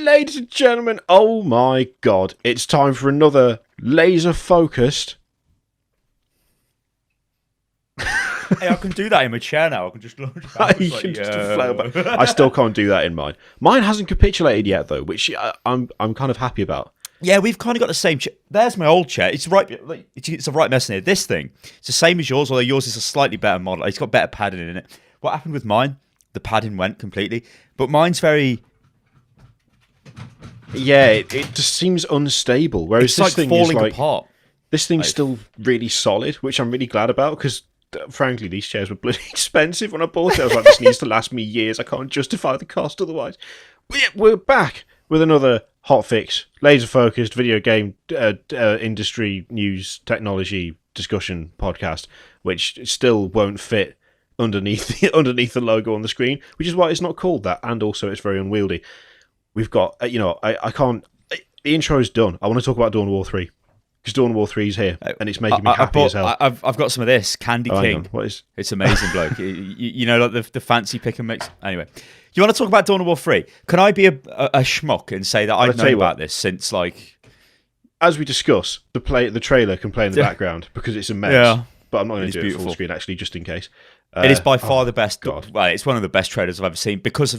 Ladies and gentlemen, oh my god, it's time for another laser-focused... Hey, I can do that in my chair now. I can just launch back. You can just flail back. I still can't do that in mine. Mine hasn't capitulated yet, though, which I'm kind of happy about. Yeah, we've kind of got the same chair. There's my old chair. It's right. It's a right mess in here. This thing, it's the same as yours, although yours is a slightly better model. It's got better padding in it. What happened with mine? The padding went completely. But mine's very... Yeah, it just seems unstable. Whereas it's this like thing falling is like... apart. This thing's still really solid, which I'm really glad about, because... Frankly, these chairs were bloody expensive when I bought it. I was like, this needs to last me years. I can't justify the cost otherwise. But yeah, we're back with another hotfix, laser-focused video game industry news technology discussion podcast, which still won't fit underneath the logo on the screen, which is why it's not called that, and also it's very unwieldy. We've got, I can't... The intro is done. I want to talk about Dawn of War 3. Because Dawn of War 3 is here, and it's making me happy as hell. I've got some of this Candy King. What is? It's amazing, bloke. you know, like the fancy pick and mix. Anyway, you want to talk about Dawn of War 3? Can I be a schmuck and say that I've known about this since like? As we discuss, the trailer can play in the background because it's immense. Yeah. But I'm not going to do it full screen actually, just in case. It is by far the best. God. Well, it's one of the best trailers I've ever seen because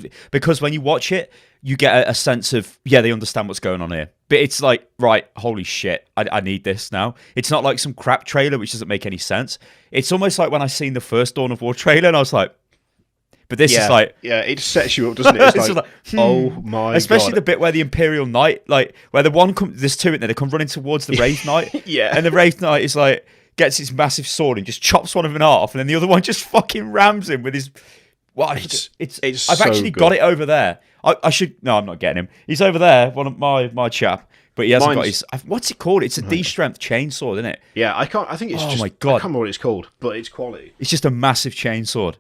when you watch it, you get a sense of they understand what's going on here. But it's like, right, holy shit, I need this now. It's not like some crap trailer which doesn't make any sense. It's almost like when I seen the first Dawn of War trailer and I was like, but this is like, it sets you up, doesn't it? It's like, oh my god. Especially the bit where the Imperial Knight, like where there's two in there, they come running towards the Wraith Knight, and the Wraith Knight is like. Gets his massive sword and just chops one of them in half, and then the other one just fucking rams him with his. Well, it's I've actually got it over there. I should. No, I'm not getting him. He's over there, one of my chap, but he hasn't got his. What's it called? It's a D-strength chainsaw, isn't it? Yeah, I can't. I think it's just. My god, I can't remember what it's called, but it's quality. It's just a massive chainsaw.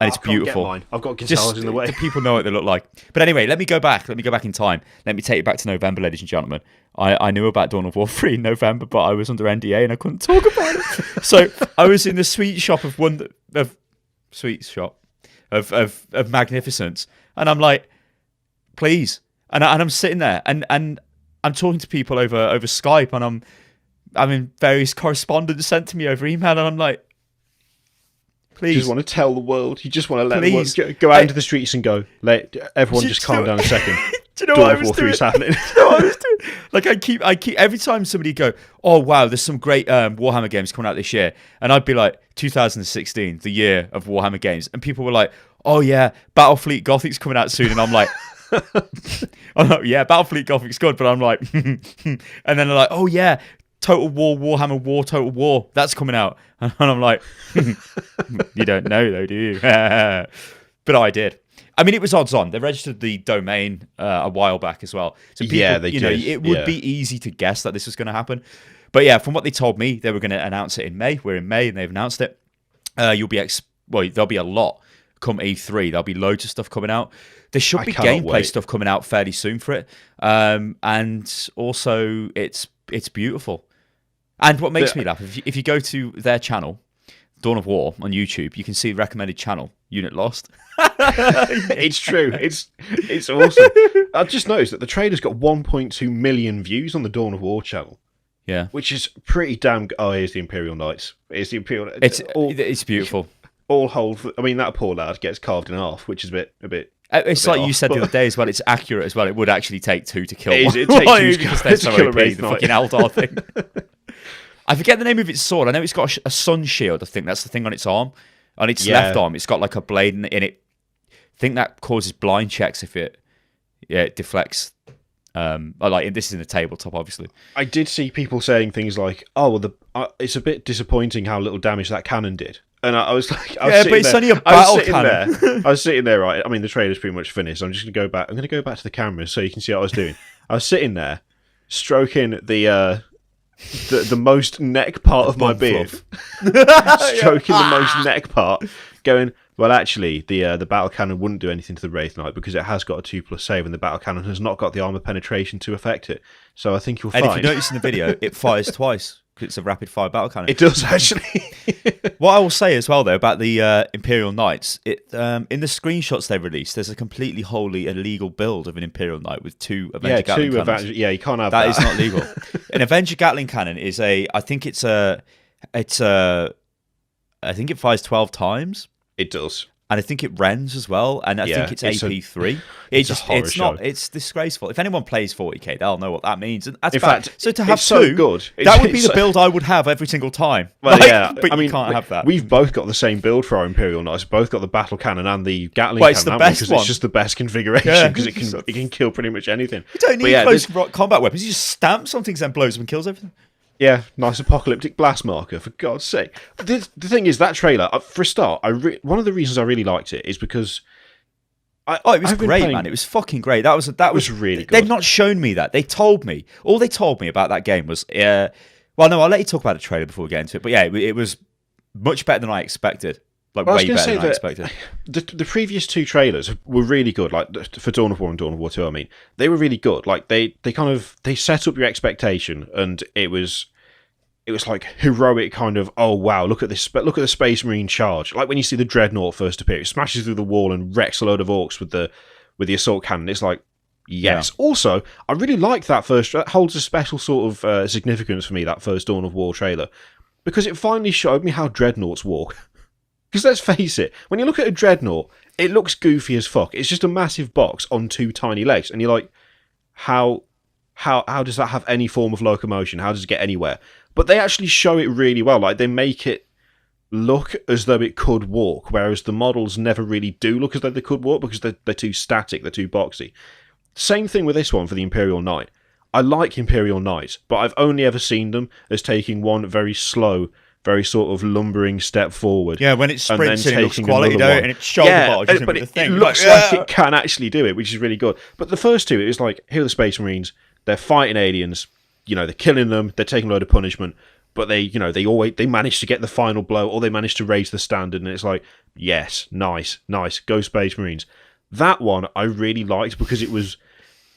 And it's beautiful. Get mine. I've got guitars in the way. People know what they look like. But anyway, let me go back. Let me go back in time. Let me take you back to November, ladies and gentlemen. I knew about Dawn of War 3 in November, but I was under NDA and I couldn't talk about it. So I was in the sweet shop of magnificence, and I'm like, please. And I'm sitting there, and I'm talking to people over Skype, and I'm in various correspondence sent to me over email, and I'm like. Please. You just want to tell the world. You just want to let the world go out into the streets and go. Let everyone just calm down a second. Do you know what I was doing? Happening. Do you know what I was doing? Like I keep every time somebody go, oh wow, there's some great Warhammer games coming out this year, and I'd be like, 2016, the year of Warhammer games, and people were like, oh yeah, Battlefleet Gothic's coming out soon, and I'm like. Yeah, Battlefleet Gothic's good, but I'm like, and then they're like, oh yeah. Total War, Warhammer War, Total War. That's coming out. And I'm like, you don't know though, do you? But I did. I mean, it was odds on. They registered the domain a while back as well. So people, they did. It would be easy to guess that this was going to happen. But yeah, from what they told me, they were going to announce it in May. We're in May and they've announced it. There'll be a lot come E3. There'll be loads of stuff coming out. There should be gameplay stuff coming out fairly soon for it. And also, it's beautiful. And what makes me laugh, if you go to their channel, Dawn of War on YouTube, you can see the recommended channel, Unit Lost. It's true. It's awesome. I've just noticed that the trailer's got 1.2 million views on the Dawn of War channel. Yeah. Which is pretty damn good. Oh, here's the Imperial Knights. Here's the Imperial It's beautiful. All hold. I mean, that poor lad gets carved in half, which is a bit it's like you said the other day as well. It's accurate as well. It would actually take two to kill one. It takes two because they're so OP, the fucking Eldar thing. I forget the name of its sword. I know it's got a sun shield. I think that's the thing on its arm. On its left arm, it's got like a blade in it. I think that causes blind checks if it deflects. Like this is in the tabletop, obviously. I did see people saying things like, "Oh, well, it's a bit disappointing how little damage that cannon did." And I was like, but it's only a battle cannon. I was sitting there, right? I mean, the trailer's pretty much finished. I'm just going to go back. I'm going to go back to the camera so you can see what I was doing. I was sitting there, stroking the most neck part of my beard, stroking the most neck part, going, well, actually, the battle cannon wouldn't do anything to the Wraith Knight because it has got a 2+ save, and the battle cannon has not got the armor penetration to affect it. So I think you'll find. And if you notice in the video, it fires twice. It's a rapid fire battle cannon. It does actually. What I will say as well though about the Imperial Knights, in the screenshots they released, there's a completely wholly illegal build of an Imperial Knight with 2 Avenger Gatling cannons. You can't have that. That is not legal. An Avenger Gatling cannon is I think it fires 12 times. It does. And I think it rends as well, and I think it's AP3. It's disgraceful. If anyone plays 40k, they'll know what that means. And that's fact, so to have it's so good. That would be the build I would have every single time. Well, yeah, but you can't have that. We've both got the same build for our Imperial Knights. We've both got the battle cannon and the Gatling it's cannon. The best because one. It's just the best configuration because it can kill pretty much anything. You don't need close combat weapons. You just stamp something, then blows up and kills everything. Yeah, nice apocalyptic blast marker, for God's sake. The thing is, that trailer, for a start, one of the reasons I really liked it is because... it was great, man. It was fucking great. That was really good. They've not shown me that. They told me. All they told me about that game was... well, no, I'll let you talk about the trailer before we get into it. But yeah, it was much better than I expected. Way better than I expected. The previous 2 trailers were really good, like for Dawn of War and Dawn of War 2, I mean. They were really good. Like, they set up your expectation, and it was like heroic kind of, oh wow, look at the Space Marine charge. Like when you see the Dreadnought first appear, it smashes through the wall and wrecks a load of orcs with the assault cannon. It's like, yes. Yeah. Also, I really like that holds a special sort of significance for me, that first Dawn of War trailer, because it finally showed me how Dreadnoughts walk. Because let's face it, when you look at a Dreadnought, it looks goofy as fuck. It's just a massive box on 2 tiny legs, and you're like, how does that have any form of locomotion? How does it get anywhere? But they actually show it really well. Like, they make it look as though it could walk, whereas the models never really do look as though they could walk because they're too static, they're too boxy. Same thing with this one for the Imperial Knight. I like Imperial Knights, but I've only ever seen them as taking one very slow, very sort of lumbering step forward. Yeah, when it sprints in, it looks quality, though, and it's shoulder barge. But it looks like it can actually do it, which is really good. But the first 2, it was like, here are the Space Marines, they're fighting aliens, they're killing them, they're taking a load of punishment, but they manage to get the final blow, or they manage to raise the standard, and it's like, yes, nice, go Space Marines. That one I really liked because it was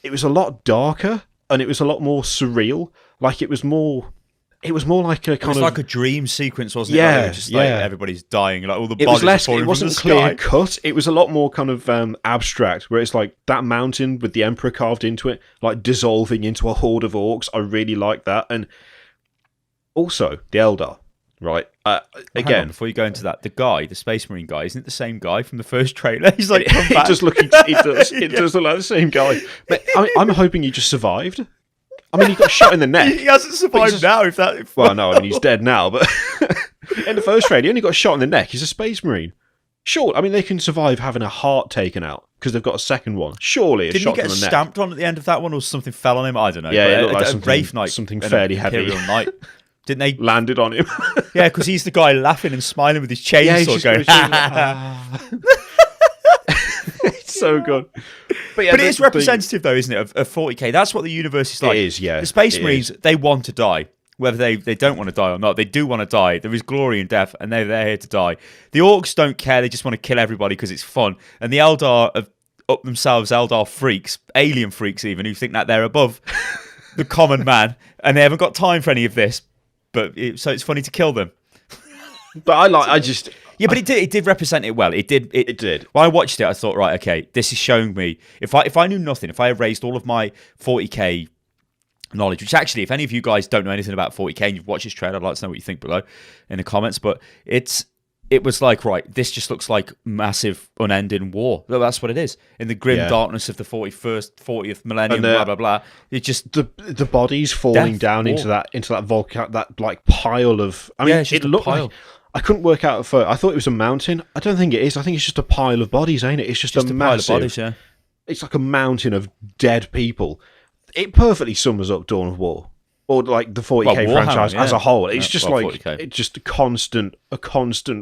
a lot darker, and it was a lot more surreal. Like, it was more like a kind of... It was like a dream sequence, wasn't it? Yeah, like everybody's dying, like all the bodies are falling it wasn't from the clear cut. It was a lot more kind of abstract, where it's like that mountain with the Emperor carved into it, like dissolving into a horde of orcs. I really like that. And also, the Eldar, right? Again... before you go into that, the Space Marine guy, isn't it the same guy from the first trailer? He's like, come back. It does look like the same guy. But I'm hoping he just survived. I mean, he got shot in the neck. He hasn't survived now. Well, no, I mean, he's dead now. But in the first trailer, he only got shot in the neck. He's a Space Marine. Sure, I mean, they can survive having a heart taken out because they've got a second one. Surely, Didn't he get stamped on at the end of that one, or something fell on him? I don't know. Yeah, it looked like a Wraith Knight, something fairly heavy. Imperial Knight. Didn't they landed on him? Yeah, because he's the guy laughing and smiling with his chainsaw going. It's so good. But it is representative, though, isn't it, of 40k? That's what the universe is like. It is, yeah. The Space Marines, they want to die. Whether they don't want to die or not, they do want to die. There is glory in death, and they're here to die. The Orcs don't care. They just want to kill everybody because it's fun. And the Eldar have up themselves Eldar freaks, alien freaks even, who think that they're above the common man, and they haven't got time for any of this. So it's funny to kill them. But but it did represent it well. It did. When I watched it, I thought, right, okay, this is showing me if I knew nothing, if I erased all of my 40k knowledge, which actually, if any of you guys don't know anything about 40k and you've watched this trailer, I'd like to know what you think below in the comments. But it was like, right, this just looks like massive unending war. That's what it is. In the grim darkness of the 40th millennium, blah blah blah. It's just the bodies falling down into that volcano, that like pile of. I mean, it looked like. I couldn't work out at first. I thought it was a mountain. I don't think it is. I think it's just a pile of bodies, ain't it? It's just a massive pile of bodies, yeah. It's like a mountain of dead people. It perfectly sums up Dawn of War, or like the 40k franchise as a whole. It's just like 40K. It's just a constant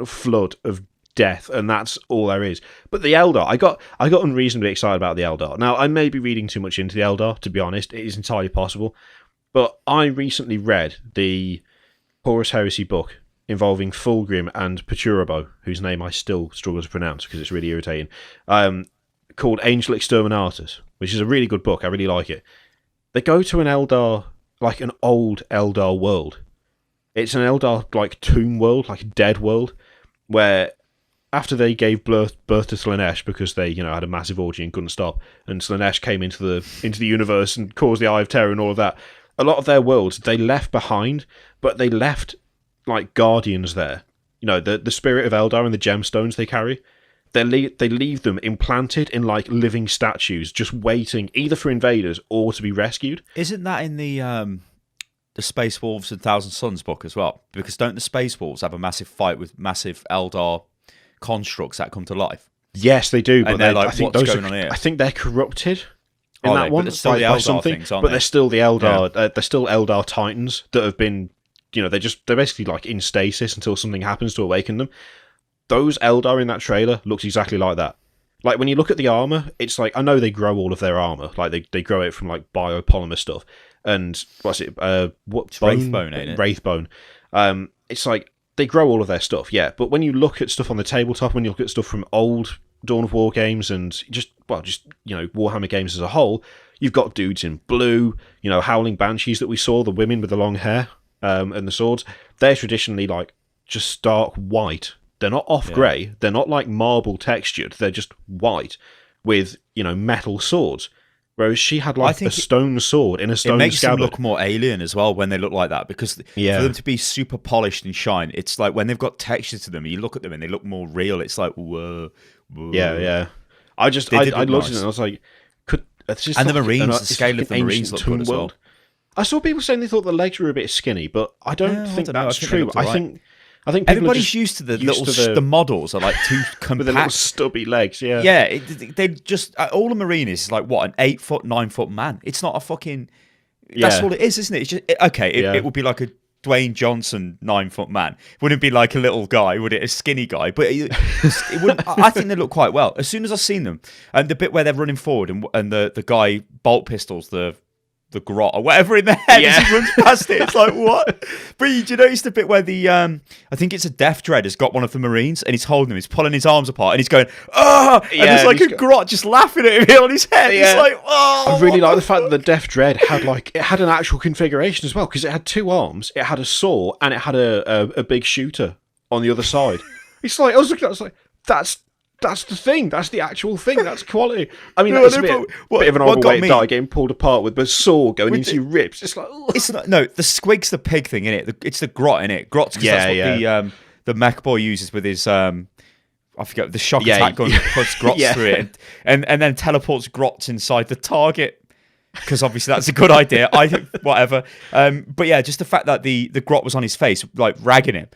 flood of death, and that's all there is. But the Eldar, I got unreasonably excited about the Eldar. Now, I may be reading too much into the Eldar, to be honest. It is entirely possible. But I recently read the Horus Heresy book involving Fulgrim and Perturabo, whose name I still struggle to pronounce because it's really irritating, called Angel Exterminatus, which is a really good book. I really like it. They go to an Eldar, like an old Eldar world, It's an Eldar like tomb world, like a dead world, where after they gave birth to Slaanesh because they had a massive orgy and couldn't stop, and Slaanesh came into the universe and caused the Eye of Terror and all of that. A lot of their worlds they left behind, but they left like guardians there. The spirit of Eldar and the gemstones they carry. They leave them implanted in like living statues, just waiting either for invaders or to be rescued. Isn't that in the Space Wolves and Thousand Suns book as well? Because don't the Space Wolves have a massive fight with massive Eldar constructs that come to life? Yes, they do. But and they're like, I think what's going on here? I think they're corrupted in that one. But still the Eldar something, things, aren't but they? they're still the Eldar. Yeah. They're still Eldar Titans that have been. They're basically like in stasis until something happens to awaken them. Those Eldar in that trailer looks exactly like that. Like when you look at the armor, it's like I know they grow all of their armor, like they grow it from like biopolymer stuff. And what's it? What bone? Wraithbone, ain't it? Wraithbone. It's like they grow all of their stuff, yeah. But when you look at stuff on the tabletop, when you look at stuff from old Dawn of War games and just Warhammer games as a whole, you've got dudes in blue, Howling Banshees that we saw, the women with the long hair and the swords. They're traditionally like just stark white. They're not off grey. They're not like marble textured. They're just white with metal swords. Whereas she had like a stone sword in a stone scabbard. It makes them look more alien as well when they look like that, because for them to be super polished and shine, it's like when they've got texture to them, you look at them and they look more real. It's like, whoa. Yeah. I looked at it and I was like, the Marines, the scale of the Marines look good as well. I saw people saying they thought the legs were a bit skinny, but I don't think that's true. I think everybody's used to the models are like too compact, with the little stubby legs. Yeah, yeah. They just all a Marine is like what, an 8 foot, 9 foot man. It's not a fucking. That's all it is, isn't it? It's just it would be like a Dwayne Johnson 9 foot man. It wouldn't be like a little guy, would it? A skinny guy, but it wouldn't. I think they look quite well. As soon as I seen them, and the bit where they're running forward and the guy bolt pistols the grot or whatever in the head as he runs past it. It's like, what? But do you notice the bit where the I think it's a Death Dread has got one of the Marines and he's holding him, he's pulling his arms apart and he's going, and there's like a grot just laughing at him on his head. It's like, oh. I really like the fact that the Death Dread had an actual configuration as well, because it had 2 arms, it had a saw, and it had a big shooter on the other side. It's like, I was looking at it, I was like, that's the thing. That's the actual thing. That's quality. I mean, that's a bit of an overweight die getting pulled apart with the saw going into your ribs. It's like, it's not. No, the squig's the pig thing in it. It's the grot in it. Grot's because that's what the mech boy uses with his I forget, the shock attack gun puts grots through it and then teleports grots inside the target. Because obviously that's a good idea. I think whatever. But yeah, just the fact that the grot was on his face, like ragging him.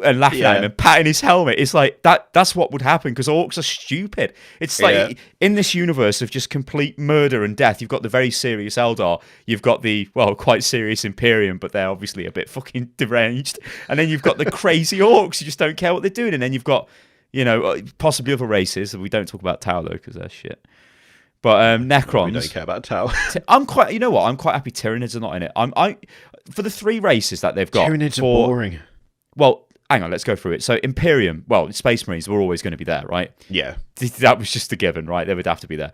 And laughing at him and patting his helmet. It's like that's what would happen, because orcs are stupid. It's like in this universe of just complete murder and death, you've got the very serious Eldar, you've got the quite serious Imperium, but they're obviously a bit fucking deranged, and then you've got the crazy orcs who just don't care what they're doing, and then you've got possibly other races. We don't talk about Tau though, because they're shit. But Necrons, we don't care about Tau. I'm quite happy Tyranids are not in it. I for the 3 races that they've got. Tyranids are boring. Well, hang on, let's go through it. So Imperium, Space Marines were always going to be there, right? Yeah. That was just a given, right? They would have to be there.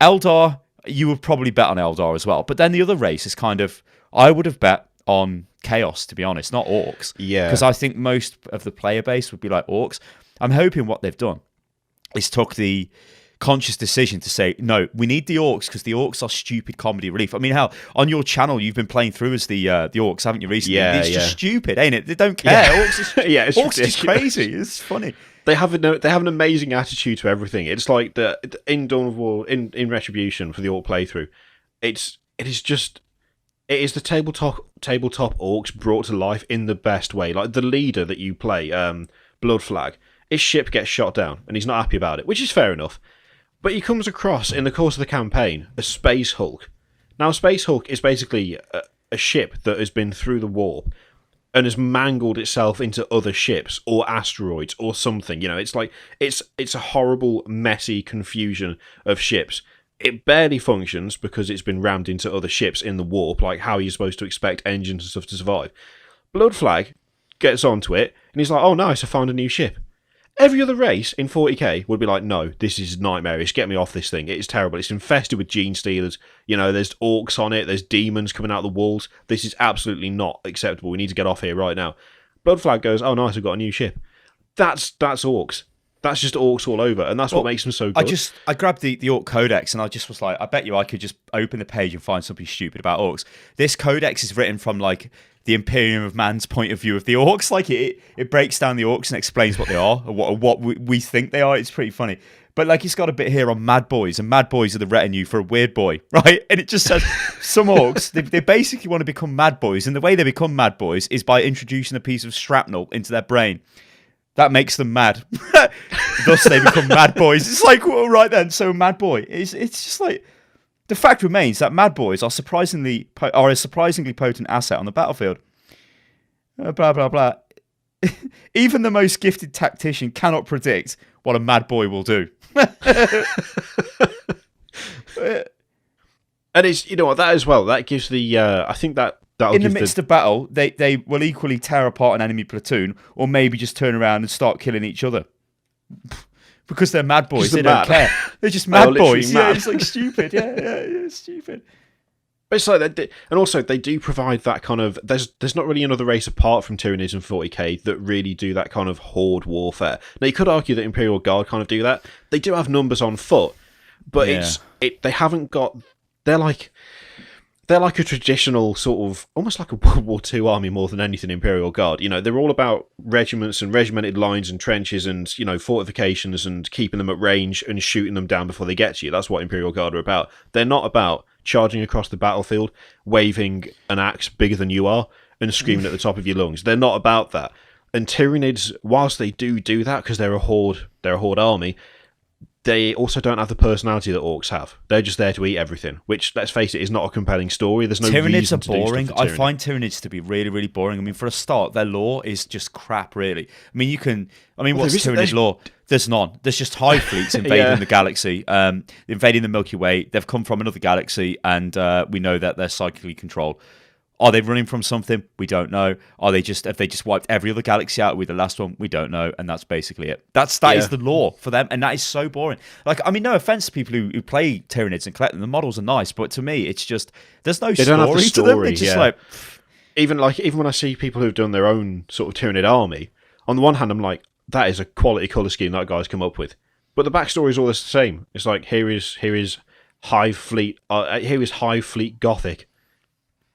Eldar, you would probably bet on Eldar as well. But then the other race is kind of, I would have bet on Chaos, to be honest, not Orcs. Yeah. Because I think most of the player base would be like Orcs. I'm hoping what they've done is took the conscious decision to say, no, we need the Orcs because the Orcs are stupid comedy relief. I mean, hell, on your channel, you've been playing through as the Orcs, haven't you, recently? Yeah, it's just stupid, ain't it? They don't care. Orcs is, Orcs is crazy. It's funny. They have an amazing attitude to everything. It's like in Dawn of War, in Retribution for the Orc playthrough, it is the tabletop Orcs brought to life in the best way. Like the leader that you play, Blood Flag, his ship gets shot down and he's not happy about it, which is fair enough. But he comes across, in the course of the campaign, a Space Hulk. Now, a Space Hulk is basically a ship that has been through the warp and has mangled itself into other ships or asteroids or something. It's like it's a horrible, messy confusion of ships. It barely functions because it's been rammed into other ships in the warp. Like, how are you supposed to expect engines and stuff to survive? Blood Flag gets onto it and he's like, oh, nice, I found a new ship. Every other race in 40k would be like, no, this is nightmarish. Get me off this thing. It is terrible. It's infested with gene stealers. You know, there's orcs on it. There's demons coming out of the walls. This is absolutely not acceptable. We need to get off here right now. Blood Flag goes, oh, nice, I've got a new ship. That's orcs. That's just orcs all over, and that's what makes them so good. I grabbed the Orc Codex, and I just was like, I bet you I could just open the page and find something stupid about orcs. This codex is written from like the Imperium of Man's point of view of the orcs. Like it breaks down the orcs and explains what they are, or what we think they are. It's pretty funny. But like it's got a bit here on Mad Boys, and Mad Boys are the retinue for a weird boy, right? And it just says some orcs, they basically want to become Mad Boys, and the way they become Mad Boys is by introducing a piece of shrapnel into their brain. That makes them mad. Thus, they become Mad Boys. It's like, well, right then, so Mad Boy. It's just like the fact remains that Mad Boys are a surprisingly potent asset on the battlefield. Blah blah blah. Even the most gifted tactician cannot predict what a Mad Boy will do. And it's, you know what, that as well. That gives the I think that. In the midst of battle, they will equally tear apart an enemy platoon, or maybe just turn around and start killing each other. Because they're Mad Boys, they don't care. They're just Mad Boys. Mad. Yeah, it's like stupid. Yeah, it's stupid. But it's like and also they do provide that kind of. There's not really another race apart from Tyranids and 40k that really do that kind of horde warfare. Now you could argue that Imperial Guard kind of do that. They do have numbers on foot, but they haven't got. They're like a traditional sort of, almost like a World War II army more than anything, Imperial Guard. You know, they're all about regiments and regimented lines and trenches and, you know, fortifications and keeping them at range and shooting them down before they get to you. That's what Imperial Guard are about. They're not about charging across the battlefield, waving an axe bigger than you are and screaming at the top of your lungs. They're not about that. And Tyranids, whilst they do that because they're a horde army, they also don't have the personality that orcs have. They're just there to eat everything, which, let's face it, is not a compelling story. There's no Tyranids reason are to do boring. stuff for I find Tyranids to be really, really boring. I mean, for a start, their lore is just crap, really. I mean, what's Tyranid lore? There's none. There's just hive fleets invading the galaxy, invading the Milky Way. They've come from another galaxy, and we know that they're psychically controlled. Are they running from something? We don't know. Have they just wiped every other galaxy out with the last one? We don't know, and that's basically it. That is the lore for them, and that is so boring. Like, I mean, no offense to people who play Tyranids and collect them. The models are nice, but to me, it's just there's no story to them. It's just like even when I see people who've done their own sort of Tyranid army. On the one hand, I'm like, that is a quality color scheme that guy's come up with, but the backstory is all the same. It's like here is Hive Fleet, here is Hive Fleet Gothic.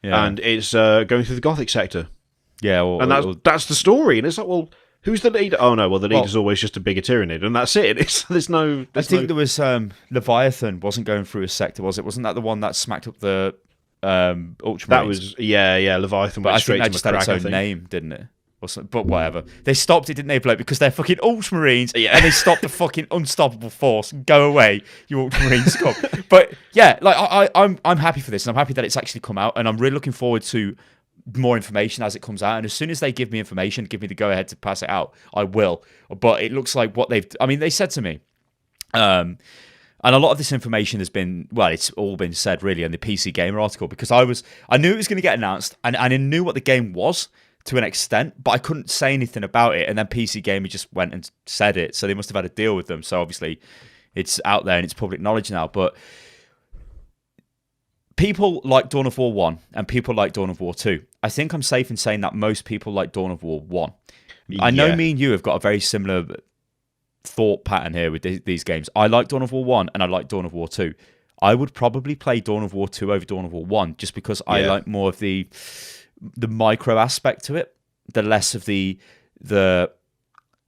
Yeah. And it's going through the Gothic sector. Yeah, that's the story. And it's like, well, who's the leader? Oh no, well the leader's always just a bigger Tyranid, and that's it. I think there was Leviathan wasn't going through a sector, was it? Wasn't that the one that smacked up the Ultramarines? That was Leviathan. But went I straight think that just had its own name, didn't it? But whatever. They stopped it, didn't they, Blake? Because they're fucking Ultramarines, and they stopped the fucking unstoppable force. Go away, you Ultramarine scum. But yeah, like I'm happy for this, and I'm happy that it's actually come out, and I'm really looking forward to more information as it comes out. And as soon as they give me information, give me the go ahead to pass it out, I will. But it looks like they said to me, and a lot of this information has been, well, it's all been said really in the PC Gamer article, because I knew it was going to get announced, and I knew what the game was to an extent, but I couldn't say anything about it. And then PC Gamer just went and said it, so they must have had a deal with them. So obviously, it's out there and it's public knowledge now. But people like Dawn of War 1 and people like Dawn of War 2. I think I'm safe in saying that most people like Dawn of War 1. I know me and you have got a very similar thought pattern here with these games. I like Dawn of War 1 and I like Dawn of War 2. I would probably play Dawn of War 2 over Dawn of War 1 just because I like more of the micro aspect to it, the less of the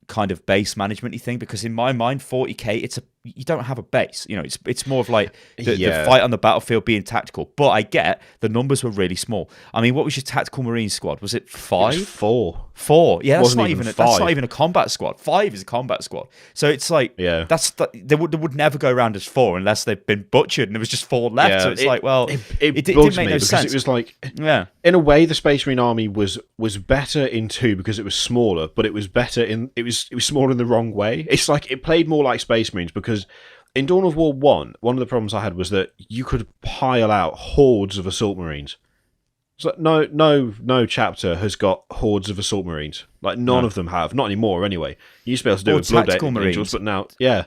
kind of base management-y thing, because in my mind 40k you don't have a base, you know, it's more of like the fight on the battlefield being tactical. But I get the numbers were really small. I mean, what was your tactical marine squad? Was it 5? It was 4. Yeah, that's not even a combat squad. 5 is a combat squad. So it's like they would never go around as 4 unless they've been butchered and there was just 4 left. Yeah, so it's like, well, it didn't make no sense. It was like, in a way, the Space Marine army was better in 2 because it was smaller, but it was better it was smaller in the wrong way. It's like it played more like Space Marines, because in Dawn of War 1, one of the problems I had was that you could pile out hordes of assault marines. So no chapter has got hordes of assault marines. Like none of them have. Not anymore, anyway. You used to be able to do it with blood tactical angels, marines. but now, yeah.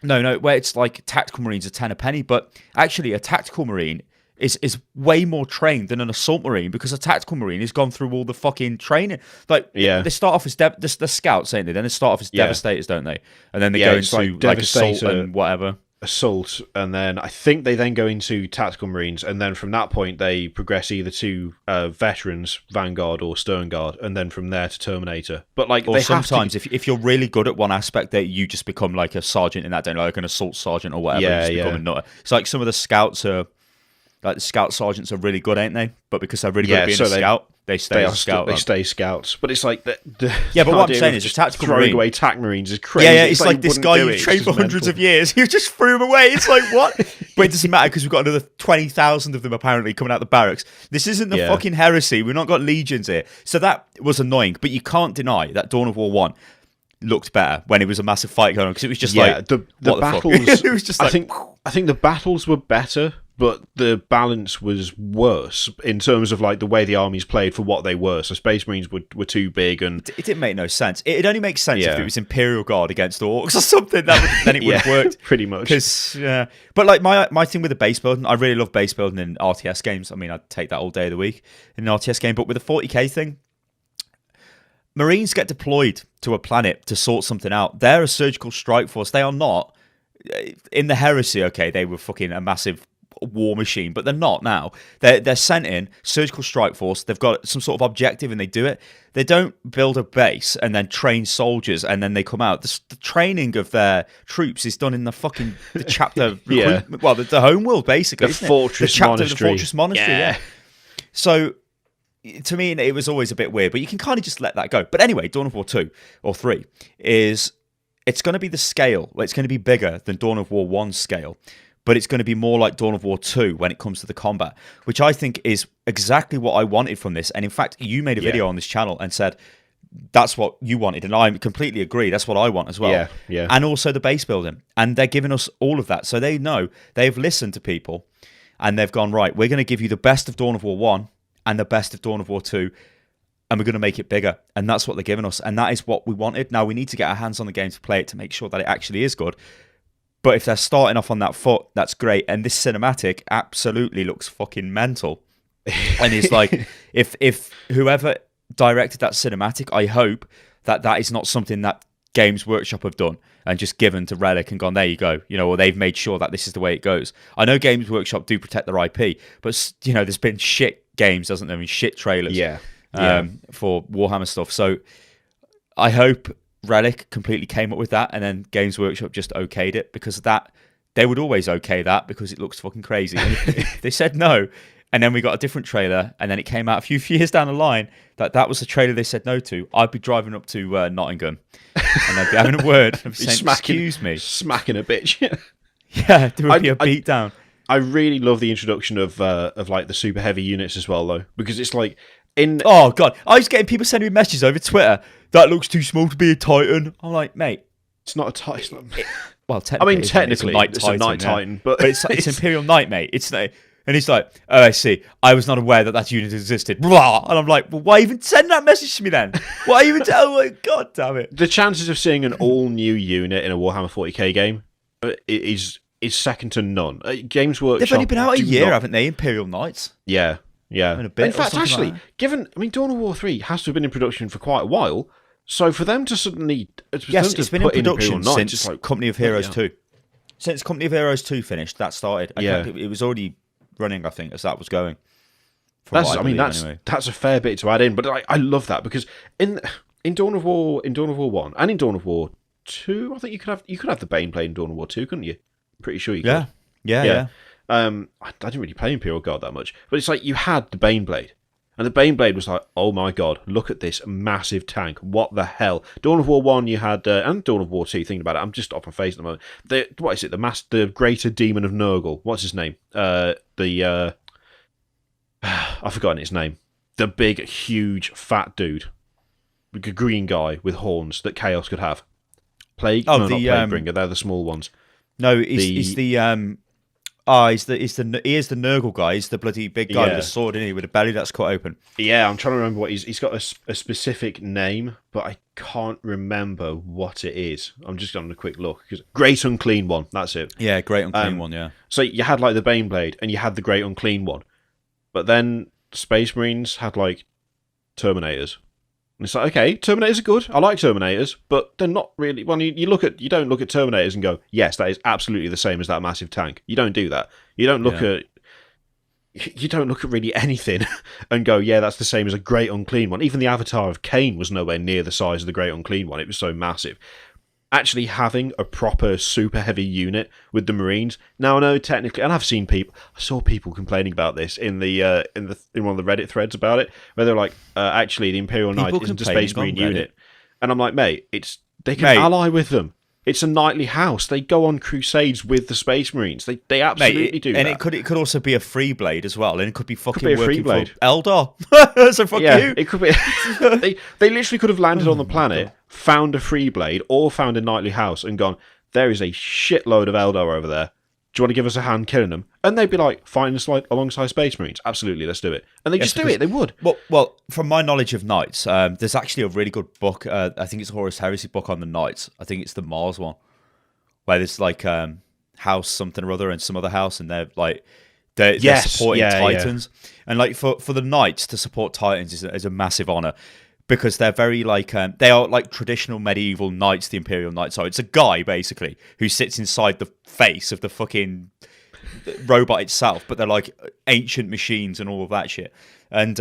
No, where it's like tactical marines are 10 a penny, but actually a tactical marine is way more trained than an assault marine because a tactical marine has gone through all the fucking training. Like they start off as the scouts, ain't they? Then they start off as devastators, don't they? And then they go into like assault and whatever. Assault, and then I think they then go into tactical marines, and then from that point they progress either to veterans, vanguard, or stern guard, and then from there to terminator. But like, or sometimes if you're really good at one aspect, that you just become like a sergeant in that day, like an assault sergeant or whatever. Yeah, you just become a nutter. It's like some of the scouts are. Like the scout sergeants are really good, ain't they? But because they're really good at being a scout, they stay as a scout. They stay scouts. But it's like the but what I'm saying is, a tactical throwing marine away tac marines is crazy. Yeah, it's like this guy you trained for hundreds of years. You just threw him away. It's like, what? But it doesn't matter because we've got another 20,000 of them apparently coming out the barracks. This isn't the fucking heresy. We've not got legions here. So that was annoying. But you can't deny that Dawn of War 1 looked better when it was a massive fight going on, because it was just like the battles. It was just like, I think the battles were better, but the balance was worse in terms of like the way the armies played for what they were. So Space Marines were too big, and it didn't make no sense. It only makes sense if it was Imperial Guard against Orcs or something. Then it would have worked pretty much. But like my thing with the base building, I really love base building in RTS games. I mean, I'd take that all day of the week in an RTS game. But with the 40k thing, Marines get deployed to a planet to sort something out. They're a surgical strike force. They are not in the heresy. Okay, they were fucking a massive war machine, but they're not now. They're sent in surgical strike force. They've got some sort of objective and they do it. They don't build a base and then train soldiers and then they come out. The training of their troops is done in the chapter. Well, the home world basically. The fortress monastery. The fortress monastery. Yeah. So to me, it was always a bit weird, but you can kind of just let that go. But anyway, Dawn of War 2 or 3 it's going to be the scale. It's going to be bigger than Dawn of War 1's scale, but it's going to be more like Dawn of War 2 when it comes to the combat, which I think is exactly what I wanted from this. And in fact, you made a video on this channel and said that's what you wanted, and I completely agree. That's what I want as well. Yeah. And also the base building. And they're giving us all of that. So they know, they've listened to people, and they've gone, right, we're going to give you the best of Dawn of War 1 and the best of Dawn of War 2, and we're going to make it bigger. And that's what they're giving us. And that is what we wanted. Now, we need to get our hands on the game to play it to make sure that it actually is good. But if they're starting off on that foot, that's great. And this cinematic absolutely looks fucking mental. And it's like, if whoever directed that cinematic, I hope that is not something that Games Workshop have done and just given to Relic and gone, there you go, or they've made sure that this is the way it goes. I know Games Workshop do protect their IP, but there's been shit games, doesn't there? I mean, shit trailers for Warhammer stuff. So I hope Relic completely came up with that, and then Games Workshop just okayed it, because that they would always okay that because it looks fucking crazy. And if they said no, and then we got a different trailer, and then it came out a few years down the line that was the trailer they said no to, I'd be driving up to Nottingham and I'd be having a word and saying, excuse me, smacking a bitch. Yeah, there would be a beat down. I really love the introduction of like the super heavy units as well, though, because it's like oh god, I was getting people sending me messages over Twitter, that looks too small to be a Titan. I'm like, mate, it's not a Titan. Well, technically, it's a Night Titan, but it's Imperial Knight, mate. It's like, and he's like, oh, I see. I was not aware that unit existed. Blah. And I'm like, well, why even send that message to me then? Why even tell me? God damn it. The chances of seeing an all-new unit in a Warhammer 40k game is second to none. Games Workshop... They've only been out a year, haven't they, Imperial Knights? Yeah. In fact, actually, Dawn of War 3 has to have been in production for quite a while, so for them to suddenly... Yes, it's been in production since Company of Heroes 2. Since Company of Heroes 2 finished, that started. It was already running, I think, as that was going. That's a fair bit to add in, but I love that, because in Dawn of War 1 and in Dawn of War 2, I think you could have the Baneblade in Dawn of War 2, couldn't you? Pretty sure you could. Yeah. I didn't really play Imperial Guard that much, but it's like you had the Baneblade, and the Baneblade was like, oh my god, look at this massive tank, what the hell. Dawn of War 1 you had, and Dawn of War 2, thinking about it, I'm just off my face at the moment. What is it, the Greater Demon of Nurgle, what's his name? I've forgotten his name. The big, huge, fat dude. The green guy with horns that Chaos could have. Not Plaguebringer, they're the small ones. No, he's the... He's the Nurgle guy. He's the bloody big guy with a sword in it, with a belly that's cut open. Yeah, I'm trying to remember what he's got a specific name, but I can't remember what it is. I'm just on a quick look. Great Unclean One, that's it. Yeah, Great Unclean One, yeah. So you had like the Baneblade and you had the Great Unclean One. But then Space Marines had like Terminators. And it's like, okay, Terminators are good. I like Terminators, but they're not really. Well, you don't look at Terminators and go, yes, that is absolutely the same as that massive tank. You don't do that. You don't look at really anything and go, yeah, that's the same as a Great Unclean One. Even the Avatar of Cain was nowhere near the size of the Great Unclean One. It was so massive. Actually having a proper super heavy unit with the Marines. Now I know technically, and I saw people complaining about this in one of the Reddit threads about it, where they're like, actually the Imperial Knight isn't a Space Marine unit. And I'm like, mate, they can ally with them. It's a knightly house. They go on crusades with the Space Marines. They absolutely do that. And it could also be a free blade as well, and it could be fucking working for Eldar. So fuck you. It could be. they literally could have landed on the planet, found a free blade, or found a knightly house, and gone, there is a shitload of Eldar over there. Do you want to give us a hand killing them? And they'd be like, fighting alongside Space Marines. Absolutely, let's do it. And they just do it. They would. Well, from my knowledge of Knights, there's actually a really good book. I think it's a Horus Heresy book on the Knights. I think it's the Mars one, where there's like house something or other and some other house, and they're supporting Titans. Yeah. And like for the Knights to support Titans is a massive honor. Because they're very they are like traditional medieval knights, the Imperial Knights. So it's a guy basically who sits inside the face of the fucking robot itself, but they're like ancient machines and all of that shit. And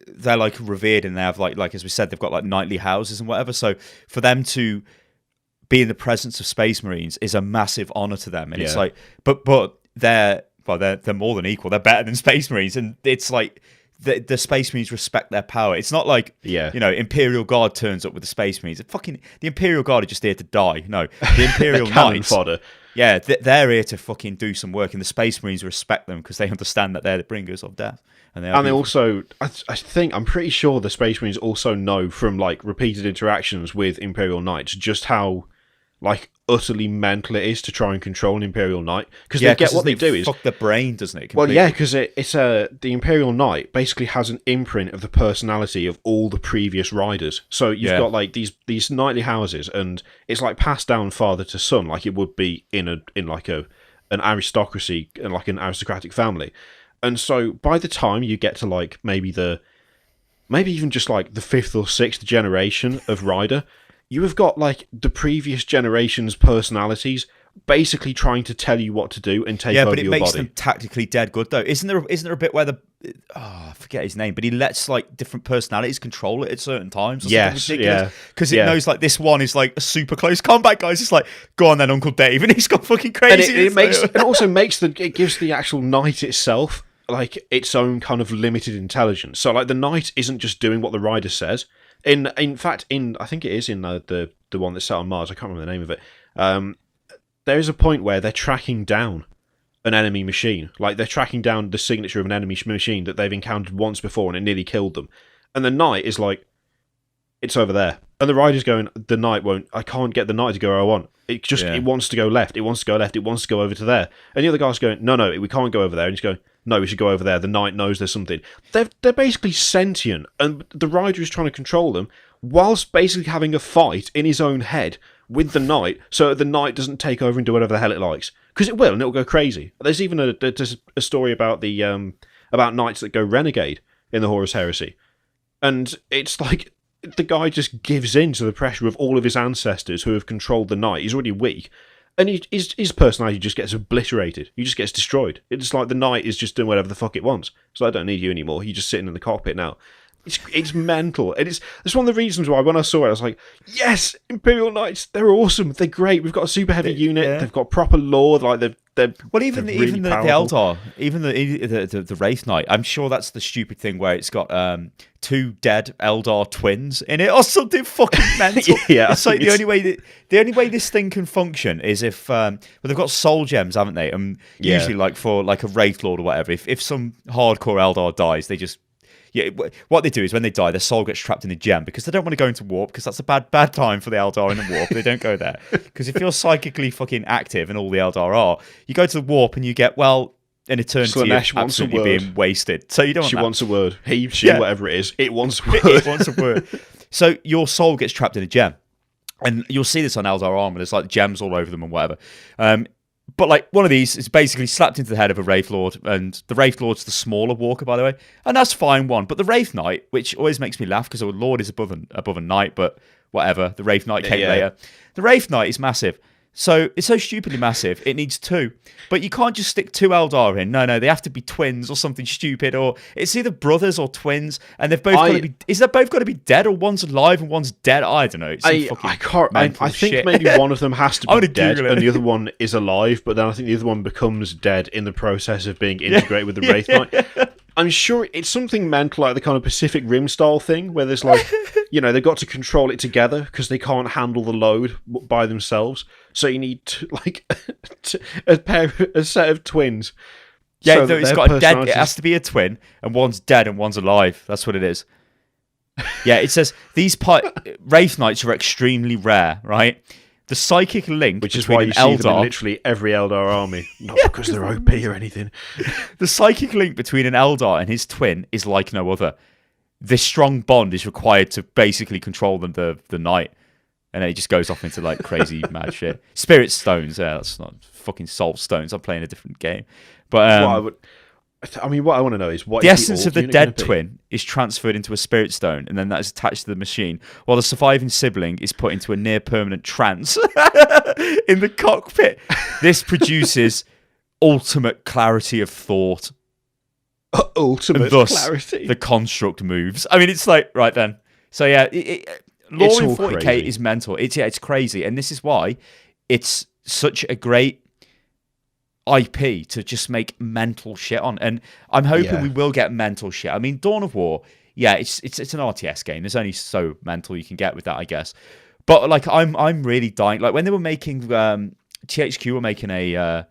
they're like revered, and they have like as we said, they've got like knightly houses and whatever. So for them to be in the presence of Space Marines is a massive honor to them. And it's like, but they're more than equal. They're better than Space Marines, and it's like. The Space Marines respect their power. It's not like, Imperial Guard turns up with the Space Marines. The Imperial Guard are just here to die. No, the Imperial Knights, fodder. Yeah, they're here to fucking do some work, and the Space Marines respect them because they understand that they're the bringers of death. And they also, I'm pretty sure the Space Marines also know from like repeated interactions with Imperial Knights just how like utterly mental it is to try and control an Imperial Knight, because they get what they do is fuck the brain, doesn't it? Completely? Well, yeah, because it's the Imperial Knight basically has an imprint of the personality of all the previous riders. So you've got like these knightly houses, and it's like passed down father to son, like it would be in an aristocracy and like an aristocratic family. And so by the time you get to like maybe even just like the 5th or 6th generation of rider, you have got like the previous generation's personalities basically trying to tell you what to do and take over your body. Yeah, but it makes them tactically dead good though. Isn't there a bit where I forget his name, but he lets like different personalities control it at certain times? Yes, yeah. Because it knows like this one is like a super close combat guy. It's just like, go on then, Uncle Dave, and he's got fucking crazy. And it also gives the actual knight itself like its own kind of limited intelligence. So like the knight isn't just doing what the rider says. In fact, I think it is in the one that's set on Mars. I can't remember the name of it. There is a point where they're tracking down an enemy machine. Like they're tracking down the signature of an enemy machine that they've encountered once before, and it nearly killed them. And the knight is like, it's over there. And the rider's going, the knight won't. I can't get the knight to go where I want. It wants to go left. It wants to go left. It wants to go over to there. And the other guy's going, no, we can't go over there. And he's going, no, we should go over there. The knight knows there's something. They're basically sentient, and the rider is trying to control them whilst basically having a fight in his own head with the knight, so the knight doesn't take over and do whatever the hell it likes, because it will, and it'll go crazy. There's even a story about about knights that go renegade in the Horus Heresy, and it's like the guy just gives in to the pressure of all of his ancestors who have controlled the knight. He's already weak. And his personality just gets obliterated. He just gets destroyed. It's like the knight is just doing whatever the fuck it wants. So I don't need you anymore. You're just sitting in the cockpit now. It's mental. And it's one of the reasons why when I saw it, I was like, yes, Imperial Knights, they're awesome. They're great. We've got a super heavy unit. Yeah. They've got proper lore. Like they're even the Eldar, even the Wraith Knight. I'm sure that's the stupid thing where it's got 2 dead Eldar twins in it or something fucking mental. Yeah, it's like the only way this thing can function is if they've got soul gems, haven't they? And usually like for like a Wraith Lord or whatever, if some hardcore Eldar dies, they just what they do is when they die, their soul gets trapped in a gem because they don't want to go into warp because that's a bad time for the Eldar in the warp. They don't go there because if you're psychically fucking active, and all the Eldar are, you go to the warp and you get an eternity Slaanesh of absolutely being wasted. So you don't. She want wants a word. He, she, whatever it is. It wants a word. It wants a word. So your soul gets trapped in a gem. And you'll see this on Eldar armor. There's like gems all over them and whatever. But like one of these is basically slapped into the head of a Wraith Lord, and the Wraith Lord's the smaller walker, by the way, and that's fine one. But the Wraith Knight, which always makes me laugh because a Lord is above a Knight, but whatever. The Wraith Knight came later. The Wraith Knight is massive. So it's so stupidly massive, it needs two. But you can't just stick two Eldar in. No, they have to be twins or something stupid, or it's either brothers or twins, and they've both got to be. Is they both got to be dead, or one's alive and one's dead? I don't know. I think maybe one of them has to be dead, and the other one is alive. But then I think the other one becomes dead in the process of being integrated with the Wraith Knight. I'm sure it's something mental, like the kind of Pacific Rim style thing, where there's like, they've got to control it together because they can't handle the load by themselves. So you need a set of twins. Yeah, so it's got a dead. It has to be a twin, and one's dead and one's alive. That's what it is. Yeah, it says these Wraith Knights are extremely rare, right? The psychic link, which is why you see them in literally every Eldar army, not because they're OP or anything. The psychic link between an Eldar and his twin is like no other. This strong bond is required to basically control the knight, and then it just goes off into like crazy mad shit. Spirit stones, that's not fucking soul stones. I'm playing a different game, but what I want to know is what the essence of the dead twin is transferred into a spirit stone, and then that is attached to the machine, while the surviving sibling is put into a near permanent trance in the cockpit. This produces ultimate clarity of thought. Ultimate clarity. The construct moves. I mean, it's like right then. So yeah, lore in 40k crazy. Is mental. It's crazy, and this is why it's such a great IP to just make mental shit on, and I'm hoping we will get mental shit. I mean, Dawn of War, it's an RTS game. There's only so mental you can get with that, I guess. But like, I'm really dying. Like when they were making THQ were making a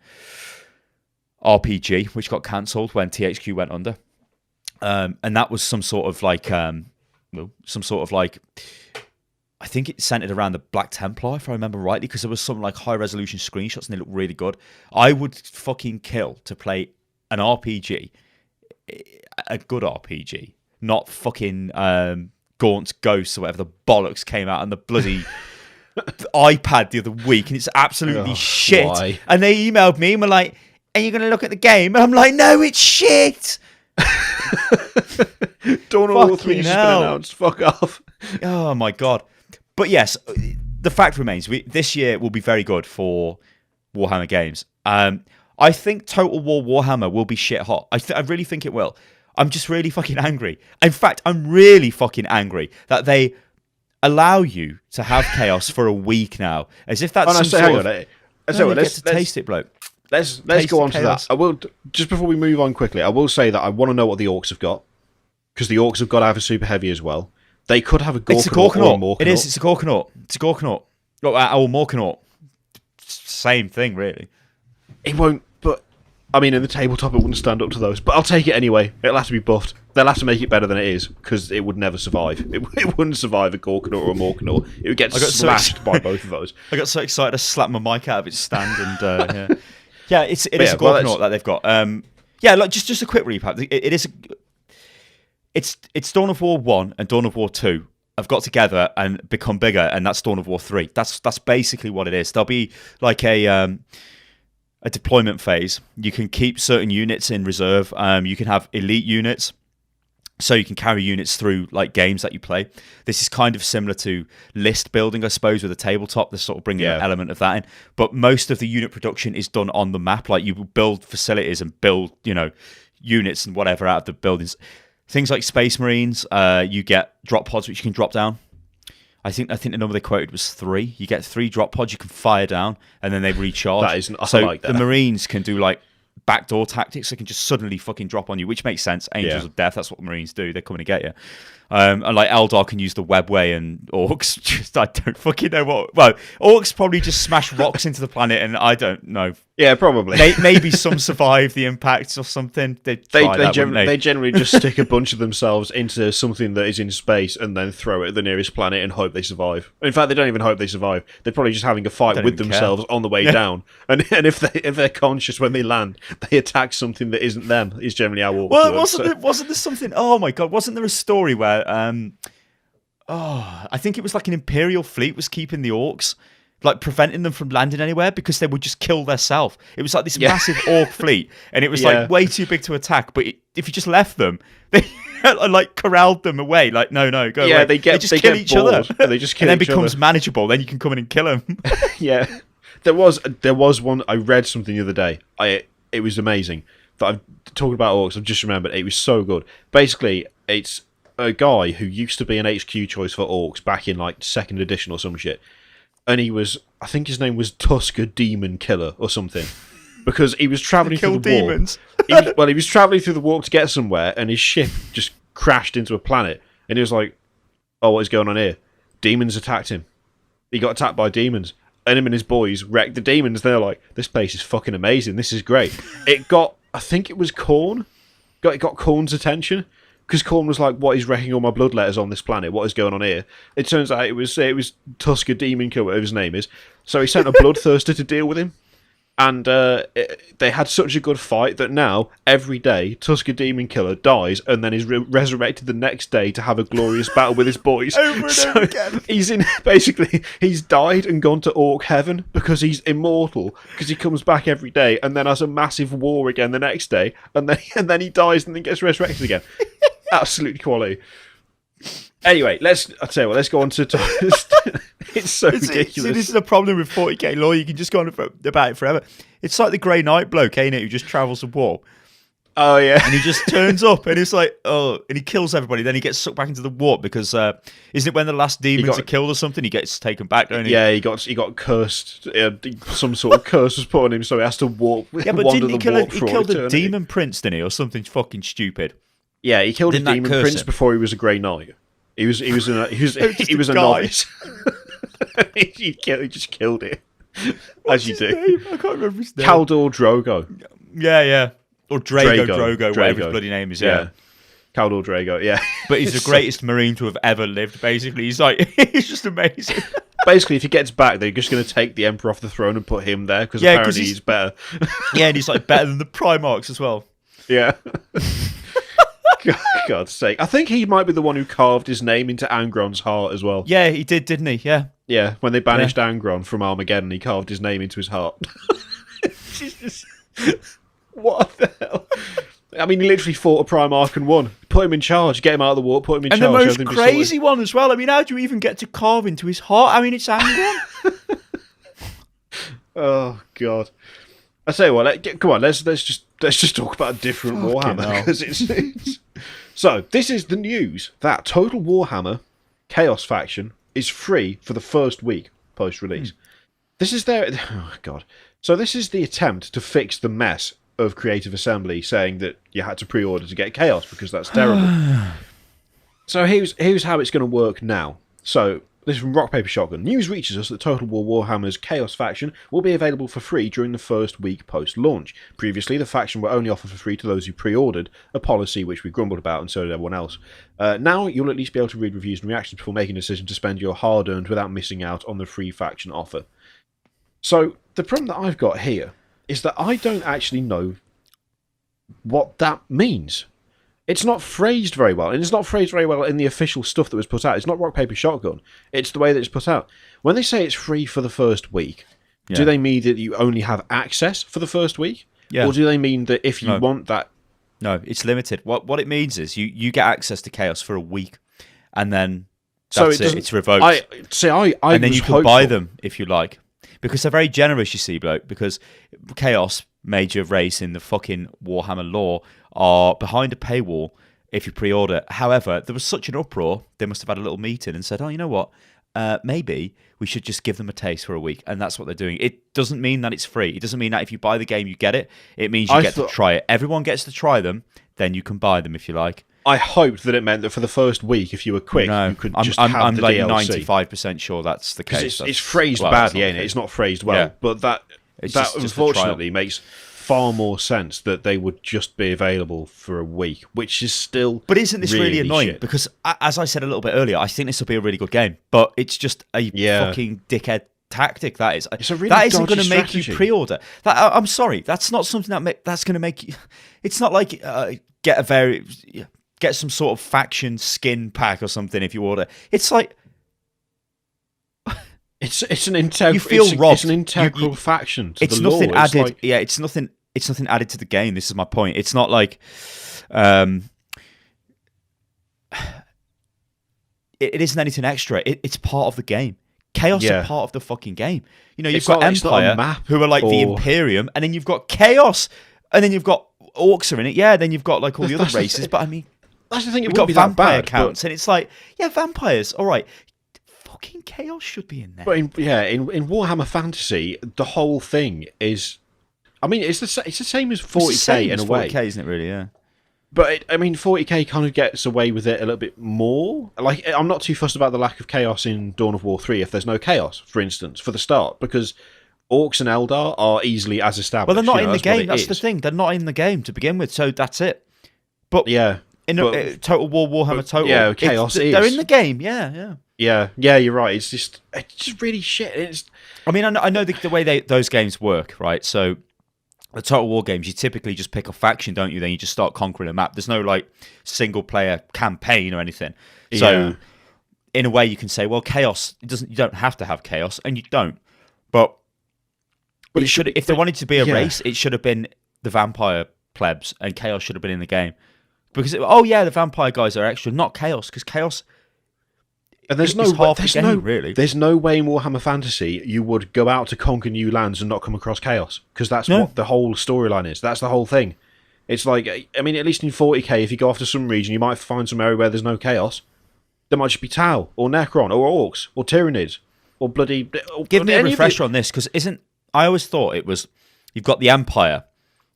RPG which got cancelled when THQ went under, and that was some sort of like I think it centered around the Black Templar, if I remember rightly, because there was some like high resolution screenshots and they looked really good. I would fucking kill to play an RPG, a good RPG, not fucking Gaunt's Ghosts or whatever the bollocks came out on the bloody iPad the other week, and it's absolutely shit. Why? And they emailed me and were like, "Are you going to look at the game?" And I'm like, "No, it's shit." Dawn of War 3 has been announced. Fuck off. Oh my god. But yes, the fact remains, this year will be very good for Warhammer games. I think Total War Warhammer will be shit hot. I really think it will. I'm just really fucking angry. In fact, I'm really fucking angry that they allow you to have chaos for a week now, as if that's let's taste it, bloke. Let's go on to that. I will just before we move on quickly. I will say that I want to know what the orcs have got, because the orcs have got to have a super heavy as well. They could have a Gorkanaut or a Morkanaut. It is. It's a Gorkanaut. It's a Gorkanaut. Or Morkanaut. Same thing, really. It won't. But I mean, in the tabletop, it wouldn't stand up to those. But I'll take it anyway. It'll have to be buffed. They'll have to make it better than it is, because it would never survive. It wouldn't survive a Gorkanaut or a Morkanaut. It would get smashed by both of those. I got so excited I slapped my mic out of its stand, and yeah, it is a Gorkanaut that they've got. Like just a quick recap. It is. It's Dawn of War 1 and Dawn of War 2 have got together and become bigger, and that's Dawn of War 3. That's basically what it is. There'll be like a deployment phase. You can keep certain units in reserve. You can have elite units, so you can carry units through like games that you play. This is kind of similar to list building, I suppose, with a tabletop. They're sort of bringing an element of that in. But most of the unit production is done on the map. Like you build facilities and build, units and whatever out of the buildings. Things like Space Marines, you get drop pods which you can drop down. I think the number they quoted was 3. You get 3 drop pods you can fire down, and then they recharge. I like that. The Marines can do like backdoor tactics. They can just suddenly fucking drop on you, which makes sense. Angels of Death, that's what the Marines do. They're coming to get you. And like Eldar can use the webway, and orcs just I don't fucking know what. Well, orcs probably just smash rocks into the planet, and I don't know. Yeah, probably. Maybe some survive the impacts or something. They generally just stick a bunch of themselves into something that is in space and then throw it at the nearest planet and hope they survive. In fact, they don't even hope they survive. They're probably just having a fight with themselves on the way down. And if they're conscious when they land, they attack something that isn't them. Is generally how orcs work. Wasn't there something? Oh my god! Wasn't there a story where I think it was like an Imperial fleet was keeping the orcs, like preventing them from landing anywhere because they would just kill themselves. It was like this massive orc fleet, and it was like way too big to attack. But if you just left them, they like corralled them away. Like no, go away. Yeah, they just kill each other. They just kill and then each becomes other. manageable. Then you can come in and kill them. Yeah, there was one. I read something the other day. It was amazing. That I'm talking about orcs. I've just remembered it was so good. Basically, it's a guy who used to be an HQ choice for orcs back in like 2nd edition or some shit. And I think his name was Tusker Demon Killer or something, because he was traveling through the demons. Warp. He was traveling through the warp to get somewhere, and his ship just crashed into a planet. And he was like, "Oh, what is going on here?" Demons attacked him. He got attacked by demons, and him and his boys wrecked the demons. They're like, "This place is fucking amazing. This is great." I think it was Khorne. It got Khorne's attention. Because Khorne was like, "What is wrecking all my bloodletters on this planet? What is going on here?" It turns out it was Tusker Demon Killer, whatever his name is. So he sent a bloodthirster to deal with him, and they had such a good fight that now every day Tusker Demon Killer dies and then is resurrected the next day to have a glorious battle with his boys. Over and over again. He's died and gone to Orc Heaven because he's immortal, because he comes back every day and then has a massive war again the next day, and then he dies and then gets resurrected again. Absolutely quality. Anyway, let's go on to it's so ridiculous. See, this is the problem with 40k lore. You can just go on about it forever. It's like the Grey Knight bloke, ain't it, who just travels the warp. Oh yeah, and he just turns up and it's like, and he kills everybody. Then he gets sucked back into the warp because isn't it when the last demons are killed or something? He gets taken back, don't he? Yeah, he got cursed. Some sort of curse was put on him, so he has to warp. Yeah, but didn't he kill a demon prince, didn't he, or something fucking stupid? Yeah, he killed a demon prince before he was a Grey Knight. He was a novice. he just killed it. As you do. Name? I can't remember his name. Kaldor Drogo. Yeah. Or Drogo, whatever his bloody name is, yeah. Kaldor Drogo, yeah. But he's the greatest Marine to have ever lived, basically. He's like, he's just amazing. Basically, if he gets back, they're just going to take the Emperor off the throne and put him there, because apparently he's better. Yeah, and he's like better than the Primarchs as well. Yeah. God's sake. I think he might be the one who carved his name into Angron's heart as well. Yeah, he did, didn't he? Yeah. Yeah, when they banished Angron from Armageddon, he carved his name into his heart. What the hell? I mean, he literally fought a Primarch and won. Put him in charge, get him out of the war, put him in charge. And the most crazy one as well. I mean, how do you even get to carve into his heart? I mean, it's Angron. Oh, God. I tell you what, come on, let's just talk about a different Warhammer, because it's so this is the news that Total Warhammer Chaos Faction is free for the first week post-release. This is So this is the attempt to fix the mess of Creative Assembly saying that you had to pre-order to get Chaos because that's terrible. So here's how it's going to work now. So this is from Rock Paper Shotgun. News reaches us that Total War Warhammer's Chaos faction will be available for free during the first week post-launch. Previously, the faction were only offered for free to those who pre-ordered, a policy which we grumbled about and so did everyone else. Now you'll at least be able to read reviews and reactions before making a decision to spend your hard-earned without missing out on the free faction offer. So the problem that I've got here is that I don't actually know what that means. It's not phrased very well, and it's not phrased very well in the official stuff that was put out. It's not Rock Paper Shotgun. It's the way that it's put out. When they say it's free for the first week, do they mean that you only have access for the first week? Yeah. Or do they mean that if you want that... No, it's limited. What it means is you get access to Chaos for a week, and then that's it. It's revoked. And then you can buy them if you like. Because they're very generous, you see, bloke. Because Chaos, major race in the fucking Warhammer lore, are behind a paywall if you pre-order. However, there was such an uproar, they must have had a little meeting and said, oh, you know what? Maybe we should just give them a taste for a week. And that's what they're doing. It doesn't mean that it's free. It doesn't mean that if you buy the game, you get it. It means you get to try it. Everyone gets to try them. Then you can buy them if you like. I hoped that it meant that for the first week, if you were quick, No, you could I'm just have I'm the like DLC. 95% sure that's the case. It's phrased badly, ain't it? It's not phrased well. Yeah. But that It's that just a unfortunately makes far more sense that they would just be available for a week, which is still. But isn't this really annoying? shit. Because as I said a little bit earlier, I think this will be a really good game, but it's just a fucking dickhead tactic. That is. It's a really that isn't dodgy going to make strategy. you pre-order. I'm sorry, that's not something that's going to make you. It's not like get some sort of faction skin pack or something if you order. It's like. It's an integral. You feel robbed. It's an integral faction. To It's the nothing lore. added. It's like, Yeah, it's nothing. It's nothing added to the game. This is my point. It's not like. It isn't anything extra. It's part of the game. Chaos are part of the fucking game. You know, you've got Empire, who are like the Imperium, and then you've got Chaos, and then you've got Orcs are in it. Yeah, then you've got like all the other races. But I mean, that's the thing. You've got vampire counts, and it's like, yeah, vampires. All right, fucking Chaos should be in there. But in Warhammer Fantasy, the whole thing is. I mean, it's the same as 40k in a way. 40k, isn't it? Really, yeah. But 40k kind of gets away with it a little bit more. Like, I'm not too fussed about the lack of chaos in Dawn of War 3 if there's no chaos, for instance, for the start, because Orcs and Eldar are easily as established. Well, they're not in the game. That's the thing. They're not in the game to begin with, so that's it. But yeah, in Total War, Warhammer Total, yeah, chaos is. They're in the game. Yeah. Yeah, you're right. It's just really shit. I mean, I know the way those games work, right? So. The Total War games, you typically just pick a faction, don't you? Then you just start conquering a map. There's no like single player campaign or anything. So in a way, you can say, well, chaos. You don't have to have chaos, and you don't. But it should. If there wanted to be a race, it should have been the vampire plebs, and chaos should have been in the game. Because the vampire guys are extra, not chaos, because chaos. And there's no way in Warhammer Fantasy you would go out to conquer new lands and not come across chaos, because that's what the whole storyline is. That's the whole thing. It's like, I mean, at least in 40k, if you go off to some region, you might find some area where there's no chaos. There might just be Tau or Necron or Orcs or Tyranids or bloody. Give me a refresher on this, because I always thought it was you've got the Empire,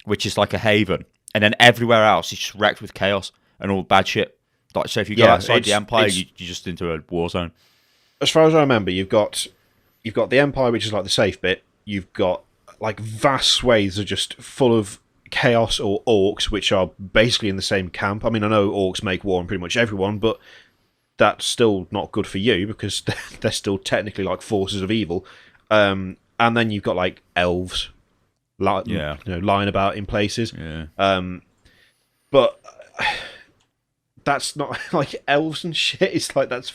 which is like a haven, and then everywhere else is just wrecked with chaos and all bad shit. Like, so if you go outside the Empire, you're just into a war zone. As far as I remember, you've got the Empire, which is like the safe bit. You've got like vast swathes are just full of chaos or orcs, which are basically in the same camp. I mean, I know orcs make war on pretty much everyone, but that's still not good for you because they're still technically like forces of evil. And then you've got like elves, lying about in places. Yeah. But that's not like elves and shit. It's like that's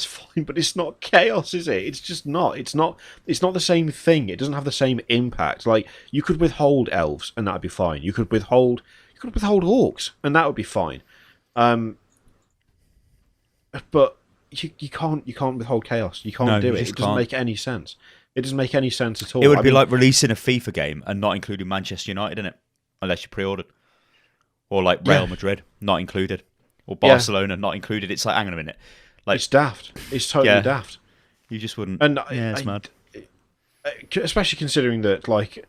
fine, but it's not chaos, is it? It's just not. It's not the same thing. It doesn't have the same impact. Like, you could withhold elves and that'd be fine. You could withhold orcs and that would be fine. But you can't withhold chaos. You can't do it. It doesn't make any sense. It doesn't make any sense at all. It would be like releasing a FIFA game and not including Manchester United in it, unless you pre-ordered, or like Real Madrid not included. Or Barcelona not included. It's like, hang on a minute. Like, it's daft. It's totally daft. You just wouldn't. And it's mad. Especially considering that, like,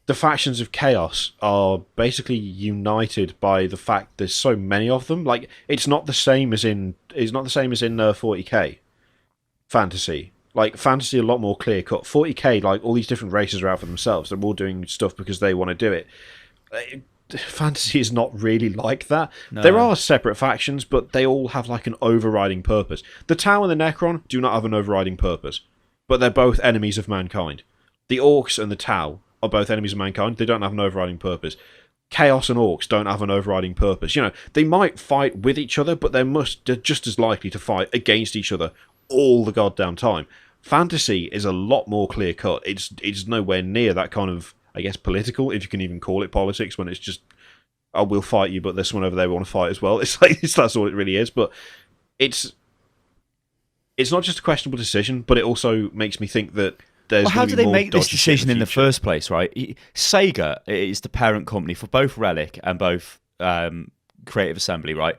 the factions of Chaos are basically united by the fact there's so many of them. Like, it's not the same as in 40k fantasy. Like, fantasy a lot more clear cut. 40k, like, all these different races are out for themselves. They're all doing stuff because they want to do it. Fantasy is not really like that. No. There are separate factions, but they all have like an overriding purpose. The Tau and the Necron do not have an overriding purpose, but they're both enemies of mankind. The Orcs and the Tau are both enemies of mankind. They don't have an overriding purpose. Chaos and Orcs don't have an overriding purpose. You know, they might fight with each other, but they're just as likely to fight against each other all the goddamn time. Fantasy is a lot more clear cut. It's nowhere near that kind of, I guess, political, if you can even call it politics, when it's just, oh, we'll fight you, but there's someone over there we want to fight as well. It's like, that's all it really is. But it's not just a questionable decision, but it also makes me think that there's. Well, how do they make this dodgy decision in the first place, right? Sega is the parent company for both Relic and both Creative Assembly, right?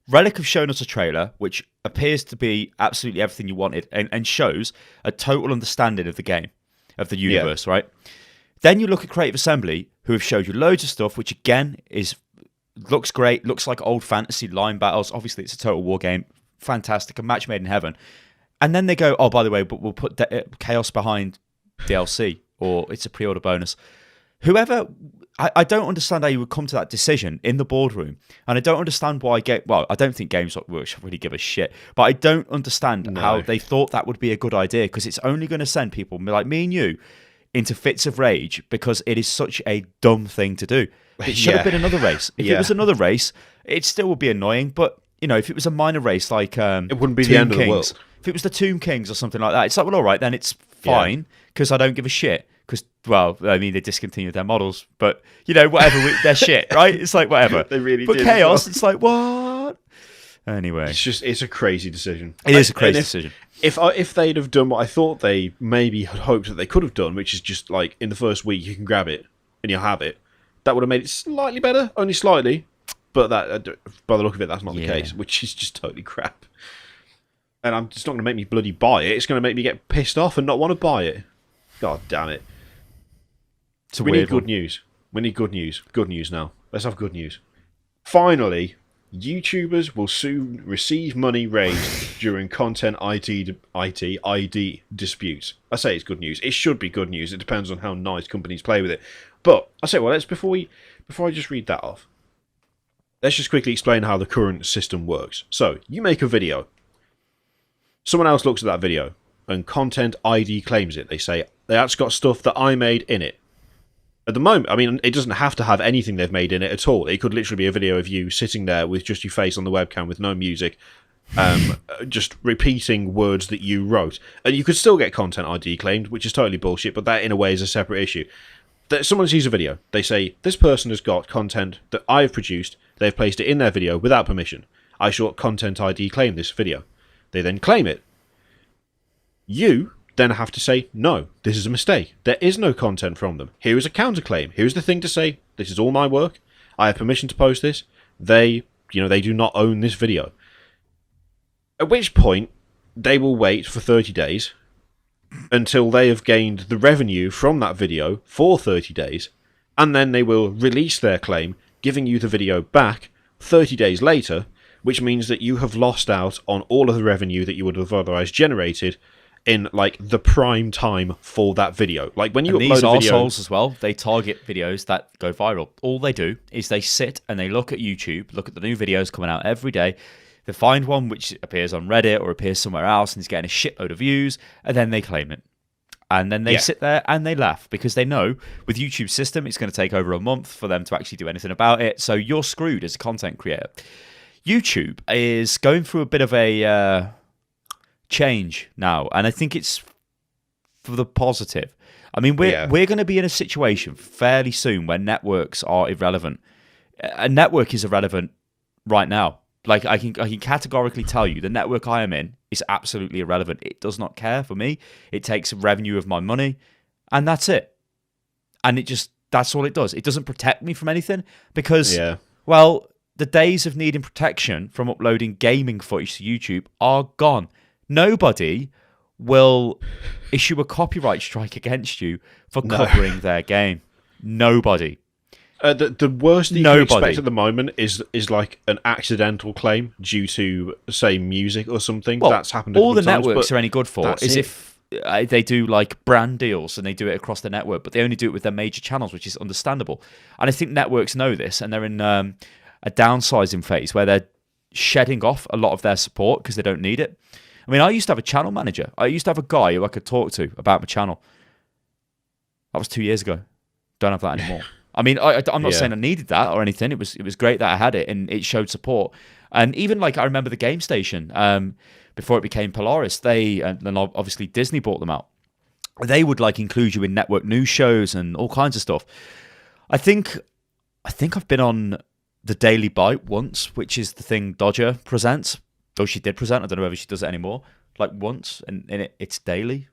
Relic have shown us a trailer which appears to be absolutely everything you wanted and shows a total understanding of the game, of the universe, right? Then you look at Creative Assembly, who have showed you loads of stuff, which again is looks great, looks like old fantasy line battles. Obviously, it's a total war game. Fantastic, a match made in heaven. And then they go, oh, by the way, but we'll put Chaos behind DLC, or it's a pre-order bonus. Whoever, I don't understand how you would come to that decision in the boardroom, and I don't understand why. I don't think Games Workshop really give a shit, but I don't understand how they thought that would be a good idea, because it's only going to send people like me and you into fits of rage because it is such a dumb thing to do. It should have been another race. If it was another race, it still would be annoying, but if it was a minor race like it wouldn't be Tomb the end Kings, of the world. If it was the Tomb Kings or something like that, it's like, well, all right, then it's fine because I don't give a shit. Because, well, I mean, they discontinued their models, but, whatever, they're shit, right? It's like, whatever. They really But did. Chaos, it's like, what? Anyway. It's a crazy decision. It is a crazy decision. If they'd have done what I thought they maybe had hoped that they could have done, which is just like, in the first week, you can grab it and you'll have it, that would have made it slightly better, only slightly. But that, by the look of it, that's not the case, which is just totally crap. And it's not going to make me bloody buy it. It's going to make me get pissed off and not want to buy it. God damn it. We need good news. We need good news. Good news now. Let's have good news. Finally, YouTubers will soon receive money raised during content ID disputes. I say it's good news. It should be good news. It depends on how nice companies play with it. But I say, well, before I just read that off, let's just quickly explain how the current system works. So, you make a video. Someone else looks at that video, and Content ID claims it. They say, that's got stuff that I made in it. At the moment, I mean, it doesn't have to have anything they've made in it at all. It could literally be a video of you sitting there with just your face on the webcam with no music, just repeating words that you wrote. And you could still get Content ID claimed, which is totally bullshit, but that in a way is a separate issue. Someone sees a video. They say, this person has got content that I've produced. They've placed it in their video without permission. I shall Content ID claim this video. They then claim it. You then have to say, no, this is a mistake. There is no content from them. Here is a counterclaim. Here's the thing to say. This is all my work. I have permission to post this. They do not own this video. At which point, they will wait for 30 days until they have gained the revenue from that video for 30 days, and then they will release their claim, giving you the video back 30 days later, which means that you have lost out on all of the revenue that you would have otherwise generated in like the prime time for that video. Like when you upload these a video, arseholes as well, they target videos that go viral. All they do is they sit and they look at YouTube, look at the new videos coming out every day. They find one which appears on Reddit or appears somewhere else and is getting a shitload of views, and then they claim it. And then they sit there and they laugh because they know with YouTube's system it's going to take over a month for them to actually do anything about it. So you're screwed as a content creator. YouTube is going through a bit of a change now, and I think it's for the positive. I mean, we're going to be in a situation fairly soon where networks are irrelevant. A network is irrelevant right now. Like I can categorically tell you, the network I am in is absolutely irrelevant. It does not care for me. It takes revenue of my money, and that's it. And that's all it does. It doesn't protect me from anything because, well, the days of needing protection from uploading gaming footage to YouTube are gone. Nobody will issue a copyright strike against you for covering their game. Nobody. The worst that you can expect at the moment is like an accidental claim due to, say, music or something. Well, that's happened. All the networks are any good for is if they do like brand deals and they do it across the network, but they only do it with their major channels, which is understandable. And I think networks know this, and they're in a downsizing phase where they're shedding off a lot of their support because they don't need it. I mean, I used to have a channel manager. I used to have a guy who I could talk to about my channel. That was 2 years ago. Don't have that anymore. I mean, I'm not saying I needed that or anything. It was great that I had it and it showed support. And even like I remember the Game Station before it became Polaris. And obviously Disney bought them out. They would like include you in network news shows and all kinds of stuff. I think I've been on the Daily Bite once, which is the thing Dodger presents. Though she did present, I don't know whether she does it anymore. Like once, and it's daily.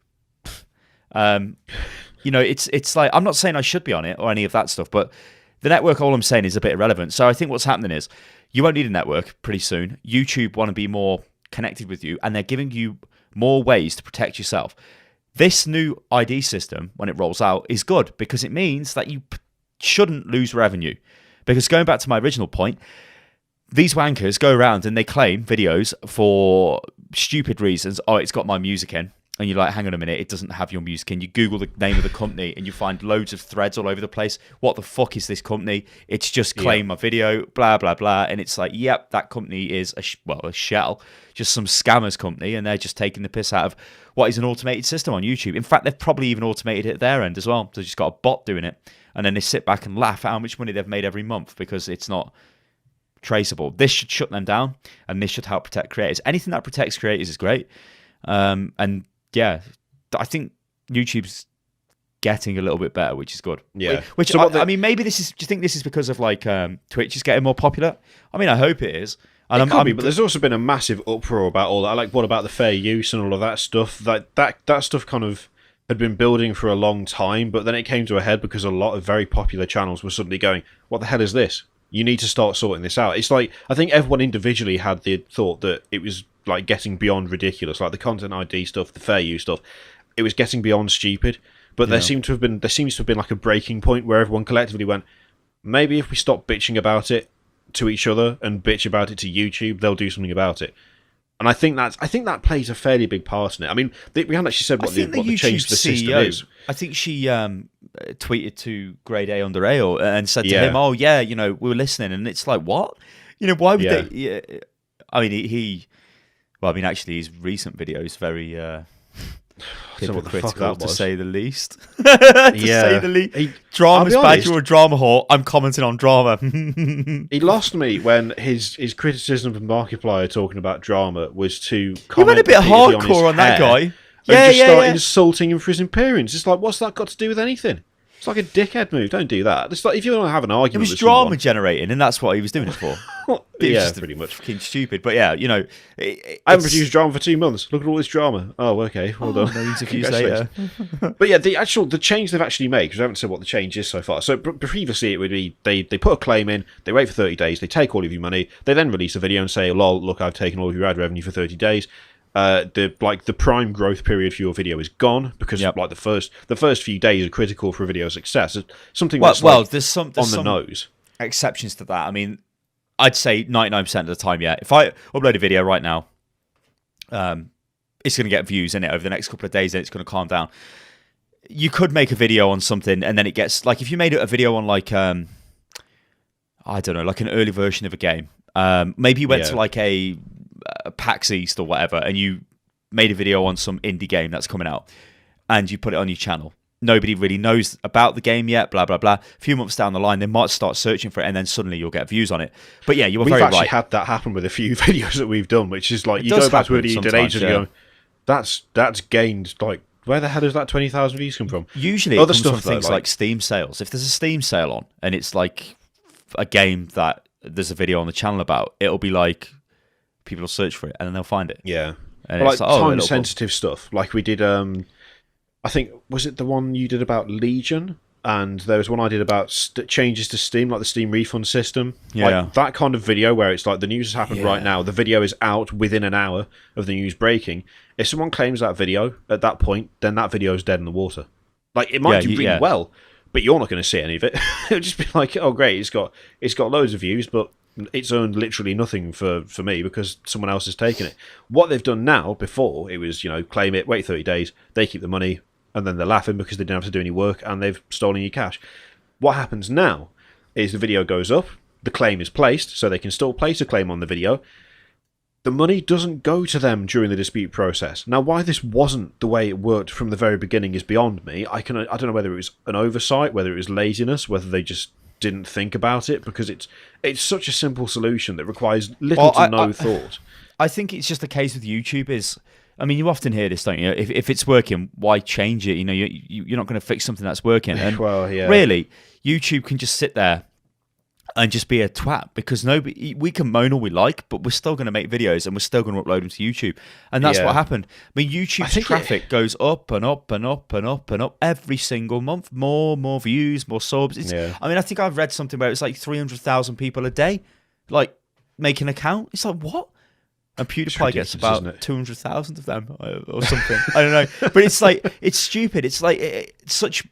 It's like, I'm not saying I should be on it or any of that stuff, but the network, all I'm saying is a bit irrelevant. So I think what's happening is you won't need a network pretty soon. YouTube want to be more connected with you, and they're giving you more ways to protect yourself. This new ID system, when it rolls out, is good because it means that you shouldn't lose revenue. Because going back to my original point, these wankers go around and they claim videos for stupid reasons. Oh, it's got my music in. And you're like, hang on a minute, it doesn't have your music in. You Google the name of the company and you find loads of threads all over the place. What the fuck is this company? It's just claim my video, blah, blah, blah. And it's like, yep, that company is a shell, just some scammers company. And they're just taking the piss out of what is an automated system on YouTube. In fact, they've probably even automated it at their end as well. They've just got a bot doing it. And then they sit back and laugh at how much money they've made every month because it's not traceable. This should shut them down and this should help protect creators. Anything that protects creators is great. And yeah, I think YouTube's getting a little bit better, which is good. Yeah. Which So I mean, maybe this is. Do you think this is because of like Twitch is getting more popular? I mean, I hope it is. And it could be, but there's also been a massive uproar about all that. Like, what about the fair use and all of that stuff? That stuff kind of had been building for a long time, but then it came to a head because a lot of very popular channels were suddenly going, "What the hell is this? You need to start sorting this out." It's like I think everyone individually had the thought that it was like getting beyond ridiculous, like the content ID stuff, the fair use stuff. It was getting beyond stupid, but there seems to have been like a breaking point where everyone collectively went, maybe if we stop bitching about it to each other and bitch about it to YouTube, they'll do something about it. And I think that plays a fairly big part in it. I mean, we haven't actually said what the change to the system is. I think she tweeted to Grade A under Ale and said to him, "Oh yeah, you know, we were listening," and it's like, what? You know, why would they? Yeah. I mean, well, I mean, actually, his recent video is very hypocritical, to say the least. Say the least. Drama's bad. You're a drama whore. I'm commenting on drama. He lost me when his criticism of Markiplier talking about drama was to comment. He went a bit hardcore on that guy. And start insulting him for his appearance. It's like, what's that got to do with anything? It's like a dickhead move. Don't do that. It's like if you want to have an argument. It was drama generating, and that's what he was doing it for. Yeah, pretty much. Fucking stupid. But yeah, you know, I haven't produced drama for 2 months. Look at all this drama. Oh, okay. Well done. Millions of views later. But yeah, the change they've actually made, because I haven't said what the change is so far. So previously it would be they put a claim in, they wait for 30 days, they take all of your money, they then release a video and say, lol, look, I've taken all of your ad revenue for 30 days. The prime growth period for your video is gone because like the first few days are critical for a video success. It's something that's there's some on the nose. Exceptions to that. I mean, I'd say 99% of the time, yeah. If I upload a video right now, it's going to get views in it over the next couple of days, and it's going to calm down. You could make a video on something, and then it gets like if you made a video on like I don't know, like an early version of a game. Maybe you went to like a PAX East or whatever, and you made a video on some indie game that's coming out, and you put it on your channel. Nobody really knows about the game yet, blah, blah, blah. A few months down the line, they might start searching for it, and then suddenly you'll get views on it. But yeah, you were very right. We've actually had that happen with a few videos that we've done, which is like, you go back to what you did ages ago, that's gained, like, where the hell does that 20,000 views come from? Usually it comes from things like Steam sales. If there's a Steam sale on, and it's like a game that there's a video on the channel about, it'll be like, people will search for it, and then they'll find it. Yeah. And like time-sensitive stuff. Like we did, I think, was it the one you did about Legion? And there was one I did about changes to Steam, like the Steam refund system. Yeah. Like that kind of video where it's like the news has happened right now. The video is out within an hour of the news breaking. If someone claims that video at that point, then that video is dead in the water. Like it might do really well, but you're not going to see any of it. It'll just be like, oh great, it's got loads of views, but it's earned literally nothing for me because someone else has taken it. What they've done now, before, it was, claim it, wait 30 days, they keep the money, and then they're laughing because they didn't have to do any work and they've stolen your cash. What happens now is the video goes up, the claim is placed, so they can still place a claim on the video. The money doesn't go to them during the dispute process. Now, why this wasn't the way it worked from the very beginning is beyond me. I don't know whether it was an oversight, whether it was laziness, whether they just didn't think about it, because it's such a simple solution that requires little to no thought. I think it's just the case with YouTube is, I mean, you often hear this, don't you? If it's working, why change it? You're not going to fix something that's working. And really, YouTube can just sit there and just be a twat, because we can moan all we like, but we're still going to make videos and we're still going to upload them to YouTube. And that's what happened. I mean, YouTube's traffic goes up and up and up and up and up every single month. More views, more subs. I mean, I think I've read something where it's like 300,000 people a day, like, make an account. It's like, what? And PewDiePie gets about 200,000 of them or something. I don't know. But it's like, it's stupid. It's like, it's such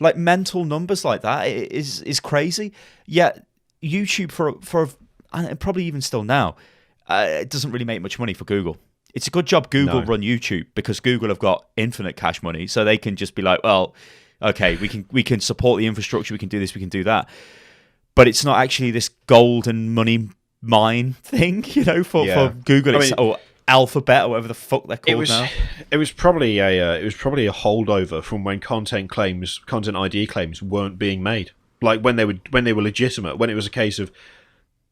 like mental numbers like that is crazy. Yet YouTube and probably even still now, it doesn't really make much money for Google. It's a good job Google run YouTube, because Google have got infinite cash money, so they can just be like, well, okay, we can support the infrastructure, we can do this, we can do that. But it's not actually this golden money mine thing, for Google. Or Alphabet, or whatever the fuck they're called now. It was probably a holdover from when content ID claims weren't being made. Like when they were legitimate, when it was a case of,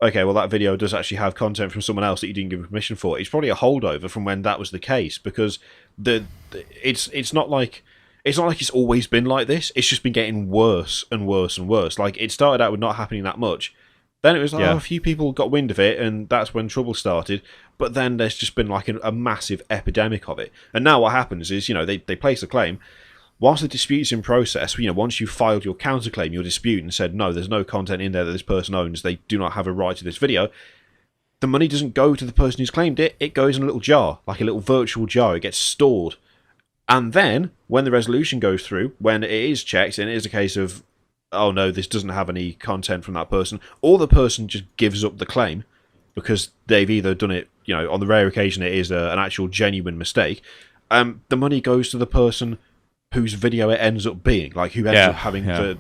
okay, well, that video does actually have content from someone else that you didn't give permission for. It's probably a holdover from when that was the case, because it's not like it's always been like this. It's just been getting worse and worse and worse. Like, it started out with not happening that much. Then it was like, a few people got wind of it, and that's when trouble started. But then there's just been like a massive epidemic of it. And now what happens is, they place a claim. Whilst the dispute's in process, once you've filed your counterclaim, your dispute, and said, no, there's no content in there that this person owns, they do not have a right to this video, the money doesn't go to the person who's claimed it. It goes in a little jar, like a little virtual jar. It gets stored. And then, when the resolution goes through, when it is checked, and it is a case of, oh no, this doesn't have any content from that person, or the person just gives up the claim, because they've either done it, on the rare occasion it is an actual genuine mistake, the money goes to the person whose video it ends up being, like who ends up having the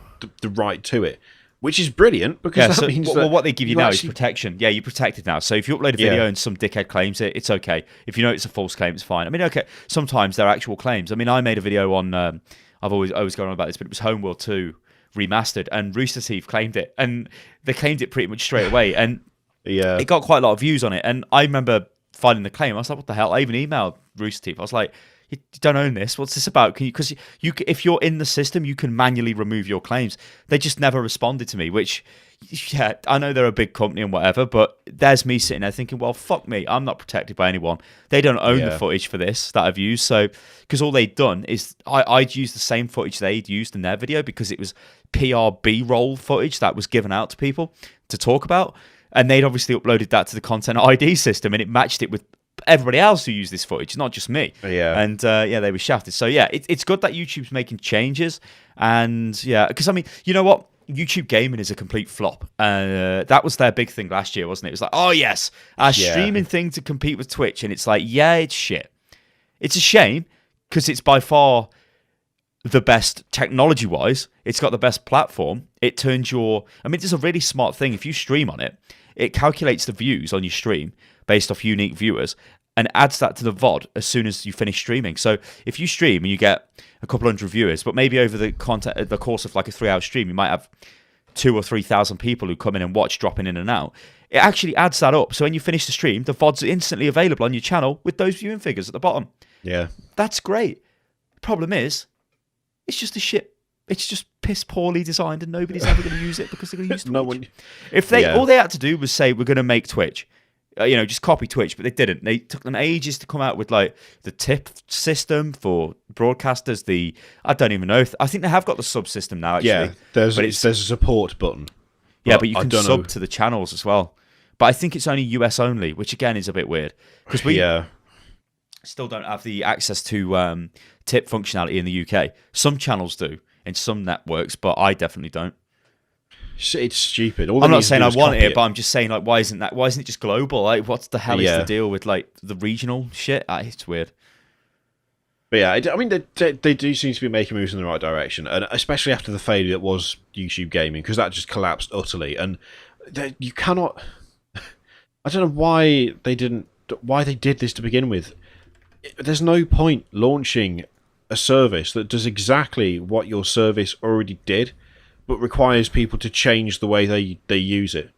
right to it, which is brilliant, because that means that what they give you now is protection. Yeah, you're protected now. So if you upload a video and some dickhead claims it, it's okay. If you know it's a false claim, it's fine. I mean, okay, sometimes they're actual claims. I mean, I made a video on, I've always gone on about this, but it was Homeworld 2 remastered, and Rooster Teeth claimed it, and they claimed it pretty much straight away, and it got quite a lot of views on it. And I remember filing the claim. I was like, what the hell? I even emailed Rooster Teeth. I was like, you don't own this. What's this about? Because if you're in the system, you can manually remove your claims. They just never responded to me, which, I know they're a big company and whatever, but there's me sitting there thinking, well, fuck me. I'm not protected by anyone. They don't own the footage for this that I've used. So, because all they'd done is I'd used the same footage they'd used in their video, because it was PR B-roll footage that was given out to people to talk about. And they'd obviously uploaded that to the content ID system, and it matched it with everybody else who used this footage, not just me. And they were shafted. So it's good that YouTube's making changes. And because I mean, you know what, YouTube gaming is a complete flop. That was their big thing last year, wasn't it? It was like, oh yes, our streaming thing to compete with Twitch, and it's like, it's shit. It's a shame, because it's by far the best technology wise. It's got the best platform. It turns it's a really smart thing. If you stream on it, it calculates the views on your stream based off unique viewers, and adds that to the VOD as soon as you finish streaming. So if you stream and you get a couple hundred viewers, but maybe over the course of like a 3-hour stream, you might have 2,000 or 3,000 people who come in and watch, dropping in and out. It actually adds that up. So when you finish the stream, the VOD's instantly available on your channel with those viewing figures at the bottom. Yeah. That's great. The problem is, it's just a shit. It's just piss poorly designed, and nobody's ever going to use it, because they're going to use Twitch. If all they had to do was say, we're going to make Twitch, just copy Twitch, but they didn't. They took them ages to come out with like the tip system for broadcasters. I don't even know I think they have got the sub system now. Actually, there's a support button. But you can sub to the channels as well. But I think it's only US only, which again is a bit weird, because we still don't have the access to tip functionality in the UK. Some channels do in some networks, but I definitely don't. It's stupid. I'm not saying I want it, but I'm just saying, like, why isn't it just global? Like, what the hell is the deal with like the regional shit? It's weird. But I mean, they do seem to be making moves in the right direction, and especially after the failure that was YouTube gaming, because that just collapsed utterly. And you cannot. I don't know why they did this to begin with. There's no point launching a service that does exactly what your service already did, but requires people to change the way they use it.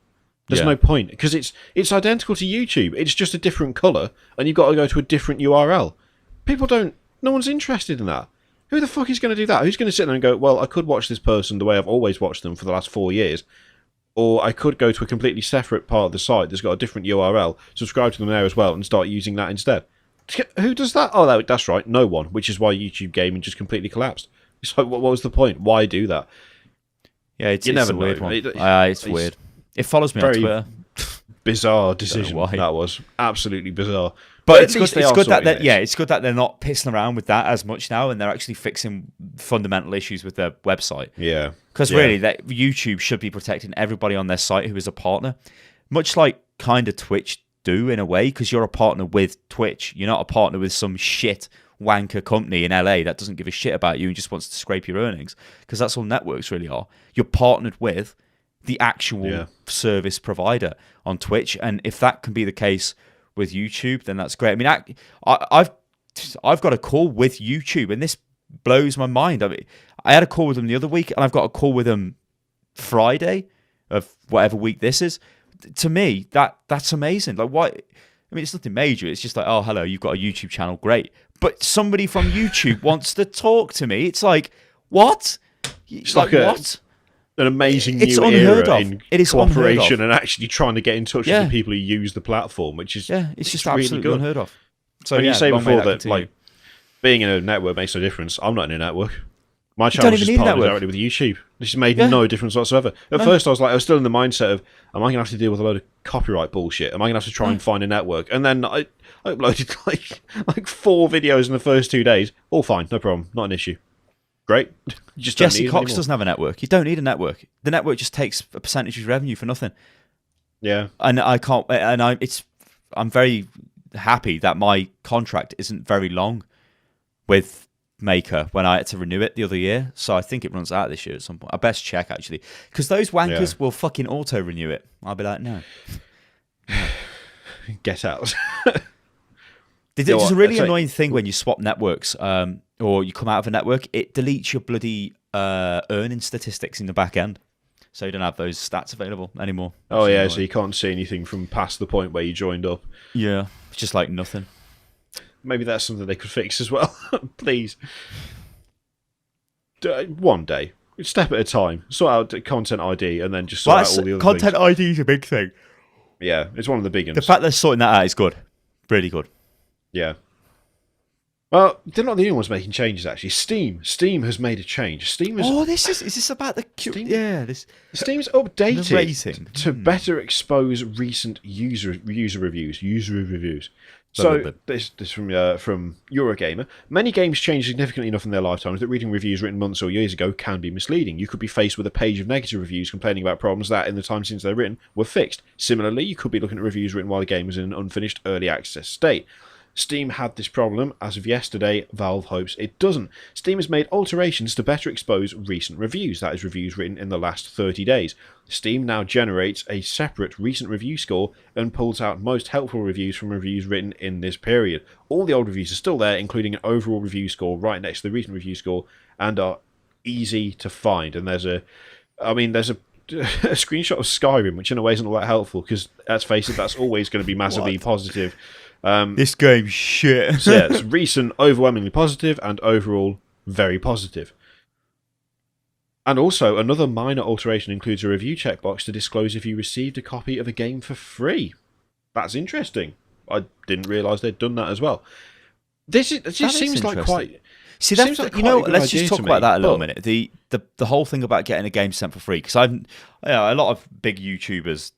There's no point, because it's identical to YouTube. It's just a different colour, and you've got to go to a different URL. No one's interested in that. Who the fuck is going to do that? Who's going to sit there and go, well, I could watch this person the way I've always watched them for the last 4 years, or I could go to a completely separate part of the site that's got a different URL, subscribe to them there as well, and start using that instead. Who does that? Oh, that's right, no one, which is why YouTube gaming just completely collapsed. So what was the point? Why do that? Yeah, it's a weird one. It's weird. It follows me on Twitter. Bizarre decision that was. Absolutely bizarre. But at least it's good that sorting it's good that they're not pissing around with that as much now, and they're actually fixing fundamental issues with their website. Yeah, because really, that YouTube should be protecting everybody on their site who is a partner, much like kind of Twitch do in a way, because you're a partner with Twitch. You're not a partner with some shit wanker company in LA that doesn't give a shit about you and just wants to scrape your earnings, because that's all networks really are. You're partnered with the actual service provider on Twitch, and if that can be the case with YouTube, then that's great. I mean, I've got a call with YouTube, and this blows my mind. I mean, I had a call with them the other week, and I've got a call with them Friday of whatever week this is. To me, that's amazing. Like, why? I mean, it's nothing major. It's just like, oh, hello, you've got a YouTube channel, great. But somebody from YouTube wants to talk to me. It's like, what? It's like what? An amazing it's new unheard era of. in It is cooperation and actually trying to get in touch with the people who use the platform, which is it's just really absolutely good. unheard of. So and you say before that continue. like being in a network makes no difference. I'm not in a network. My channel is just partnered directly with YouTube. This has made no difference whatsoever. At first, I was still in the mindset of, am I going to have to deal with a load of copyright bullshit? Am I going to have to try and find a network? And then I uploaded like 4 videos in the first 2 days. All fine, no problem, not an issue. Great. You just Jesse Cox doesn't have a network. You don't need a network. The network just takes a percentage of revenue for nothing. Yeah. And I'm very happy that my contract isn't very long with Maker when I had to renew it the other year. So I think it runs out this year at some point. I best check actually, because those wankers will fucking auto renew it. I'll be like, no. Get out. There's a really annoying thing when you swap networks, or you come out of a network. It deletes your bloody earning statistics in the back end, so you don't have those stats available anymore. Oh yeah, so you can't see anything from past the point where you joined up. Yeah, it's just like nothing. Maybe that's something they could fix as well. Please. One day. Step at a time. Sort out content ID and then just sort out all the other content things. ID is a big thing. Yeah, it's one of the big ones. The fact they're sorting that out is good. Really good. Yeah. Well, they're not the only ones making changes, actually. Steam has made a change. Steam has... is this about the... Steam? Yeah, this... Steam's updated to Hmm. better expose recent user reviews. So this from Eurogamer. Many games change significantly enough in their lifetimes that reading reviews written months or years ago can be misleading. You could be faced with a page of negative reviews complaining about problems that, in the time since they're written, were fixed. Similarly, you could be looking at reviews written while the game was in an unfinished early access state. Steam had this problem. As of yesterday, Valve hopes it doesn't. Steam has made alterations to better expose recent reviews, that is, reviews written in the last 30 days. Steam now generates a separate recent review score and pulls out most helpful reviews from reviews written in this period. All the old reviews are still there, including an overall review score right next to the recent review score, and are easy to find. And there's a screenshot of Skyrim, which in a way isn't all that helpful, because let's face it, that's always going to be massively positive. This game's shit. So yeah, it's recent, overwhelmingly positive, and overall very positive. And also, another minor alteration includes a review checkbox to disclose if you received a copy of a game for free. That's interesting. I didn't realise they'd done that as well. It just seems like quite... See, that's like, let's just talk about that a little minute. The whole thing about getting a game sent for free, because a lot of big YouTubers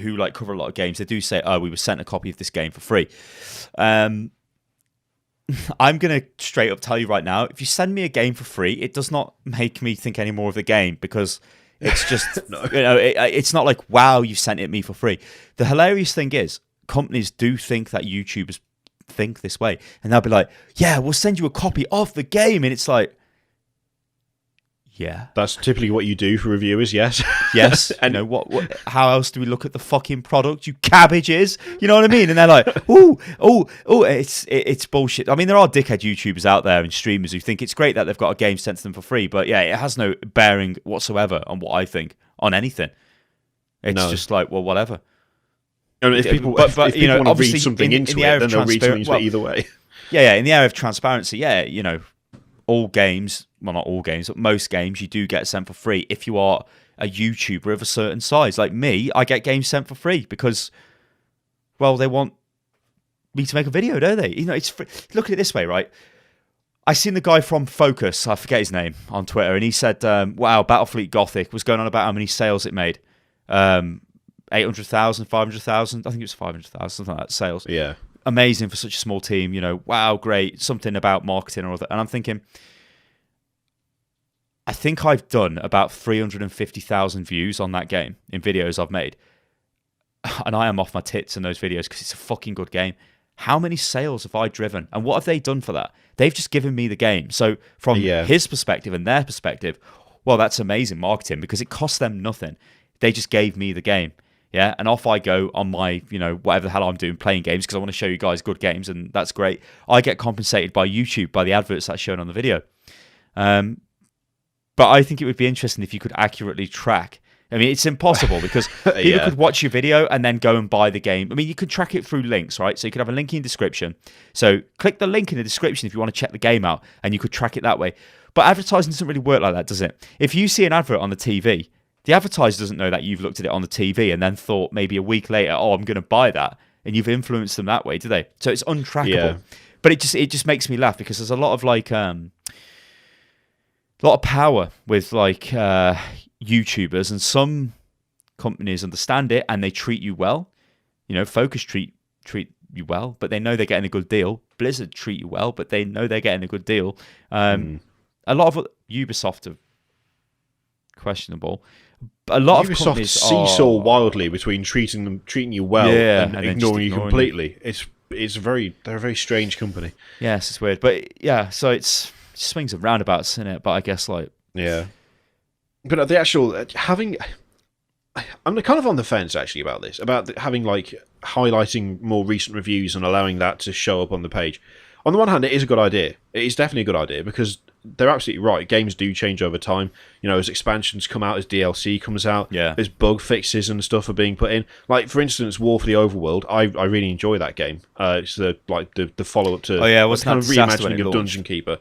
who like cover a lot of games, they do say, "Oh, we were sent a copy of this game for free." I'm gonna straight up tell you right now: if you send me a game for free, it does not make me think any more of the game, because it's just it's not like, wow, you sent it me for free. The hilarious thing is, companies do think that YouTubers think this way, and they'll be like, "Yeah, we'll send you a copy of the game," and it's like, yeah, that's typically what you do for reviewers. Yes. And what how else do we look at the fucking product, you cabbages? You know what I mean? And they're like, it's bullshit. I mean, there are dickhead YouTubers out there and streamers who think it's great that they've got a game sent to them for free, but yeah, it has no bearing whatsoever on what I think on anything. It's just like, well, whatever. And if people want to read something into it, then they'll read something into it either way. Yeah, in the area of transparency, all games, well, not all games, but most games, you do get sent for free if you are a YouTuber of a certain size. Like me, I get games sent for free because, well, they want me to make a video, don't they? It's free. Look at it this way, right? I seen the guy from Focus, I forget his name, on Twitter, and he said, wow, Battlefleet Gothic was going on about how many sales it made. 800,000, 500,000, I think it was 500,000, something like that, sales. Yeah. amazing for such a small team. Wow, great, something about marketing or other. And I'm thinking, I think I've done about 350,000 views on that game in videos I've made. And I am off my tits in those videos because it's a fucking good game. How many sales have I driven? And what have they done for that? They've just given me the game. So from his perspective and their perspective, well, that's amazing marketing because it cost them nothing. They just gave me the game. Yeah, and off I go on my, whatever the hell I'm doing, playing games, because I want to show you guys good games, and that's great. I get compensated by YouTube, by the adverts that's shown on the video. But I think it would be interesting if you could accurately track. I mean, it's impossible because people could watch your video and then go and buy the game. I mean, you could track it through links, right? So you could have a link in the description. So click the link in the description if you want to check the game out, and you could track it that way. But advertising doesn't really work like that, does it? If you see an advert on the TV, the advertiser doesn't know that you've looked at it on the TV and then thought maybe a week later, oh, I'm going to buy that. And you've influenced them that way, do they? So it's untrackable. Yeah. But it just makes me laugh because there's a lot of power with YouTubers, and some companies understand it and they treat you well. Focus treat you well, but they know they're getting a good deal. Blizzard treat you well, but they know they're getting a good deal. A lot of Ubisoft are questionable. A lot Ubisoft of companies seesaw wildly between treating you well and ignoring you completely. They're a very strange company. Yes, it's weird, but yeah, so it swings and roundabouts in it. But I guess but the actual having, I'm kind of on the fence actually about this, about having highlighting more recent reviews and allowing that to show up on the page. On the one hand, it is a good idea. It is definitely a good idea because they're absolutely right. Games do change over time. As expansions come out, as DLC comes out, as bug fixes and stuff are being put in. For instance, War for the Overworld. I really enjoy that game. It's the follow up to what's kind of reimagining of Dungeon Keeper.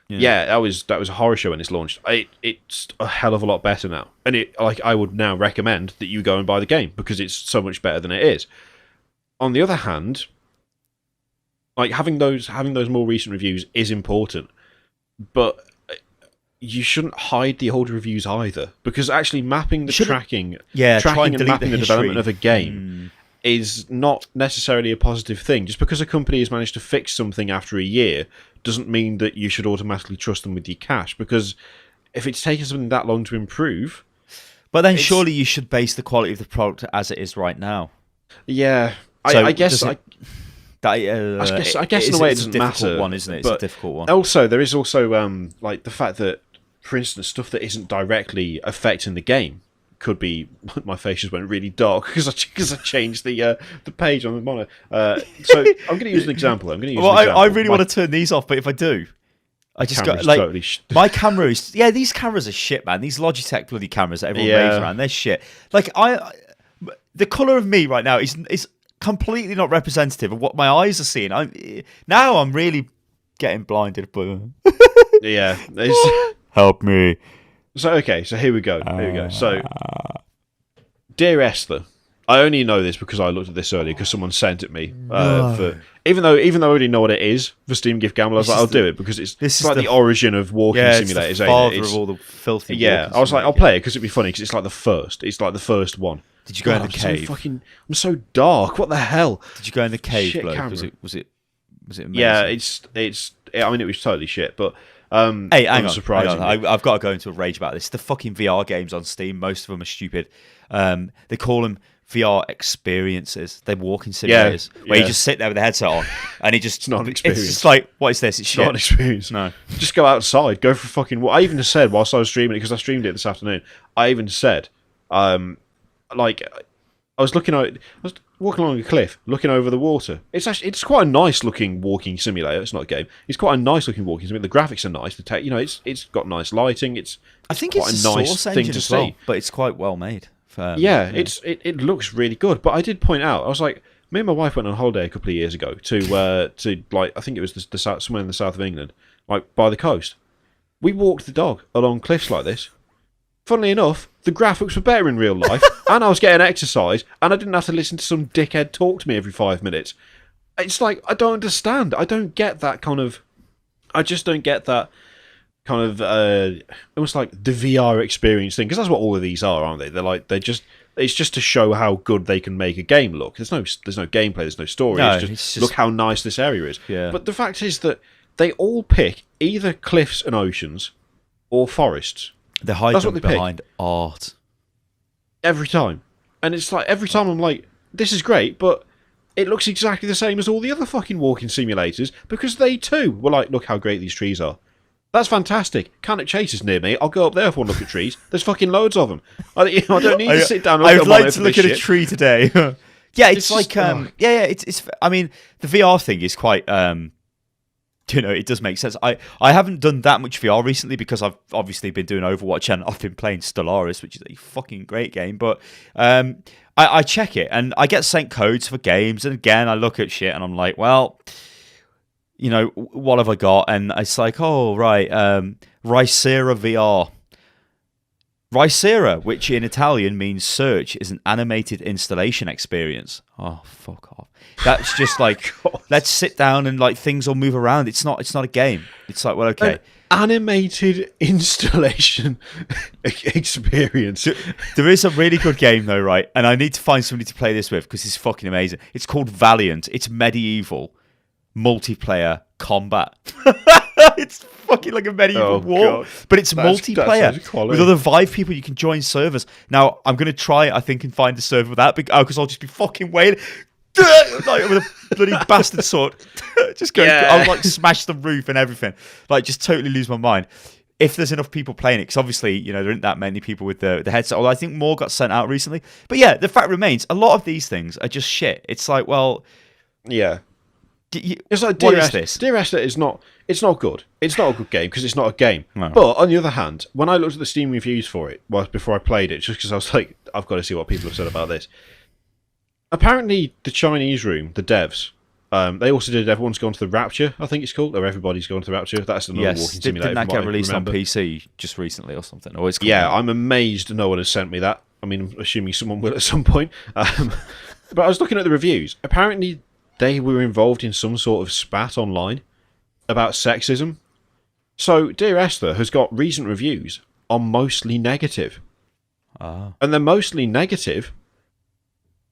Yeah, that was a horror show when it's launched. It's a hell of a lot better now, and I would now recommend that you go and buy the game because it's so much better than it is. On the other hand, having those more recent reviews is important, but you shouldn't hide the old reviews either, because actually mapping the tracking and mapping the development of a game is not necessarily a positive thing. Just because a company has managed to fix something after a year doesn't mean that you should automatically trust them with your cash, because if it's taken something that long to improve... But then surely you should base the quality of the product as it is right now. Yeah, I guess in a way it doesn't matter. One, isn't it? It's a difficult one. Also, there is also the fact that, for instance, stuff that isn't directly affecting the game could be. My face just went really dark because I changed the page on the monitor. So I'm going to use an example. I really want to turn these off, but if I do, I just got totally my camera is these cameras are shit, man. These Logitech bloody cameras that everyone raves around, they're shit. The color of me right now is completely not representative of what my eyes are seeing. I'm really getting blinded, but help me. So here we go. So, dear Esther, I only know this because I looked at this earlier because someone sent it me. Even though I already know what it is for Steam Gift Gamble, I was like, I'll do it because it's the origin of walking simulators. It's the father of all the filthy. Yeah, I was like, I'll play it because it'd be funny because it's like the first. It's like the first one. Did you go in the cave? I'm so dark. What the hell? Did you go in the cave, bloke? Was it amazing? Yeah, it was totally shit, but. Hey, hang on. I've got to go into a rage about this. The fucking VR games on Steam, most of them are stupid. They call them VR experiences. They're walking simulators where you just sit there with the headset on, and it's not an experience. It's just like, what is this? It's shit. Not an experience. No, just go outside. Go for fucking. I even said whilst I was streaming it, because I streamed it this afternoon. I even said, I was walking along a cliff, looking over the water. It's quite a nice looking walking simulator. It's not a game. It's quite a nice looking walking simulator. The graphics are nice. The tech, it's got nice lighting. I think it's a nice thing to see, but it's quite well made. It looks really good. But I did point out, I was like, me and my wife went on holiday a couple of years ago to I think it was the south, somewhere in the south of England, by the coast. We walked the dog along cliffs like this. Funnily enough, the graphics were better in real life, and I was getting exercise, and I didn't have to listen to some dickhead talk to me every 5 minutes. It's like, I don't understand. I don't get that kind of... I just don't get that kind of... almost like the VR experience thing, because that's what all of these are, aren't they? They're It's just to show how good they can make a game look. There's no gameplay, there's no story. No, it's just look how nice this area is. Yeah. But the fact is that they all pick either cliffs and oceans or forests. They hide them behind art. Every time. And it's like, every time I'm like, this is great, but it looks exactly the same as all the other fucking walking simulators, because they too were like, look how great these trees are. That's fantastic. Cannock Chase is near me. I'll go up there for a look at trees. There's fucking loads of them. I don't need to sit down and I would like to look at a tree today. Yeah, it's like, it's. I mean, the VR thing is quite, it does make sense. I haven't done that much VR recently because I've obviously been doing Overwatch and I've been playing Stellaris, which is a fucking great game. But I check it and I get sent codes for games, and again I look at shit and I'm like, well, what have I got? And it's like, oh right, Ricera VR. Ricera, which in Italian means search, is an animated installation experience. Oh, fuck off. That's just like, let's sit down and like things will move around. It's not a game. It's like, well, okay. Animated installation experience. There is a really good game though, right? And I need to find somebody to play this with because it's fucking amazing. It's called Valiant. It's medieval multiplayer combat. It's fucking like a medieval war, God. But it's multiplayer with other Vive people. You can join servers. Now I'm going to try, I think, and find a server with that because I'll just be fucking waiting like with a bloody bastard sword. Just go. Yeah. I'll like smash the roof and everything. Like just totally lose my mind. If there's enough people playing it, because obviously there aren't that many people with the headset. Although I think more got sent out recently. But yeah, the fact remains, a lot of these things are just shit. It's like, well, yeah. It's like Dear Esther is not. It's not good. It's not a good game because it's not a game. No. But on the other hand, when I looked at the Steam reviews for it, before I played it, just because I was like, I've got to see what people have said about this. Apparently, the Chinese room, the devs, they also did Everyone's Gone to the Rapture, I think it's called, or Everybody's Gone to the Rapture. That's another walking simulator. Didn't that get released on PC just recently or something? Or I'm amazed no one has sent me that. I mean, I'm assuming someone will at some point. But I was looking at the reviews. Apparently, they were involved in some sort of spat online about sexism. So, Dear Esther has got recent reviews on mostly negative. And they're mostly negative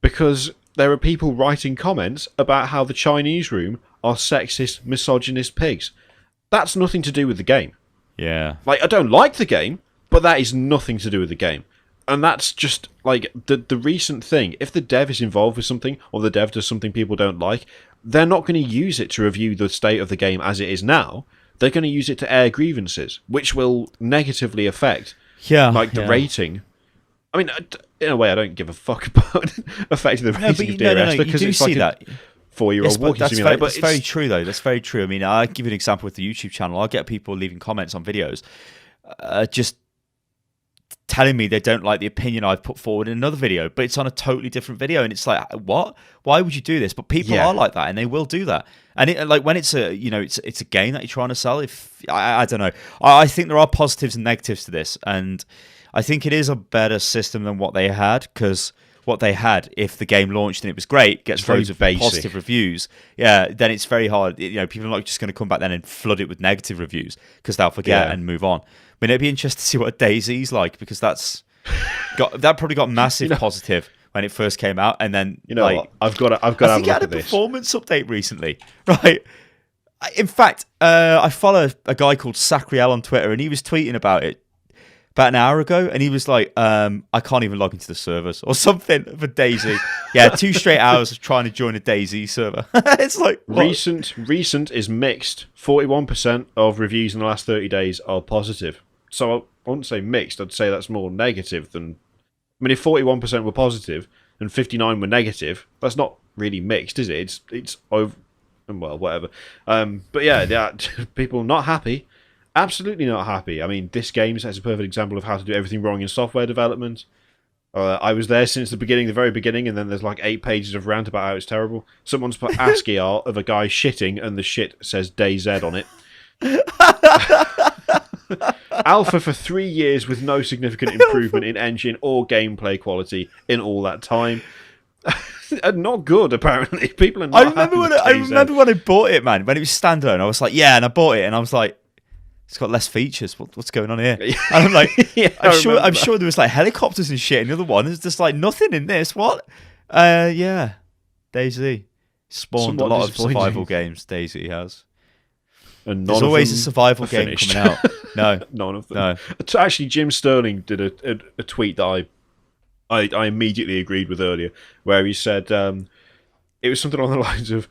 because there are people writing comments about how the Chinese room are sexist, misogynist pigs. That's nothing to do with the game. Yeah. Like, I don't like the game, but that is nothing to do with the game. And that's just, like, the recent thing. If the dev is involved with something, or the dev does something people don't like, they're not going to use it to review the state of the game as it is now. They're going to use it to air grievances, which will negatively affect the rating. I mean, in a way, I don't give a fuck about affecting the rating of Dear Esther, because it's like a 4-year-old walking simulator. That's very true, though. That's very true. I mean, I'll give you an example with the YouTube channel. I'll get people leaving comments on videos, just telling me they don't like the opinion I've put forward in another video, but it's on a totally different video, and it's like, what? Why would you do this? But people are like that, and they will do that. And like when it's a it's a game that you're trying to sell. If I don't know, I think there are positives and negatives to this, and I think it is a better system than what they had, because what they had, if the game launched and it was great, gets loads of positive reviews, then it's very hard. People are not just going to come back then and flood it with negative reviews because they'll forget and move on. I mean, it'd be interesting to see what DayZ's like, because that probably got massive positive when it first came out, and then what? I've got to have a look at this. I think it had a performance update recently, right? In fact, I follow a guy called Sacriel on Twitter, and he was tweeting about it about an hour ago, and he was like, I can't even log into the servers or something for DayZ. 2 straight hours of trying to join a DayZ server. It's like, what? Recent is mixed. 41% of reviews in the last 30 days are positive. So I wouldn't say mixed, I'd say that's more negative than... I mean, if 41% were positive and 59 were negative, that's not really mixed, is it? It's over... Well, whatever. But yeah, people not happy. Absolutely not happy. I mean, this game is a perfect example of how to do everything wrong in software development. I was there since the very beginning, and then there's like 8 pages of rant about how it's terrible. Someone's put ASCII art of a guy shitting, and the shit says DayZ on it. Alpha for 3 years with no significant improvement in engine or gameplay quality in all that time. Not good, apparently. People are not I remember when I bought it, man. When it was standalone, I was like, and I bought it, and I was like, It's got less features. What's going on here? And I'm like, I'm sure there was like helicopters and shit in the other one. There's just like nothing in this. What? Yeah, DayZ spawned a lot of survival games. DayZ has. And there's always a survival game coming out. No, none of them. No. Actually, Jim Sterling did a tweet that I immediately agreed with earlier, where he said it was something along the lines of,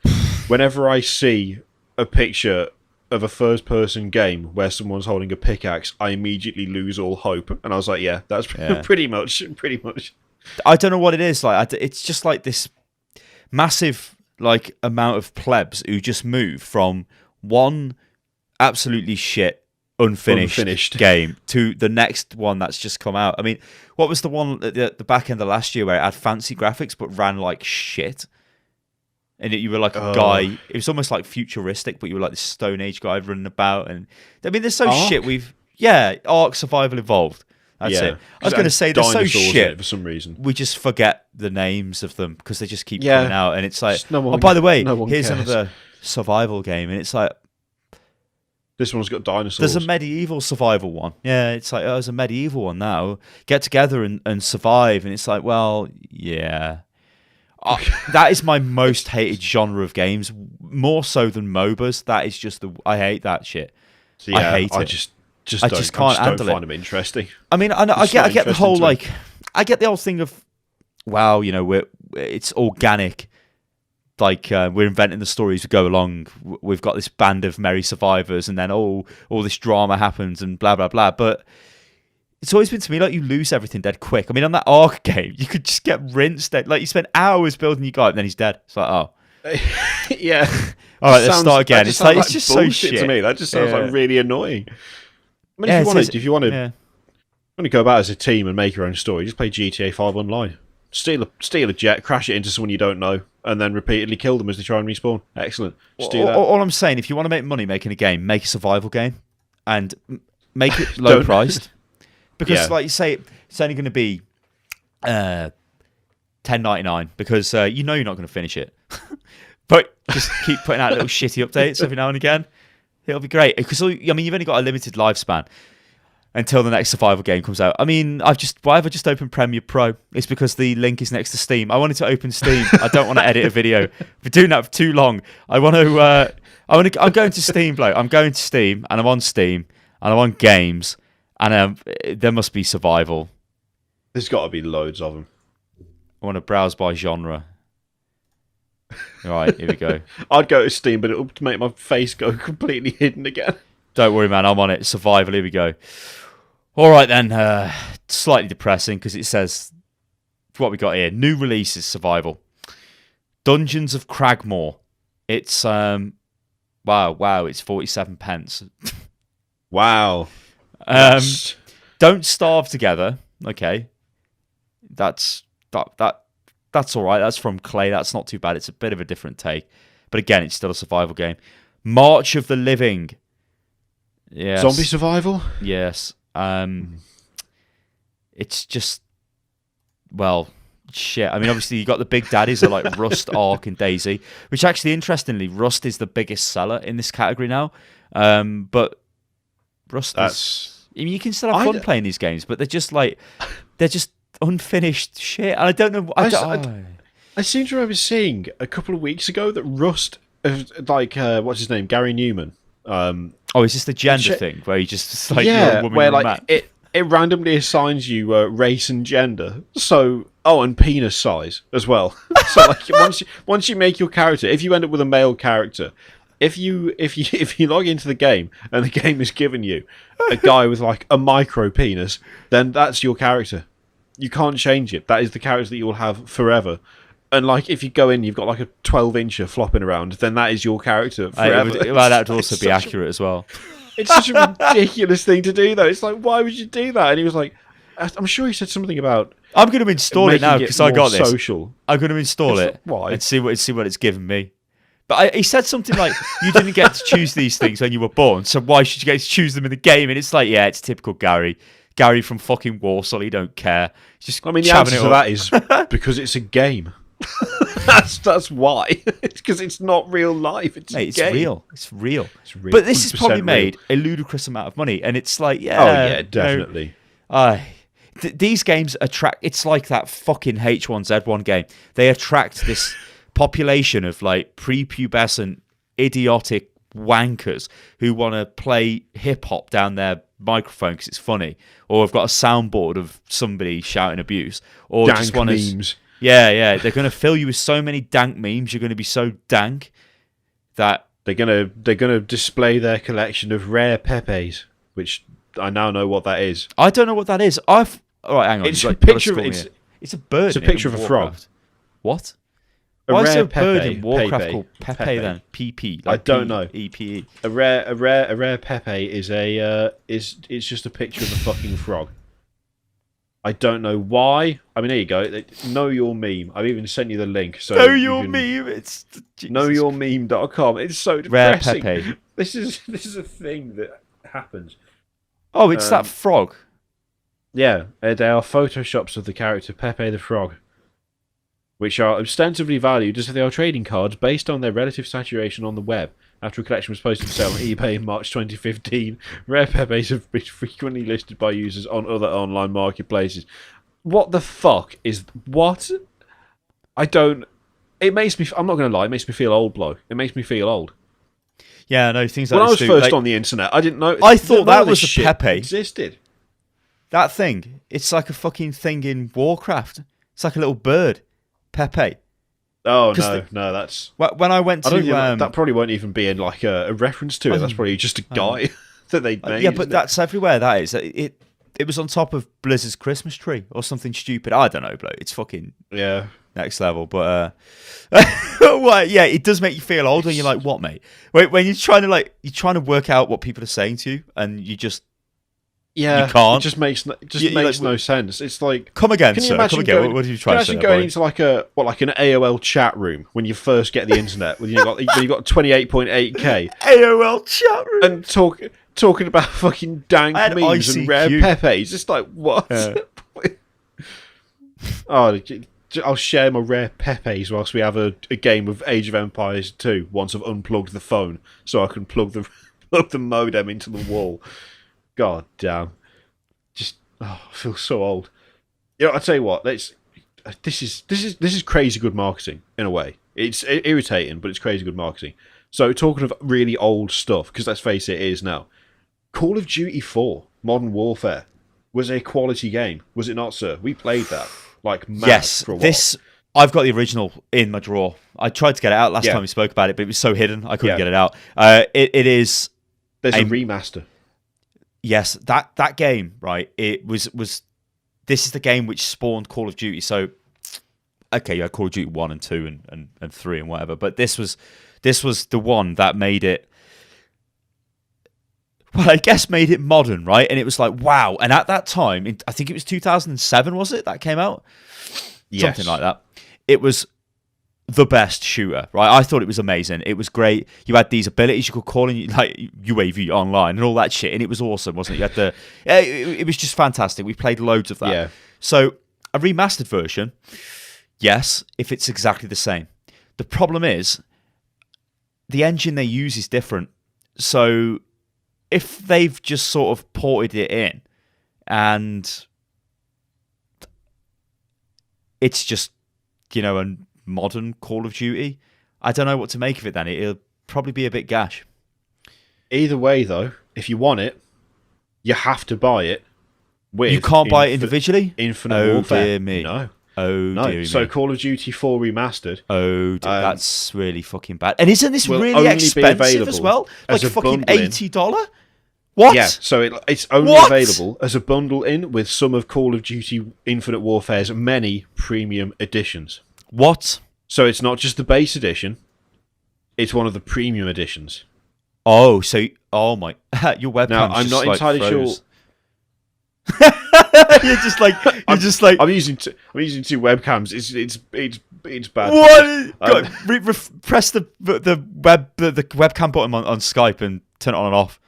whenever I see a picture of a first-person game where someone's holding a pickaxe, I immediately lose all hope. And I was like, yeah, that's pretty much. I don't know what it is. Like, it's just like this massive like amount of plebs who just move from one absolutely shit unfinished game to the next one that's just come out. I mean, what was the one at the back end of last year where it had fancy graphics but ran like shit? And you were like a guy. It was almost like futuristic, but you were like this Stone Age guy running about. And I mean, there's so shit Ark Survival Evolved. That's it. I was going to say there's so shit for some reason. We just forget the names of them because they just keep coming out, and it's like, by the way, here's another survival game, and it's like, this one's got dinosaurs. There's a medieval survival one. Yeah, it's like, there's a medieval one now. Get together and survive, and it's like, well, yeah. That is my most hated genre of games, more so than MOBAs. That is just I hate that shit. So, yeah, I hate it. I just don't find them interesting. I mean, I get the whole I get the whole thing of, wow, you know, it's organic. Like we're inventing the stories we go along. We've got this band of merry survivors, and then all this drama happens and blah blah blah. But it's always been to me like you lose everything dead quick. I mean, on that Ark game, you could just get rinsed dead. Like you spend hours building your guy, and then he's dead. It's like, oh, yeah. All right, let's start again. It's like it's just so shit to me. That just sounds like really annoying. I mean, if you want to go about as a team and make your own story, just play GTA 5 online. Steal a jet, crash it into someone you don't know, and then repeatedly kill them as they try and respawn. Excellent. Just do that. All I'm saying, if you want to make money making a game, make a survival game and make it low priced. Because, like you say, it's only going to be $10.99 because you know you're not going to finish it. But just keep putting out little shitty updates every now and again. It'll be great. Because, I mean, you've only got a limited lifespan until the next survival game comes out. I mean, why have I just opened Premiere Pro? It's because the link is next to Steam. I wanted to open Steam. I don't want to edit a video. I've been doing that for too long. I'm going to Steam, bloke. I'm going to Steam, and I'm on Steam, and I'm on games, and there must be survival. There's got to be loads of them. I want to browse by genre. All right, here we go. I'd go to Steam, but it'll make my face go completely hidden again. Don't worry, man. I'm on it. Survival. Here we go. All right, then. Slightly depressing because it says what we got here. New releases, survival. Dungeons of Cragmore. It's wow. It's 47 pence. Wow. Don't starve together. Okay, that's all right. That's from Clay. That's not too bad. It's a bit of a different take, but again, it's still a survival game. March of the Living. Yes. Zombie survival? Yes. It's just, well, shit. I mean, obviously, you got the big daddies of like Rust, Ark, and DayZ, which actually, interestingly, Rust is the biggest seller in this category now. But Rust is, I mean, you can still have fun playing these games, but they're just unfinished shit. And I don't know. I seem to remember seeing a couple of weeks ago that Rust, what's his name? Gary Newman. Is this the gender thing where you just like you're a woman where or a man? it randomly assigns you race and gender. So and penis size as well. So like once you make your character, if you end up with a male character, if you log into the game and the game has given you a guy with like a micro penis, then that's your character. You can't change it. That is the character that you will have forever. And like, if you go in, you've got like a 12-incher flopping around, then that is your character forever. That would also be accurate as well. It's such a ridiculous thing to do, though. It's like, why would you do that? And he was like, I'm sure he said something about. I'm going to install it now because I got this. Social. I'm going to install it. Why? And see what it's given me. But he said something like, you didn't get to choose these things when you were born, so why should you get to choose them in the game? And it's like, yeah, it's typical Gary. Gary from fucking Warsaw, he don't care. He's just the answer to that is because it's a game. That's why. It's because it's not real life. It's Mate, it's game. real. It's real. It's real. But this has probably 100% made a ludicrous amount of money, and it's like, yeah, Oh yeah, definitely. These games attract. It's like that fucking H1Z1 game. They attract this population of like prepubescent, idiotic wankers who want to play hip hop down their microphone because it's funny, or have got a soundboard of somebody shouting abuse, or Dank just want memes. Yeah. They're going to fill you with so many dank memes. You're going to be so dank that They're gonna display their collection of rare Pepes, which I now know what that is. I don't know what that is. All right, hang on. It's You've a got to picture of school me it's, here. It's a bird. it's a in it picture in of a frog. Warcraft. What? A Why is there rare a bird Pepe, in Warcraft Pepe, called Pepe, Pepe. then? PP. I don't know. EPE. A rare Pepe is it's just a picture of a fucking frog. I don't know why. I mean, there you go. Know your meme. I've even sent you the link. So Know your meme. It's knowyourmeme.com. It's so Rare depressing. Pepe. This is a thing that happens. Oh, it's that frog. Yeah, they are photoshops of the character Pepe the Frog, which are ostensibly valued as if they are trading cards based on their relative saturation on the web. After a collection was posted for sale on eBay in March 2015, rare Pepes have been frequently listed by users on other online marketplaces. What the fuck is... What? I don't... It makes me... I'm not going to lie, it makes me feel old, bloke. It makes me feel old. Yeah, no, things like When I this was do, first like, on the internet, I didn't know... I thought that this was a shit Pepe. existed. That thing. It's like a fucking thing in Warcraft. It's like a little bird. Pepe. Oh, no, that's... When I went to... that probably won't even be in like a reference to it. That's probably just a guy that they made. Yeah, but that's everywhere, that is. It was on top of Blizzard's Christmas tree or something stupid. I don't know, bro. It's fucking next level. But well, yeah, it does make you feel old, and you're like, what, mate? When you're trying to work out what people are saying to you, and you just you can't. It just makes no sense. It's like, come again, can you sir. imagine Come again. What are you trying to say? Imagine going into like an AOL chat room when you first get the internet, when you got 28.8K AOL chat room and talking about fucking dank memes and rare Pepes. It's like, what? Oh, I'll share my rare Pepes whilst we have a game of Age of Empires 2 once I've unplugged the phone so I can plug the modem into the wall. God damn. I feel so old. You know, I'll tell you what, this is crazy good marketing in a way. It's irritating, but it's crazy good marketing. So talking of really old stuff, because let's face it is now, Call of Duty 4 Modern Warfare was a quality game, was it not, sir? We played that like mad for a while. I've got the original in my drawer. I tried to get it out last time we spoke about it, but it was so hidden I couldn't get it out. It is. There's a remaster. Yes, that game, right? It was. This is the game which spawned Call of Duty. So, okay, you had Call of Duty 1 and 2 and 3 and whatever, but this was the one that made it. Well, I guess made it modern, right? And it was like, wow. And at that time, I think it was 2007, was it? That came out? Yes. Something like that. It was the best shooter, right? I thought it was amazing. It was great. You had these abilities you could call in, like UAV online and all that shit, and it was awesome, wasn't it? You had the. It was just fantastic. We played loads of that. Yeah. So a remastered version, yes, if it's exactly the same. The problem is the engine they use is different. So if they've just sort of ported it in and it's just, a modern Call of Duty, I don't know what to make of it then. It'll probably be a bit gash. Either way, though, if you want it, you have to buy it. You can't buy it individually? Infinite Warfare. Dear me. No. Dear me. So Call of Duty 4 Remastered. That's really fucking bad. And isn't this will really only be expensive available as well? Like as a fucking bundle in. $80? What? Yeah, so it's only available as a bundle in with some of Call of Duty Infinite Warfare's many premium editions. What? So it's not just the base edition, it's one of the premium editions. Oh, so my your webcam. Now I'm not entirely sure. You're just like I'm using two webcams. It's bad. What? Press the webcam button on Skype and turn it on and off.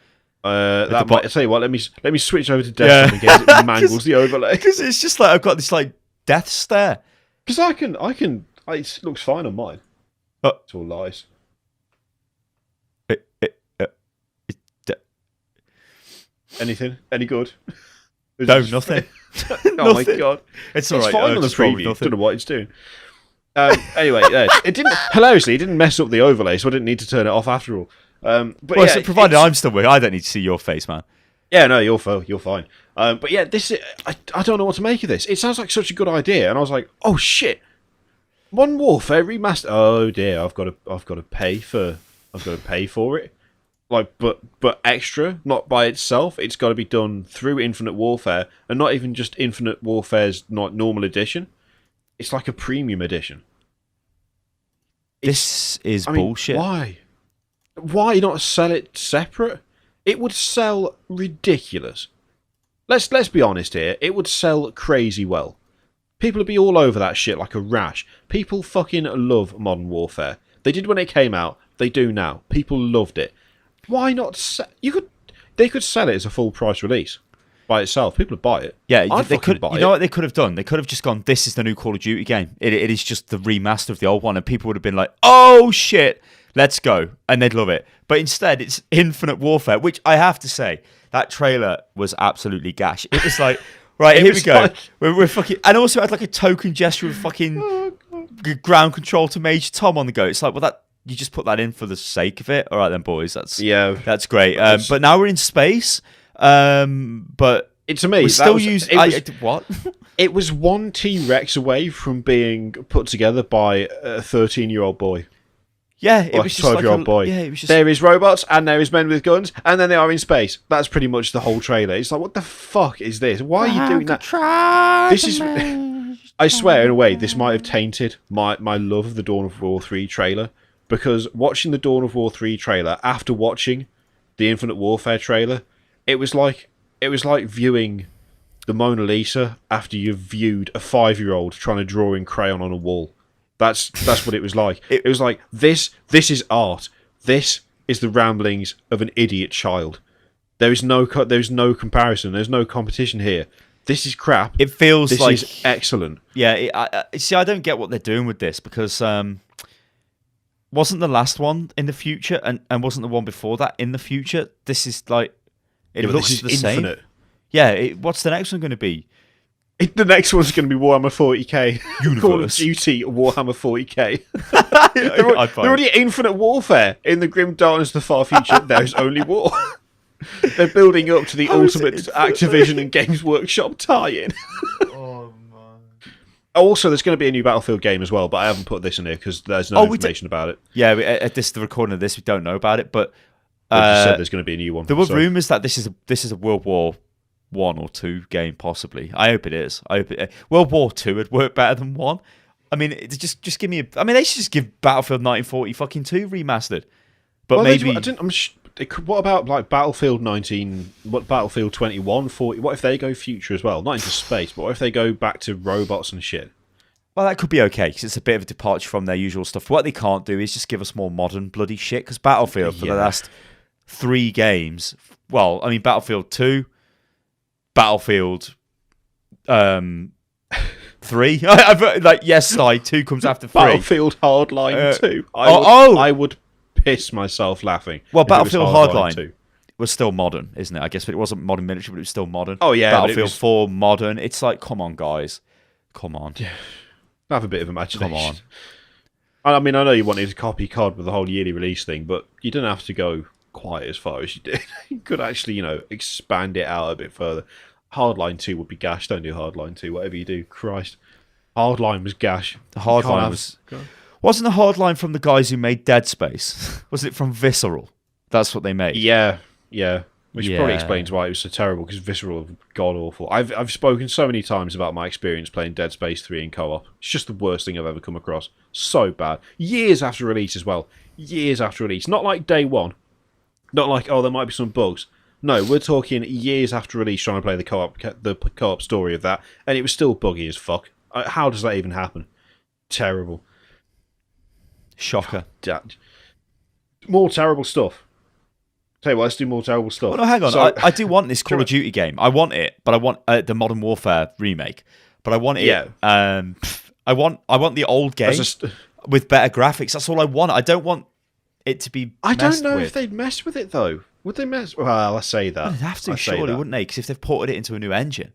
I tell you what. Let me switch over to desktop again. It mangles the overlay because it's just like I've got this like death stare. Because I can It looks fine on mine. It's all lies. Anything? Any good? No, nothing. Oh my god! It's all right. Fine on the preview. Don't know what it's doing. Anyway, it didn't. Hilariously, it didn't mess up the overlay, so I didn't need to turn it off after all. But well, so provided I'm still with, I don't need to see your face, man. Yeah, no, you're fine. But yeah, I don't know what to make of this. It sounds like such a good idea, and I was like, oh shit, Modern Warfare remaster. Oh dear, I've got to pay for it. Like, but extra, not by itself. It's got to be done through Infinite Warfare, and not even just Infinite Warfare's not normal edition. It's like a premium edition. This is bullshit. Why? Why not sell it separate? It would sell ridiculous. Let's be honest here. It would sell crazy well. People would be all over that shit like a rash. People fucking love Modern Warfare. They did when it came out. They do now. People loved it. Why not? They could sell it as a full price release by itself. People would buy it. Yeah, they could. You know what they could have done? They could have just gone, "This is the new Call of Duty game. It is just the remaster of the old one," and people would have been like, "Oh shit, let's go," and they'd love it. But instead, it's Infinite Warfare, which I have to say, that trailer was absolutely gash. It was like, right, here we go. Like... We're fucking, and also had like a token gesture of fucking ground control to Major Tom on the go. It's like, well, that. You just put that in for the sake of it. All right then, boys. That's great. But now we're in space. But it's amazing. We're still using what? It was one T-Rex away from being put together by a 13-year-old boy. Yeah, it was just 12-year-old boy. Yeah, it was just... There is robots and there is men with guns, and then they are in space. That's pretty much the whole trailer. It's like, what the fuck is this? Why are you doing that? This is. I swear, in a way, this might have tainted my love of the Dawn of War 3 trailer. Because watching the Dawn of War 3 trailer after watching the Infinite Warfare trailer, it was like viewing the Mona Lisa after you've viewed a 5-year-old trying to draw in crayon on a wall. That's what it was like. It was like this is art. This is the ramblings of an idiot child. There is no comparison. There's no competition here. This is crap. It feels this like is excellent. Yeah. See, I don't get what they're doing with this because. Wasn't the last one in the future, and wasn't the one before that in the future? This is like it looks the same. Yeah, what's the next one going to be? The next one's going to be Warhammer 40k. Call of Duty Warhammer 40k. They're already at Infinite Warfare in the grim darkness of the far future. There's only war. They're building up to the ultimate Activision and Games Workshop tie-in. Also, there's going to be a new Battlefield game as well, but I haven't put this in here because there's no information about it. Yeah, at the recording of this, we don't know about it, but they just said there's going to be a new one. There were rumours that this is a World War 1 or 2 game, possibly. I hope it is. World War 2 would work better than 1. I mean, just give me. They should just give Battlefield 1940 fucking 2 remastered. But maybe what about like Battlefield 19? What Battlefield 21, 40? What if they go future as well? Not into space, but what if they go back to robots and shit? Well, that could be okay because it's a bit of a departure from their usual stuff. What they can't do is just give us more modern bloody shit. Because Battlefield for the last 3 games, well, I mean Battlefield 2, Battlefield 3. Like yes, like 2 comes after 3. Battlefield Hardline 2. I would piss myself laughing. Well, Battlefield Hardline was still modern, isn't it? I guess, but it wasn't modern military, but it was still modern. Oh yeah, Battlefield 4 modern. It's like, come on, guys, come on. Yeah. Have a bit of imagination. Come on. I mean, I know you wanted to copy COD with the whole yearly release thing, but you didn't have to go quite as far as you did. You could actually, expand it out a bit further. Hardline 2 would be gash. Don't do Hardline 2. Whatever you do, Christ. Hardline was gash. The Hardline was. Wasn't the Hardline from the guys who made Dead Space? Was it from Visceral? That's what they made. Yeah. Which probably explains why it was so terrible, because Visceral are god-awful. I've spoken so many times about my experience playing Dead Space 3 in co-op. It's just the worst thing I've ever come across. So bad. Years after release as well. Years after release. Not like day one. Not like, there might be some bugs. No, we're talking years after release trying to play the co-op story of that, and it was still buggy as fuck. How does that even happen? Terrible. Shocker. More terrible stuff. Tell you what, let's do more terrible stuff. Well, no, hang on. I do want this Call of Duty game. I want it, but I want the Modern Warfare remake. But I want it. Yeah. I I want the old game with better graphics. That's all I want. I don't want it to be. I don't know if they'd mess with it though. Would they mess? Well, I say that. They'd have to, surely, wouldn't they? Because if they've ported it into a new engine.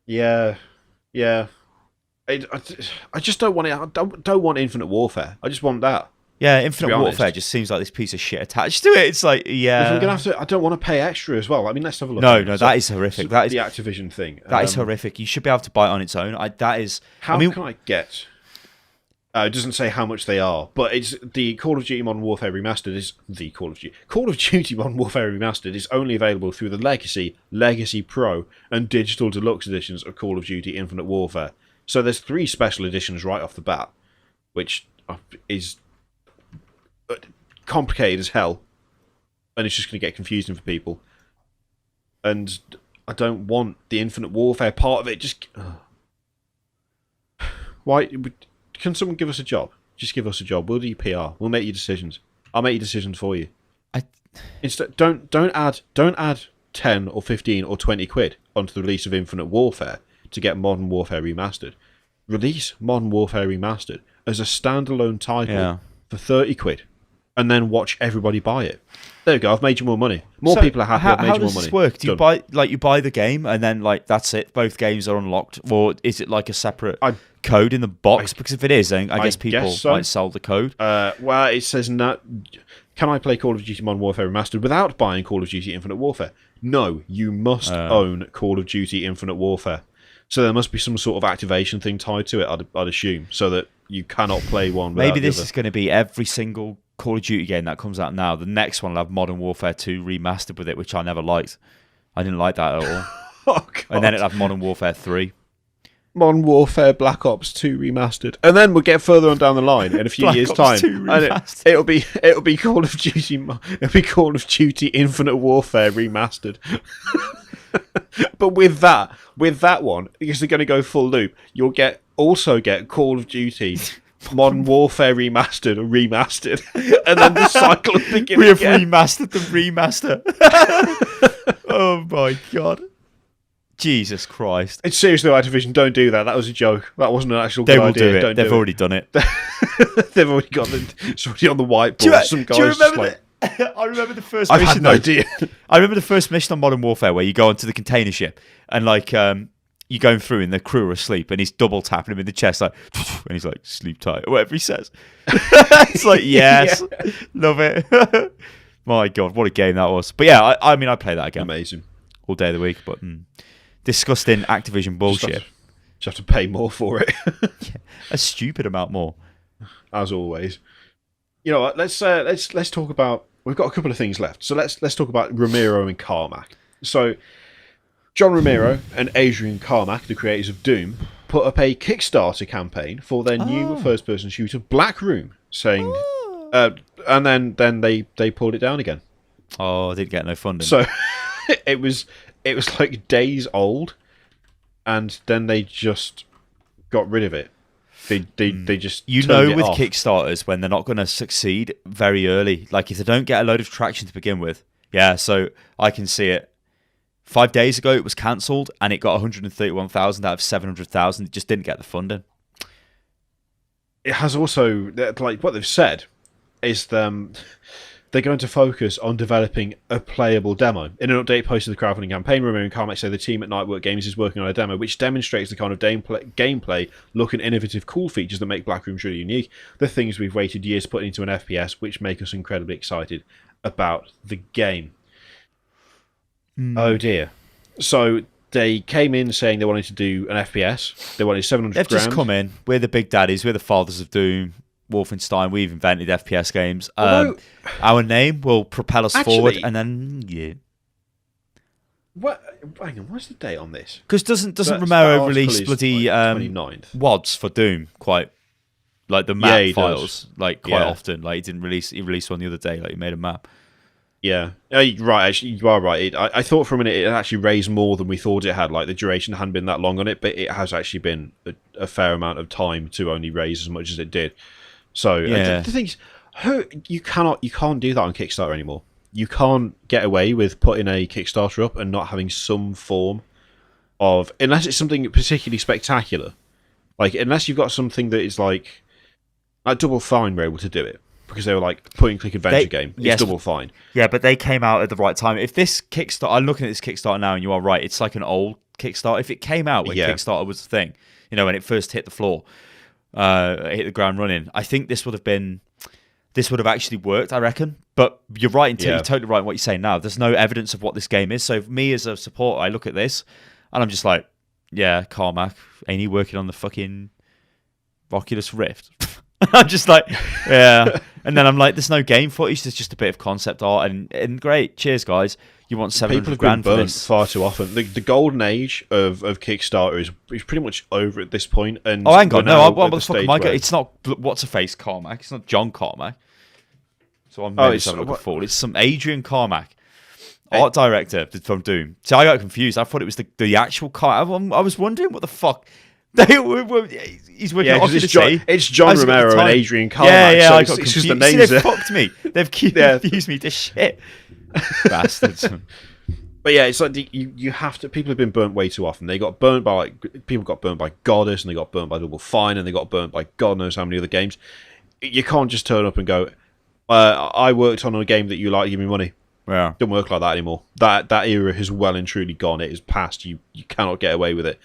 Yeah. I just don't want it. I don't want Infinite Warfare. I just want that. Yeah, Infinite Warfare just seems like this piece of shit attached to it. It's like, yeah. If I'm gonna have to, I don't want to pay extra as well. I mean, let's have a look. No, that is horrific. That is the Activision thing. That is horrific. You should be able to buy it on its own. That is. How can I get? It doesn't say how much they are, but it's the Call of Duty Modern Warfare Remastered is the Call of Duty Modern Warfare Remastered is only available through the Legacy Pro, and Digital Deluxe editions of Call of Duty Infinite Warfare. So there's 3 special editions right off the bat, which is complicated as hell, and it's just going to get confusing for people. And I don't want the Infinite Warfare part of it. Just why? Can someone give us a job? Just give us a job. We'll do your PR. We'll make your decisions. I'll make your decisions for you. Instead, don't add 10 or 15 or 20 quid onto the release of Infinite Warfare to get Modern Warfare Remastered. Release Modern Warfare Remastered as a standalone title for 30 quid, and then watch everybody buy it. There you go. I've made you more money. More people are happy. I've made you more money. How does this work? Do you buy the game and then that's it? Both games are unlocked, or is it like a separate code in the box? Because if it is, then I guess people might sell the code. Well, it says no. Can I play Call of Duty Modern Warfare Remastered without buying Call of Duty Infinite Warfare? No, you must own Call of Duty Infinite Warfare. So there must be some sort of activation thing tied to it, I'd assume, so that you cannot play one without Maybe this the other. is going to be every single Call of Duty game that comes out now. The next one will have Modern Warfare 2 remastered with it, which I never liked. I didn't like that at all. Oh, God. And then it'll have Modern Warfare 3. Modern Warfare Black Ops 2 remastered, and then we'll get further on down the line in a few years' time. And it'll be Call of Duty Infinite Warfare remastered. But with that one, because they're going to go full loop, you'll also get Call of Duty Modern Warfare remastered, and then the cycle will begin. We have remastered the remaster. Oh my God. Jesus Christ. It's seriously, Activision, don't do that. That was a joke. That wasn't an actual good idea. They will do it. They've already done it. They've already got it's already on the whiteboard. Some guys do you remember I remember the first I've mission. Had no idea. I remember the first mission on Modern Warfare where you go onto the container ship and you're going through and the crew are asleep and he's double tapping him in the chest and he's like, sleep tight, or whatever he says. It's like, yes, love it. My God, what a game that was. But yeah, I mean, I play that again. Amazing. All day of the week, but disgusting Activision bullshit. Just have to pay more for it. A stupid amount more. As always. You know what? Let's talk about. We've got a couple of things left, so let's talk about Romero and Carmack. So, John Romero and Adrian Carmack, the creators of Doom, put up a Kickstarter campaign for their new first-person shooter, Blackroom, saying, and then they pulled it down again. Oh, I didn't get no funding. So, it was like days old, and then they just got rid of it. They just with off. Kickstarters when they're not going to succeed very early. Like if they don't get a load of traction to begin with, so I can see it. 5 days ago it was cancelled and it got 131,000 out of 700,000. It just didn't get the funding. It has also, like what they've said is they're going to focus on developing a playable demo. In an update posted to the crowdfunding campaign, Romero and Carmack say the team at Nightwork Games is working on a demo which demonstrates the kind of gameplay, look and innovative cool features that make Blackroom truly unique, the things we've waited years to put into an FPS, which make us incredibly excited about the game. Oh dear. So they came in saying they wanted to do an FPS. They wanted 700 They've grand. just come in. We're the big daddies. We're the fathers of Doom. Wolfenstein, we've invented FPS games. Our name will propel us forward, and then Hang on, what's the date on this? Because doesn't Romero release bloody 29th. WADs for Doom quite like the map files does. like quite often? Like he released one the other day. Like he made a map. Yeah, right. Actually, you are right. I thought for a minute it actually raised more than we thought it had. Like the duration hadn't been that long on it, but it has actually been a fair amount of time to only raise as much as it did. So the thing is, you can't do that on Kickstarter anymore. You can't get away with putting a Kickstarter up and not having some form of, unless it's something particularly spectacular, Like, unless you've got something that is like Double Fine were able to do it because they were like point and click adventure game. It's Double Fine. Yeah, but they came out at the right time. If this Kickstarter, I'm looking at this Kickstarter now, and you are right, it's like an old Kickstarter. If it came out when Kickstarter was the thing, when it first hit the floor, hit the ground running, I think this would have actually worked, I reckon. But you're right, you're totally right in what you're saying now. There's no evidence of what this game is. So for me as a supporter, I look at this and I'm just like, yeah, Carmack, ain't he working on the fucking Oculus Rift? I'm just like, yeah. And then I'm like, there's no game footage. There's just a bit of concept art, and great. Cheers, guys. You want 700 grand for this? Far too often. The golden age of Kickstarter is pretty much over at this point. And hang on, no, what the fuck am I going? It's not what's a face Carmack. It's not John Carmack. So I'm having a look fool. It's some Adrian Carmack, art director from Doom. So I got confused. I thought it was the actual Carmack. I was wondering what the fuck. He's working on it's John Romero and Adrian Carmack. Yeah, so I got confused. It's just the names. They've fucked me. They've confused me to shit. Bastards. But yeah, it's like you have to. People have been burnt way too often. They got burnt by people got burnt by Goddess, and they got burnt by Double Fine, and they got burnt by God knows how many other games. You can't just turn up and go, I worked on a game that you like, give me money. Yeah, don't work like that anymore. That era has well and truly gone. It is past. You cannot get away with it.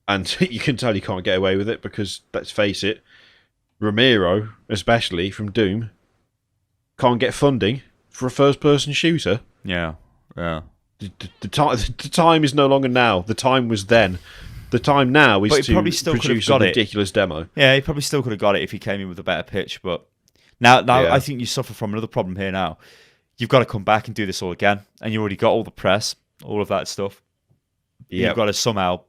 And you can tell you can't get away with it because, let's face it, Romero, especially from Doom, can't get funding for a first-person shooter. Yeah. The time is no longer now. The time was then. The time now is to produce a ridiculous demo. Yeah, he probably still could have got it if he came in with a better pitch. But now I think you suffer from another problem here now. You've got to come back and do this all again. And you already got all the press, all of that stuff. Yep. You've got to somehow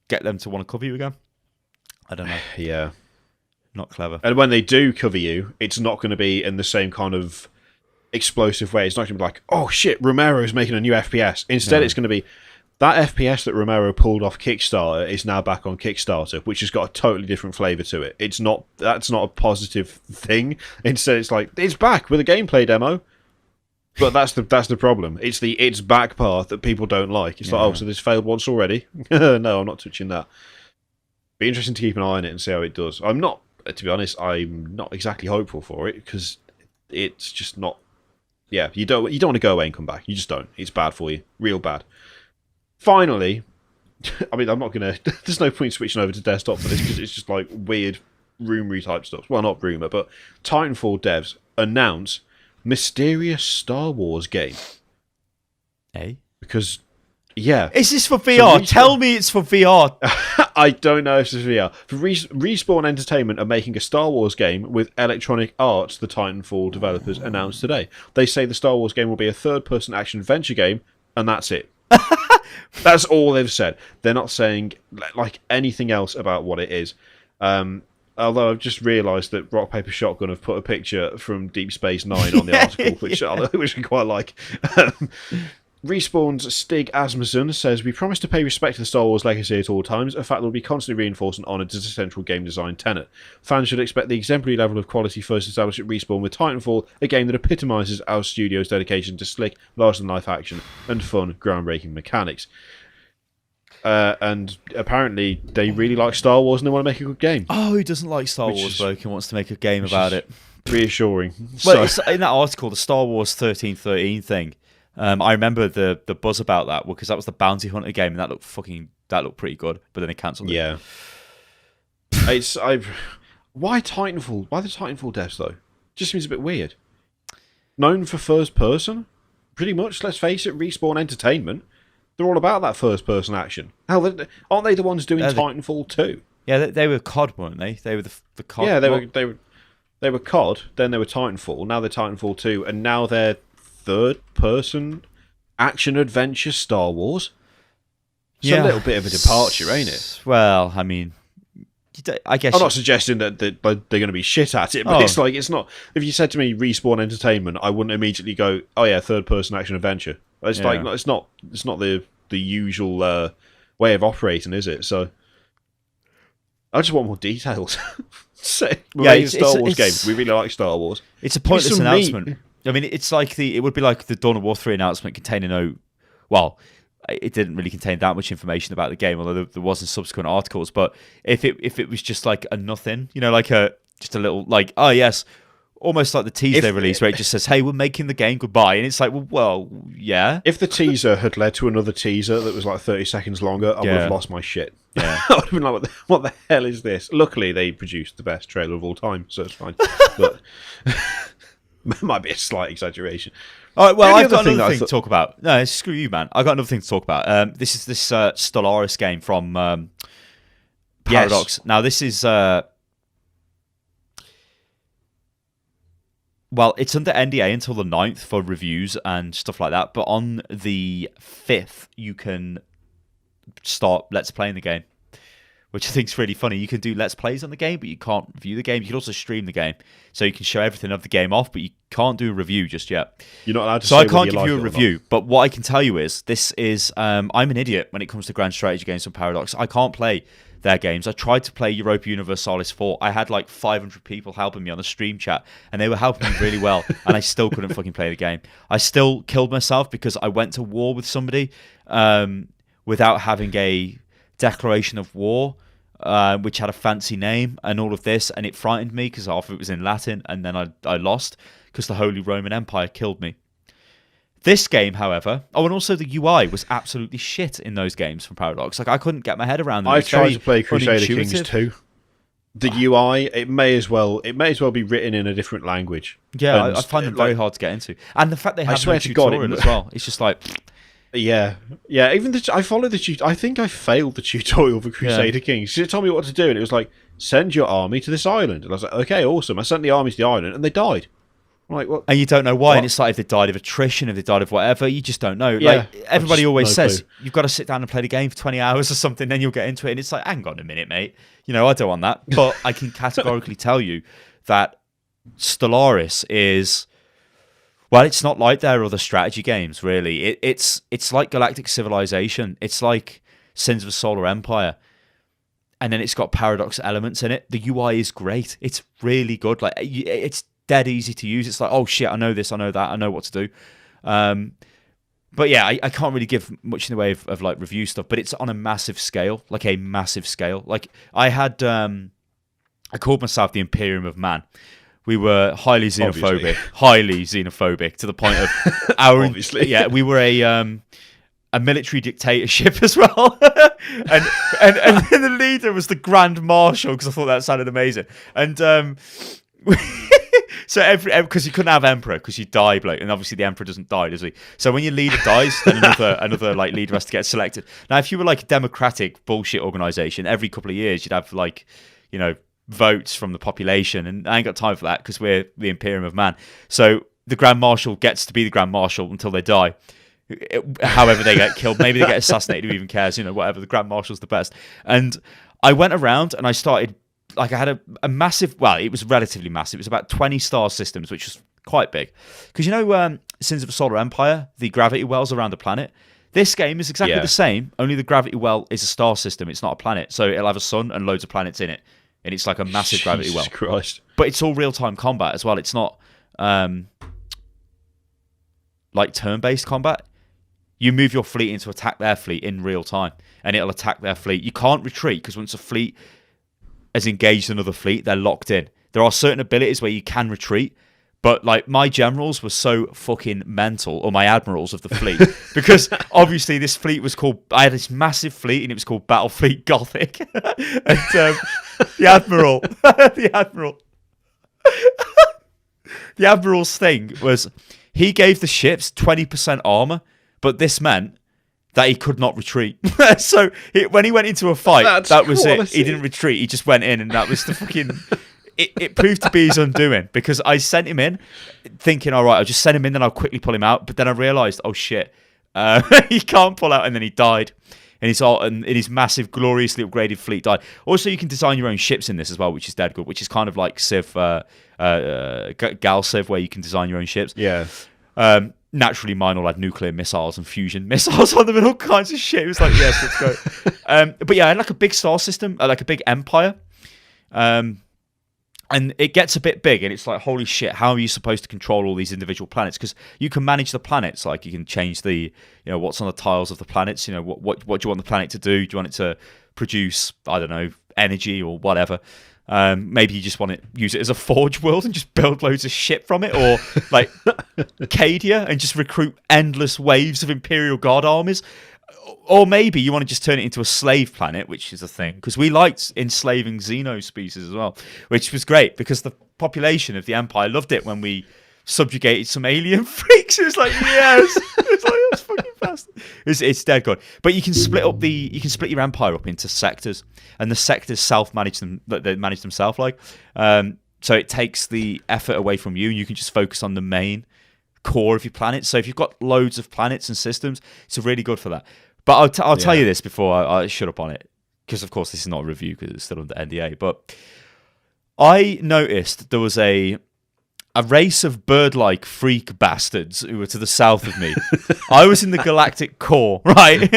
get them to want to cover you again. I don't know. Yeah. Not clever. And when they do cover you, it's not going to be in the same kind of explosive way. It's not going to be like, oh shit, Romero's making a new FPS. Instead, it's going to be that FPS that Romero pulled off Kickstarter is now back on Kickstarter, which has got a totally different flavour to it. That's not a positive thing. Instead, it's like, it's back with a gameplay demo. But that's the problem. It's back part that people don't like. It's like, oh, so this failed once already? No, I'm not touching that. Be interesting to keep an eye on it and see how it does. I'm not, to be honest, I'm not exactly hopeful for it because it's just not. Yeah, you don't want to go away and come back. You just don't. It's bad for you, real bad. Finally, I mean, I'm not gonna. There's no point switching over to desktop for this because it's just like weird rumory type stuff. Well, not rumor, but Titanfall devs announce mysterious Star Wars game. Hey? Because, yeah. Is this for VR? Tell me it's for VR. I don't know if it's for VR. Respawn Entertainment are making a Star Wars game with Electronic Arts, the Titanfall developers, announced today. They say the Star Wars game will be a third-person action-adventure game, and that's it. That's all they've said. They're not saying like anything else about what it is. Although I've just realised that Rock Paper Shotgun have put a picture from Deep Space Nine on the article, which I quite like. Respawn's Stig Asmussen says, we promise to pay respect to the Star Wars legacy at all times, a fact that will be constantly reinforced and honoured as a central game design tenet. Fans should expect the exemplary level of quality first established at Respawn with Titanfall, a game that epitomises our studio's dedication to slick, larger-than-life action and fun, groundbreaking mechanics. And apparently they really like Star Wars and they want to make a good game. Oh, who doesn't like Star Wars, bloke, and wants to make a game about it? Reassuring. Well, it's in that article, the Star Wars 1313 thing, I remember the buzz about that because that was the Bounty Hunter game and that looked pretty good, but then they cancelled it. Yeah. Why Titanfall? Why the Titanfall devs though? Just seems a bit weird. Known for first person, pretty much. Let's face it, Respawn Entertainment. They're all about that first-person action. Hell, aren't they the ones doing Titanfall 2? Yeah, they were COD, weren't they? They were the COD. Yeah, they were COD. Then they were Titanfall. Now they're Titanfall 2, and now they're third-person action-adventure Star Wars. It's a little bit of a departure, ain't it? Well, I mean, I guess I'm not suggesting that they're going to be shit at it, but it's not. If you said to me Respawn Entertainment, I wouldn't immediately go, "Oh yeah, third-person action-adventure." It's it's not the usual way of operating, is it? So I just want more details. We're making a Star Wars game. We really like Star Wars. It's a pointless announcement. I mean, it's like it would be like the Dawn of War 3 announcement containing no. Well, it didn't really contain that much information about the game, although there was in subsequent articles. But if it was just like a nothing, like just a little like, oh yes, almost like the teaser they released where it just says, hey, we're making the game, goodbye. And it's like, well, yeah. If the teaser had led to another teaser that was like 30 seconds longer, I would have lost my shit. Yeah. I would have been like, what the hell is this? Luckily, they produced the best trailer of all time, so it's fine. But it might be a slight exaggeration. All right, well, I've got another thing to talk about. No, screw you, man. I've got another thing to talk about. This is this Stellaris game from Paradox. Yes. Now, this is... well, it's under NDA until the 9th for reviews and stuff like that. But on the 5th, you can start Let's Playing the game, which I think is really funny. You can do Let's Plays on the game, but you can't review the game. You can also stream the game. So you can show everything of the game off, but you can't do a review just yet. You're not allowed to So say I can't give like you a review. But what I can tell you is, this is... I'm an idiot when it comes to grand strategy games from Paradox. I can't play their games. I tried to play Europa Universalis 4. I had like 500 people helping me on the stream chat, and they were helping me really well, and I still couldn't fucking play the game. I still killed myself because I went to war with somebody without having a declaration of war, which had a fancy name and all of this, and it frightened me because half of it was in Latin, and then I lost because the Holy Roman Empire killed me. This game, however... Oh, and also the UI was absolutely shit in those games from Paradox. Like, I couldn't get my head around them. I tried to play Crusader Kings 2. The UI, it may as well be written in a different language. Yeah, I find them very hard to get into. And the fact they have no tutorial as well. It's just like... Yeah. Even I followed the tutorial. I think I failed the tutorial for Crusader Kings. It told me what to do, and it was like, send your army to this island. And I was like, okay, awesome. I sent the army to the island, and they died. Like, what? And you don't know why, and it's like if they died of attrition, if they died of whatever, you just don't know. Yeah, like everybody always says, you've got to sit down and play the game for 20 hours or something, then you'll get into it. And it's like, hang on a minute, mate. I don't want that. But I can categorically tell you that Stellaris is... Well, it's not like their other strategy games, really. It's like Galactic Civilization. It's like Sins of a Solar Empire. And then it's got Paradox elements in it. The UI is great. It's really good. Like, it's dead easy to use. It's like, oh shit, I know this, I know that, I know what to do. But yeah, I can't really give much in the way of like review stuff, but it's on a massive scale, like a massive scale. Like I had, I called myself the Imperium of Man. We were highly xenophobic to the point of our, obviously. Yeah, we were a military dictatorship as well. and the leader was the Grand Marshal, because I thought that sounded amazing. And, so because you couldn't have emperor because you die, bloke, and obviously the emperor doesn't die, does he? So when your leader dies, then another like leader has to get selected. Now, if you were like a democratic bullshit organization, every couple of years you'd have like, votes from the population, and I ain't got time for that because we're the Imperium of Man. So the Grand Marshal gets to be the Grand Marshal until they die. However they get killed, maybe they get assassinated. Who even cares? Whatever. The Grand Marshal's the best. And I went around and I started. Like I had a massive, well, it was relatively massive. It was about 20 star systems, which was quite big. Because Sins of a Solar Empire, the gravity wells around the planet. This game is exactly the same, only the gravity well is a star system. It's not a planet. So it'll have a sun and loads of planets in it. And it's like a massive gravity well. Jesus Christ. But it's all real-time combat as well. It's not like turn-based combat. You move your fleet in to attack their fleet in real time. And it'll attack their fleet. You can't retreat because once a fleet has engaged another fleet, they're locked in. There are certain abilities where you can retreat, but like my generals were so fucking mental, or my admirals of the fleet, because obviously this fleet was called, I had this massive fleet and it was called Battlefleet Gothic. And the admiral's thing was he gave the ships 20% armor, but this meant that he could not retreat. So when he went into a fight, that was it. He didn't retreat. He just went in, and that was the fucking... It proved to be his undoing, because I sent him in thinking, all right, I'll just send him in, then I'll quickly pull him out. But then I realised, oh shit, he can't pull out, and then he died. And his massive, gloriously upgraded fleet died. Also, you can design your own ships in this as well, which is dead good, which is kind of like Civ, Gal Civ, where you can design your own ships. Yeah. Naturally, mine all had nuclear missiles and fusion missiles on them and all kinds of shit. It was like, yes, let's go. But yeah, I had like a big star system, like a big empire. And And it gets a bit big, and it's like, holy shit, how are you supposed to control all these individual planets? Because you can manage the planets, like you can change the, what's on the tiles of the planets. What do you want the planet to do? Do you want it to produce, I don't know, energy or whatever? Maybe you just want to use it as a forge world and just build loads of shit from it, or like Cadia and just recruit endless waves of Imperial Guard armies. Or maybe you want to just turn it into a slave planet, which is a thing, because we liked enslaving Xeno species as well, which was great because the population of the Empire loved it when we subjugated some alien freaks. It was like, yes, it's fucking fast. It's dead good. But you can split your Empire up into sectors, and the sectors self-manage them. They manage themselves, so it takes the effort away from you, and you can just focus on the main core of your planet. So if you've got loads of planets and systems, it's really good for that. But I'll tell you this before I shut up on it, because of course this is not a review because it's still under NDA. But I noticed there was a race of bird-like freak bastards who were to the south of me. I was in the galactic core, right?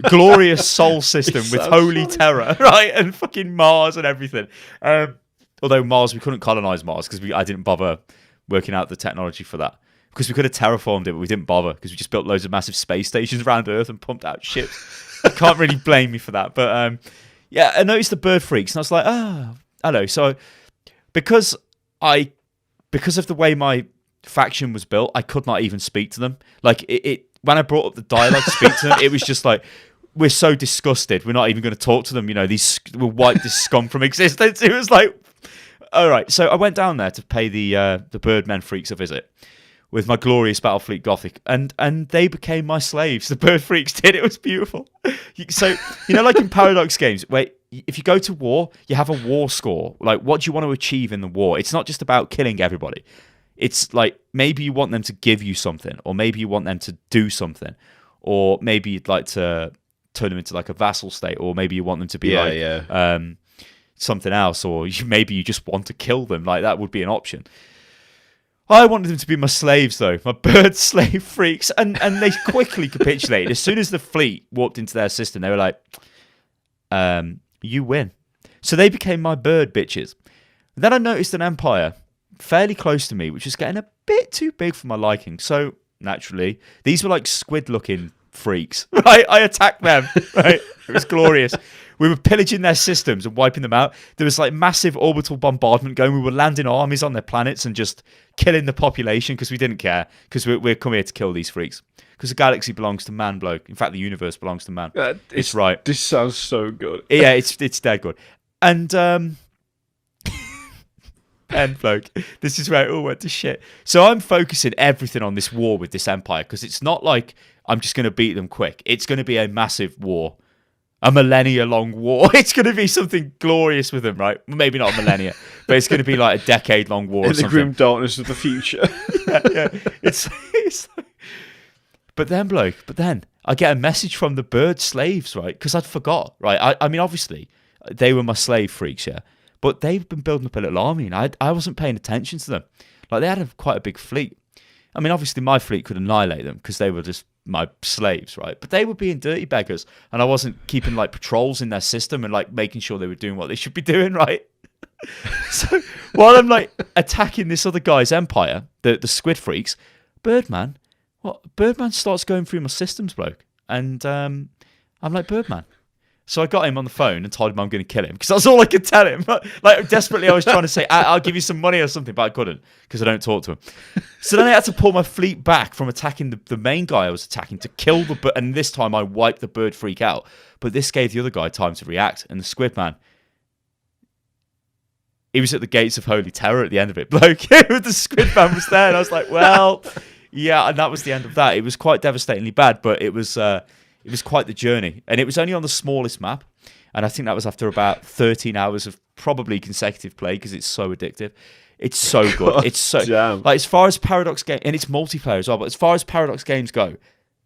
Glorious Sol system with holy terror, right? And fucking Mars and everything. Although Mars, we couldn't colonize Mars because I didn't bother working out the technology for that. Because we could have terraformed it, but we didn't bother because we just built loads of massive space stations around Earth and pumped out ships. You can't really blame me for that. But I noticed the bird freaks, and I was like, hello. So because of the way my faction was built, I could not even speak to them. Like it when I brought up the dialogue to speak to them, it was just like, we're so disgusted, we're not even going to talk to them. We'll wipe this scum from existence. It was like, all right. So I went down there to pay the Birdmen freaks a visit with my glorious Battlefleet Gothic, and they became my slaves. The bird freaks did. It was beautiful. So, like in Paradox games, where if you go to war, you have a war score. Like, what do you want to achieve in the war? It's not just about killing everybody. It's like, maybe you want them to give you something, or maybe you want them to do something, or maybe you'd like to turn them into like a vassal state, or maybe you want them to be something else, or maybe you just want to kill them. Like, that would be an option. I wanted them to be my slaves, though, my bird slave freaks, and they quickly capitulated. As soon as the fleet warped into their system, they were like, you win. So they became my bird bitches. Then I noticed an empire fairly close to me, which was getting a bit too big for my liking. So, naturally, these were like squid-looking freaks, right? I attacked them, right? It was glorious. We were pillaging their systems and wiping them out. There was like massive orbital bombardment going. We were landing armies on their planets and just killing the population because we didn't care, because we're come here to kill these freaks. Because the galaxy belongs to man, bloke. In fact, the universe belongs to man. It's right. This sounds so good. Yeah, it's dead good. And bloke, this is where it all went to shit. So I'm focusing everything on this war with this empire, because it's not like I'm just going to beat them quick. It's going to be a massive war. A millennia-long war. It's going to be something glorious with them, right? Maybe not a millennia, but it's going to be like a decade-long war in or something. The grim darkness of the future. yeah. It's like... But then I get a message from the bird slaves, right? Because I'd forgot, right? I mean, obviously, they were my slave freaks, yeah? But they've been building up a little army, and I wasn't paying attention to them. Like, they had quite a big fleet. I mean, obviously, my fleet could annihilate them because they were just my slaves, right? But they were being dirty beggars, and I wasn't keeping like patrols in their system and like making sure they were doing what they should be doing, right? So while I'm like attacking this other guy's empire, the squid freaks, Birdman starts going through my systems, bloke, and I'm like, Birdman. So I got him on the phone and told him I'm going to kill him, because that's all I could tell him. Like, desperately, I was trying to say, I'll give you some money or something, but I couldn't because I don't talk to him. So then I had to pull my fleet back from attacking the main guy I was attacking to kill the bird. And this time I wiped the bird freak out. But this gave the other guy time to react. And the squid man, he was at the gates of holy terror at the end of it. Bloke, the squid man was there. And I was like, well, yeah. And that was the end of that. It was quite devastatingly bad, but it was quite the journey. And it was only on the smallest map. And I think that was after about 13 hours of probably consecutive play, because it's so addictive. It's so good. God it's so damn. Like, as far as Paradox game, and it's multiplayer as well, but as far as Paradox games go,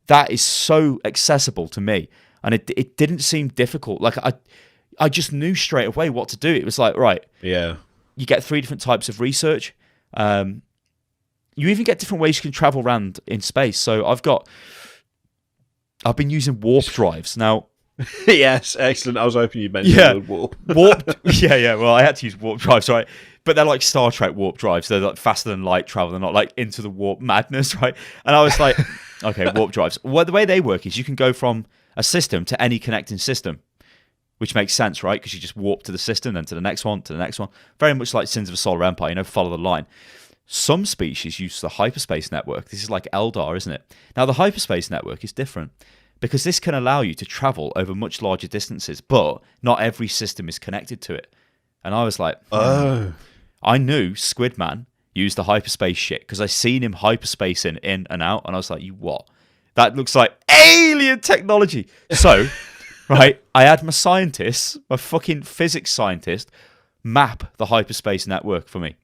that is so accessible to me. And it didn't seem difficult. Like, I just knew straight away what to do. It was like, right. Yeah. You get 3 different types of research. You even get different ways you can travel around in space. So I've been using warp drives. Now, Yes, excellent. I was hoping you mentioned the word warp. Warp. Yeah. Well, I had to use warp drives, right? But they're like Star Trek warp drives. They're like faster than light travel. They're not like into the warp madness, right? And I was like, okay, warp drives. Well, the way they work is you can go from a system to any connecting system, which makes sense, right? Because you just warp to the system, then to the next one, to the next one. Very much like Sins of a Solar Empire, follow the line. Some species use the hyperspace network. This is like Eldar, isn't it? Now, the hyperspace network is different because this can allow you to travel over much larger distances, but not every system is connected to it. And I was like, oh. I knew Squidman used the hyperspace shit because I seen him hyperspacing in and out, and I was like, you what? That looks like alien technology. So, right, I had my scientists, my fucking physics scientist, map the hyperspace network for me.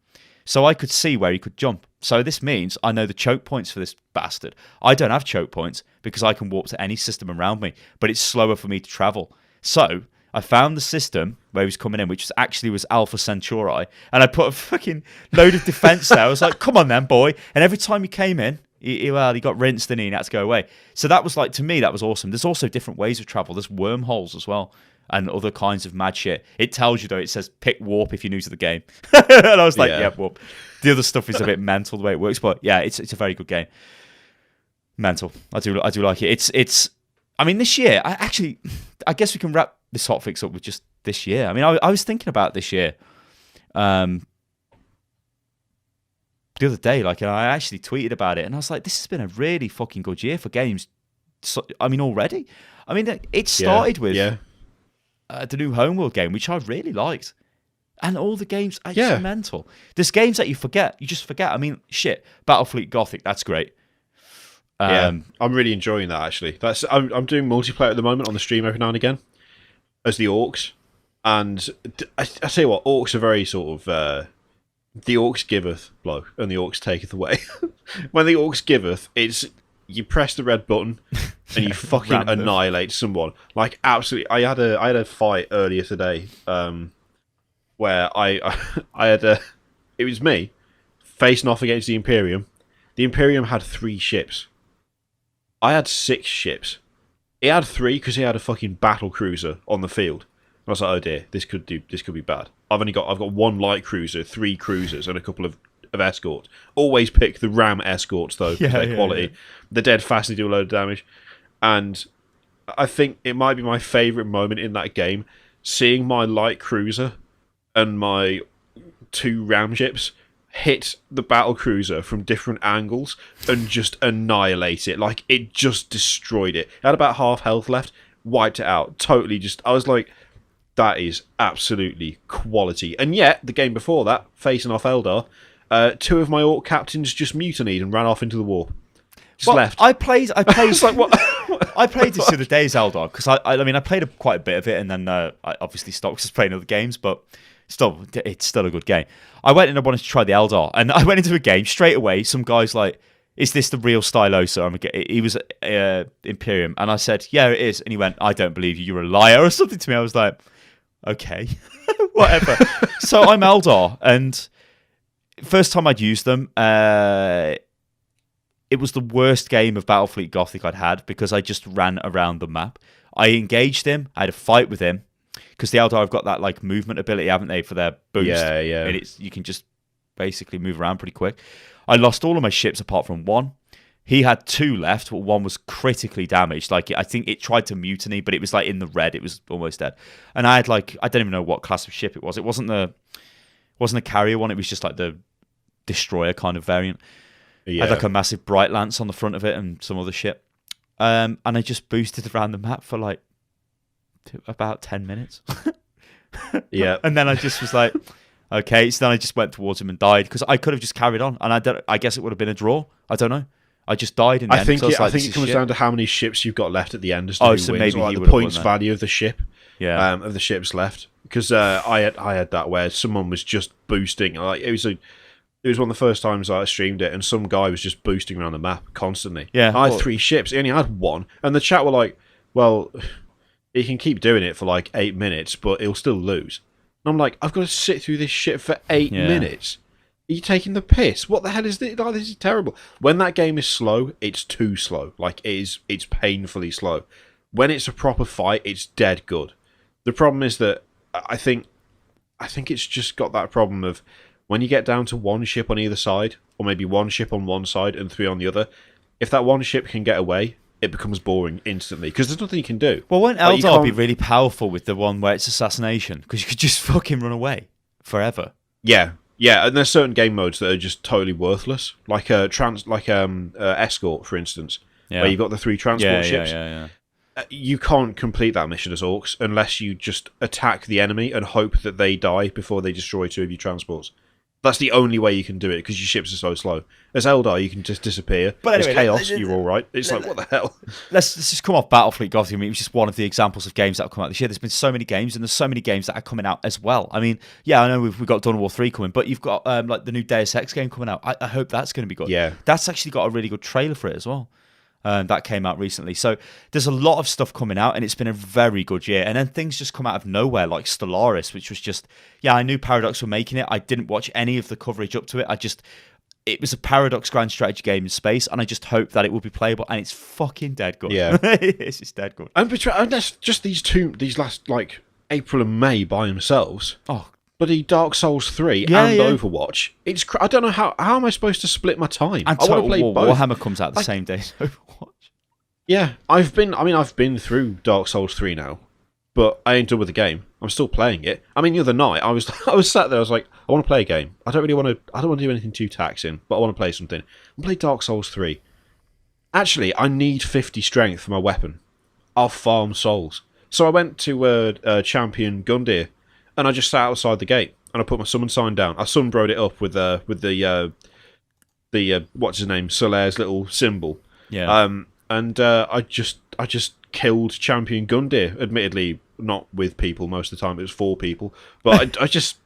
So I could see where he could jump. So this means I know the choke points for this bastard. I don't have choke points because I can warp to any system around me, but it's slower for me to travel. So I found the system where he was coming in, which was Alpha Centauri, and I put a fucking load of defense there. I was like, come on then, boy. And every time he came in, he got rinsed and he had to go away. So that was like, to me, that was awesome. There's also different ways of travel. There's wormholes as well and other kinds of mad shit. It tells you, though, it says pick warp if you're new to the game. And I was like, yeah, warp. The other stuff is a bit mental the way it works, but yeah, it's a very good game. Mental. I do like it. It's. I mean, this year, I guess we can wrap this hotfix up with just this year. I mean, I was thinking about this year the other day, like, and I actually tweeted about it, and I was like, this has been a really fucking good year for games. So, I mean, already. I mean, it started with the new Homeworld game, which I really liked. And all the games are just mental. There's games that you just forget. I mean, shit, Battlefleet Gothic, that's great. I'm really enjoying that, actually. I'm doing multiplayer at the moment on the stream every now and again as the orcs. And I tell you what, orcs are very sort of... the orcs giveth blow, and the orcs taketh away. When the orcs giveth, it's... You press the red button, and you fucking annihilate someone. Like, absolutely... I had a fight earlier today, where I had a... It was me, facing off against the Imperium. The Imperium had 3 ships. I had 6 ships. He had 3 because he had a fucking battle cruiser on the field. I was like, oh dear, this could be bad. I've got 1 light cruiser, 3 cruisers, and a couple of escorts. Always pick the Ram escorts though, because they're quality. Yeah. They're dead fast and do a load of damage. And I think it might be my favourite moment in that game, seeing my light cruiser and my 2 ram ships hit the battle cruiser from different angles and just annihilate it. Like, it just destroyed it. It had about half health left, wiped it out. Totally just... I was like, that is absolutely quality. And yet, the game before that, facing off Eldar, 2 of my orc captains just mutinied and ran off into the warp. Left. I played like, what? I played this the other day as Eldar, because I mean, I played quite a bit of it, and then I obviously stopped just playing other games, but it's still a good game. I went and I wanted to try the Eldar, and I went into a game straight away. Some guy's like, "Is this the real Stylosa?" He was Imperium, and I said, "Yeah, it is." And he went, "I don't believe you. You're a liar," or something to me. I was like, "Okay, whatever." So I'm Eldar, and first time I'd used them, it was the worst game of Battlefleet Gothic I'd had because I just ran around the map. I engaged him. I had a fight with him. Because the Eldar have got that like movement ability, haven't they, for their boost? Yeah. And you can just basically move around pretty quick. I lost all of my ships apart from 1. He had 2 left, but 1 was critically damaged. Like, I think it tried to mutiny, but it was like in the red. It was almost dead. And I had like, I don't even know what class of ship it was. It wasn't a carrier one. It was just like the destroyer kind of variant. Yeah. I had like a massive bright lance on the front of it and some other shit. And I just boosted around the map for like about 10 minutes. Yeah. And then I just was like, okay. So then I just went towards him and died because I could have just carried on, and I guess it would have been a draw. I don't know. I just died in the end. I think it comes down to how many ships you've got left at the end as to who so wins, maybe or like the points value of the ship. Yeah. Of the ships left. Because I had that where someone was just boosting. Like, it was one of the first times I streamed it, and some guy was just boosting around the map constantly. Yeah. I had 3 ships. He only had 1, and the chat were like, "Well, he can keep doing it for like 8 minutes, but he'll still lose." And I'm like, I've got to sit through this shit for 8 minutes. Are you taking the piss? What the hell is this? Like, this is terrible. When that game is slow, it's too slow. Like, it's painfully slow. when it's a proper fight, it's dead good. The problem is that I think it's just got that problem of when you get down to one ship on either side, or maybe one ship on one side and 3 on the other, if that one ship can get away, it becomes boring instantly because there's nothing you can do. Well, won't Eldar be really powerful with the one where it's assassination? Because you could just fucking run away forever. Yeah, and there's certain game modes that are just totally worthless, like escort, for instance, where you've got the 3 transport ships. Yeah. You can't complete that mission as orcs unless you just attack the enemy and hope that they die before they destroy 2 of your transports. That's the only way you can do it because your ships are so slow. As Eldar, you can just disappear. But anyway, chaos, you're all right. It's like, what the hell? Let's just come off Battlefleet Gothic. I mean, it was just one of the examples of games that have come out this year. There's been so many games, and there's so many games that are coming out as well. I mean, yeah, I know we've got Dawn of War 3 coming, but you've got like the new Deus Ex game coming out. I hope that's going to be good. Yeah. That's actually got a really good trailer for it as well. That came out recently. So there's a lot of stuff coming out, and it's been a very good year. And then things just come out of nowhere, like Stellaris, which was just, I knew Paradox were making it. I didn't watch any of the coverage up to it. It was a Paradox grand strategy game in space, and I just hope that it will be playable, and it's fucking dead good. Yeah. It's just dead good. And that's just these last, like, April and May by themselves. Oh, bloody Dark Souls 3 and Overwatch. I don't know how am I supposed to split my time? And I want to play both. Warhammer comes out the same day as Overwatch. Yeah, I've been through Dark Souls 3 now, but I ain't done with the game. I'm still playing it. I mean, the other night I was sat there. I was like, I want to play a game. I don't want to do anything too taxing, but I want to play something. I'll play Dark Souls 3. Actually, I need 50 strength for my weapon. I'll farm souls. So I went to Champion Gundyr, and I just sat outside the gate, and I put my summon sign down. I sunbrode it up with the what's his name, Solaire's little symbol. Yeah. And I just killed Champion Gundyr. Admittedly, not with people most of the time. It was 4 people, but I just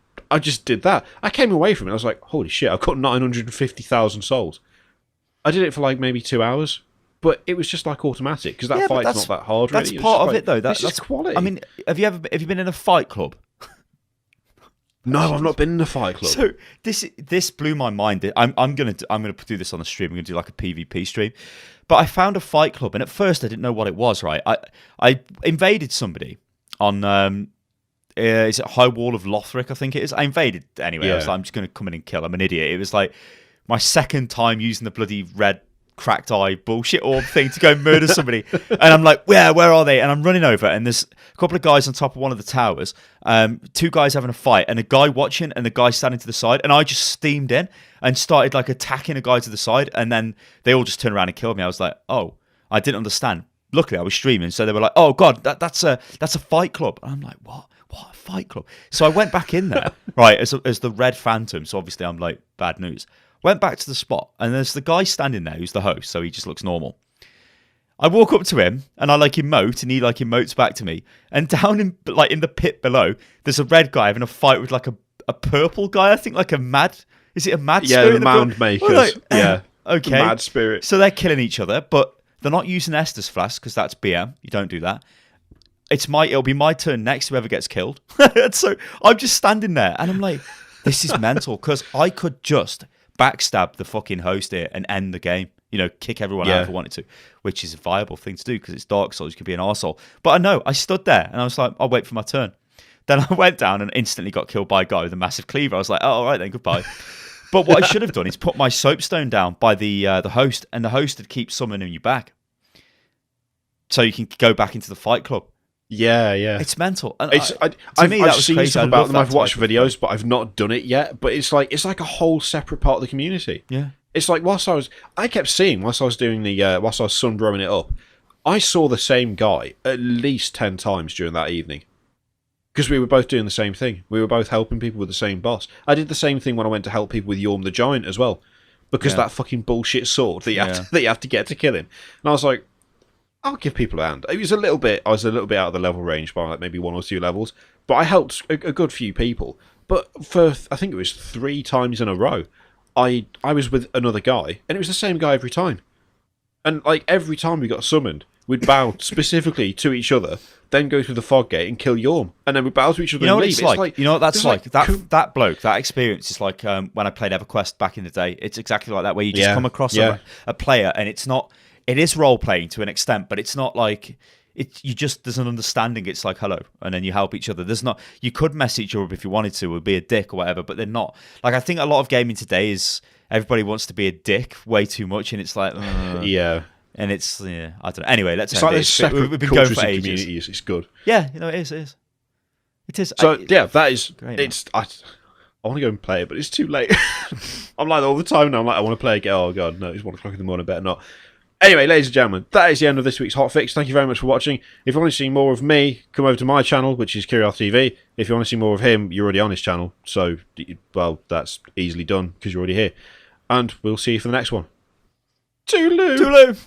did that. I came away from it. I was like, holy shit! I've got 950,000 souls. I did it for like maybe 2 hours. But it was just like automatic because that fight's not that hard. That's really. part of it, though. That's quality. I mean, have you been in a fight club? No, I've not been in a fight club. So this blew my mind. I'm gonna do this on the stream. I'm gonna do like a PvP stream. But I found a fight club, and at first I didn't know what it was. Right, I invaded somebody on is it High Wall of Lothric? I think it is. I invaded anyway. I was like, I'm just gonna come in and kill. I'm an idiot. It was like my second time using the bloody red cracked eye bullshit orb thing to go murder somebody, and I'm like, where are they? And I'm running over, and there's a couple of guys on top of one of the towers, 2 guys having a fight, and a guy watching, and the guy standing to the side, and I just steamed in and started like attacking a guy to the side, and then they all just turned around and killed me. I was like, oh, I didn't understand. Luckily I was streaming, so they were like, oh god, that's a fight club, and I'm like, what a fight club? So I went back in there, right, as the Red Phantom, so obviously I'm like, bad news. Went back to the spot, and there's the guy standing there who's the host, so he just looks normal. I walk up to him, and I like emote, and he like emotes back to me. And down in the pit below, there's a red guy having a fight with like a purple guy. I think like a mad. Is it a mad spirit? Yeah, the Mound Makers. Like, yeah, okay. The mad spirit. So they're killing each other, but they're not using Estus Flask because that's BM. You don't do that. It'll be my turn next. Whoever gets killed. So I'm just standing there, and I'm like, this is mental because I could just backstab the fucking host here and end the game. You know, kick everyone out if I wanted to, which is a viable thing to do because it's Dark Souls. You could be an arsehole. But I know, I stood there and I was like, I'll wait for my turn. Then I went down and instantly got killed by a guy with a massive cleaver. I was like, oh, all right then, goodbye. But what I should have done is put my soapstone down by the host, and the host would keep summoning you back. So you can go back into the fight club. Yeah. It's mental. And I've seen stuff about them. I've watched videos, but I've not done it yet. But it's like a whole separate part of the community. Yeah. It's like whilst I was doing whilst I was sunbrowing it up, I saw the same guy at least 10 times during that evening. Because we were both doing the same thing. We were both helping people with the same boss. I did the same thing when I went to help people with Yorm the Giant as well. Because that fucking bullshit sword that you have to get to kill him. And I was like, I'll give people a hand. I was a little bit out of the level range by like maybe 1 or 2 levels. But I helped a good few people. But for, I think it was 3 times in a row, I was with another guy. And it was the same guy every time. And like every time we got summoned, we'd bow specifically to each other, then go through the fog gate and kill Yorm, and then we'd bow to each other. You know and what leave. it's like? You know what that's like? That bloke, that experience is like when I played EverQuest back in the day. It's exactly like that, where you just come across a player, and it's not. It is role playing to an extent, but it's not like there's an understanding. It's like hello, and then you help each other. You could mess each other up if you wanted to, or be a dick or whatever, but they're not. Like, I think a lot of gaming today is everybody wants to be a dick way too much, and it's like yeah. And it's I don't know. Anyway, let's. It's like there's separate we've been going cultures for and ages. communities. It's good. Yeah, it is. It is. So that is. Great, it's. I want to go and play it, but it's too late. I'm like all the time now. I'm like, I want to play again. Oh god, no! It's 1 o'clock in the morning. Better not. Anyway, ladies and gentlemen, that is the end of this week's Hotfix. Thank you very much for watching. If you want to see more of me, come over to my channel, which is Kirioth TV. If you want to see more of him, you're already on his channel. So, well, that's easily done because you're already here. And we'll see you for the next one. Toodaloo! Toodaloo!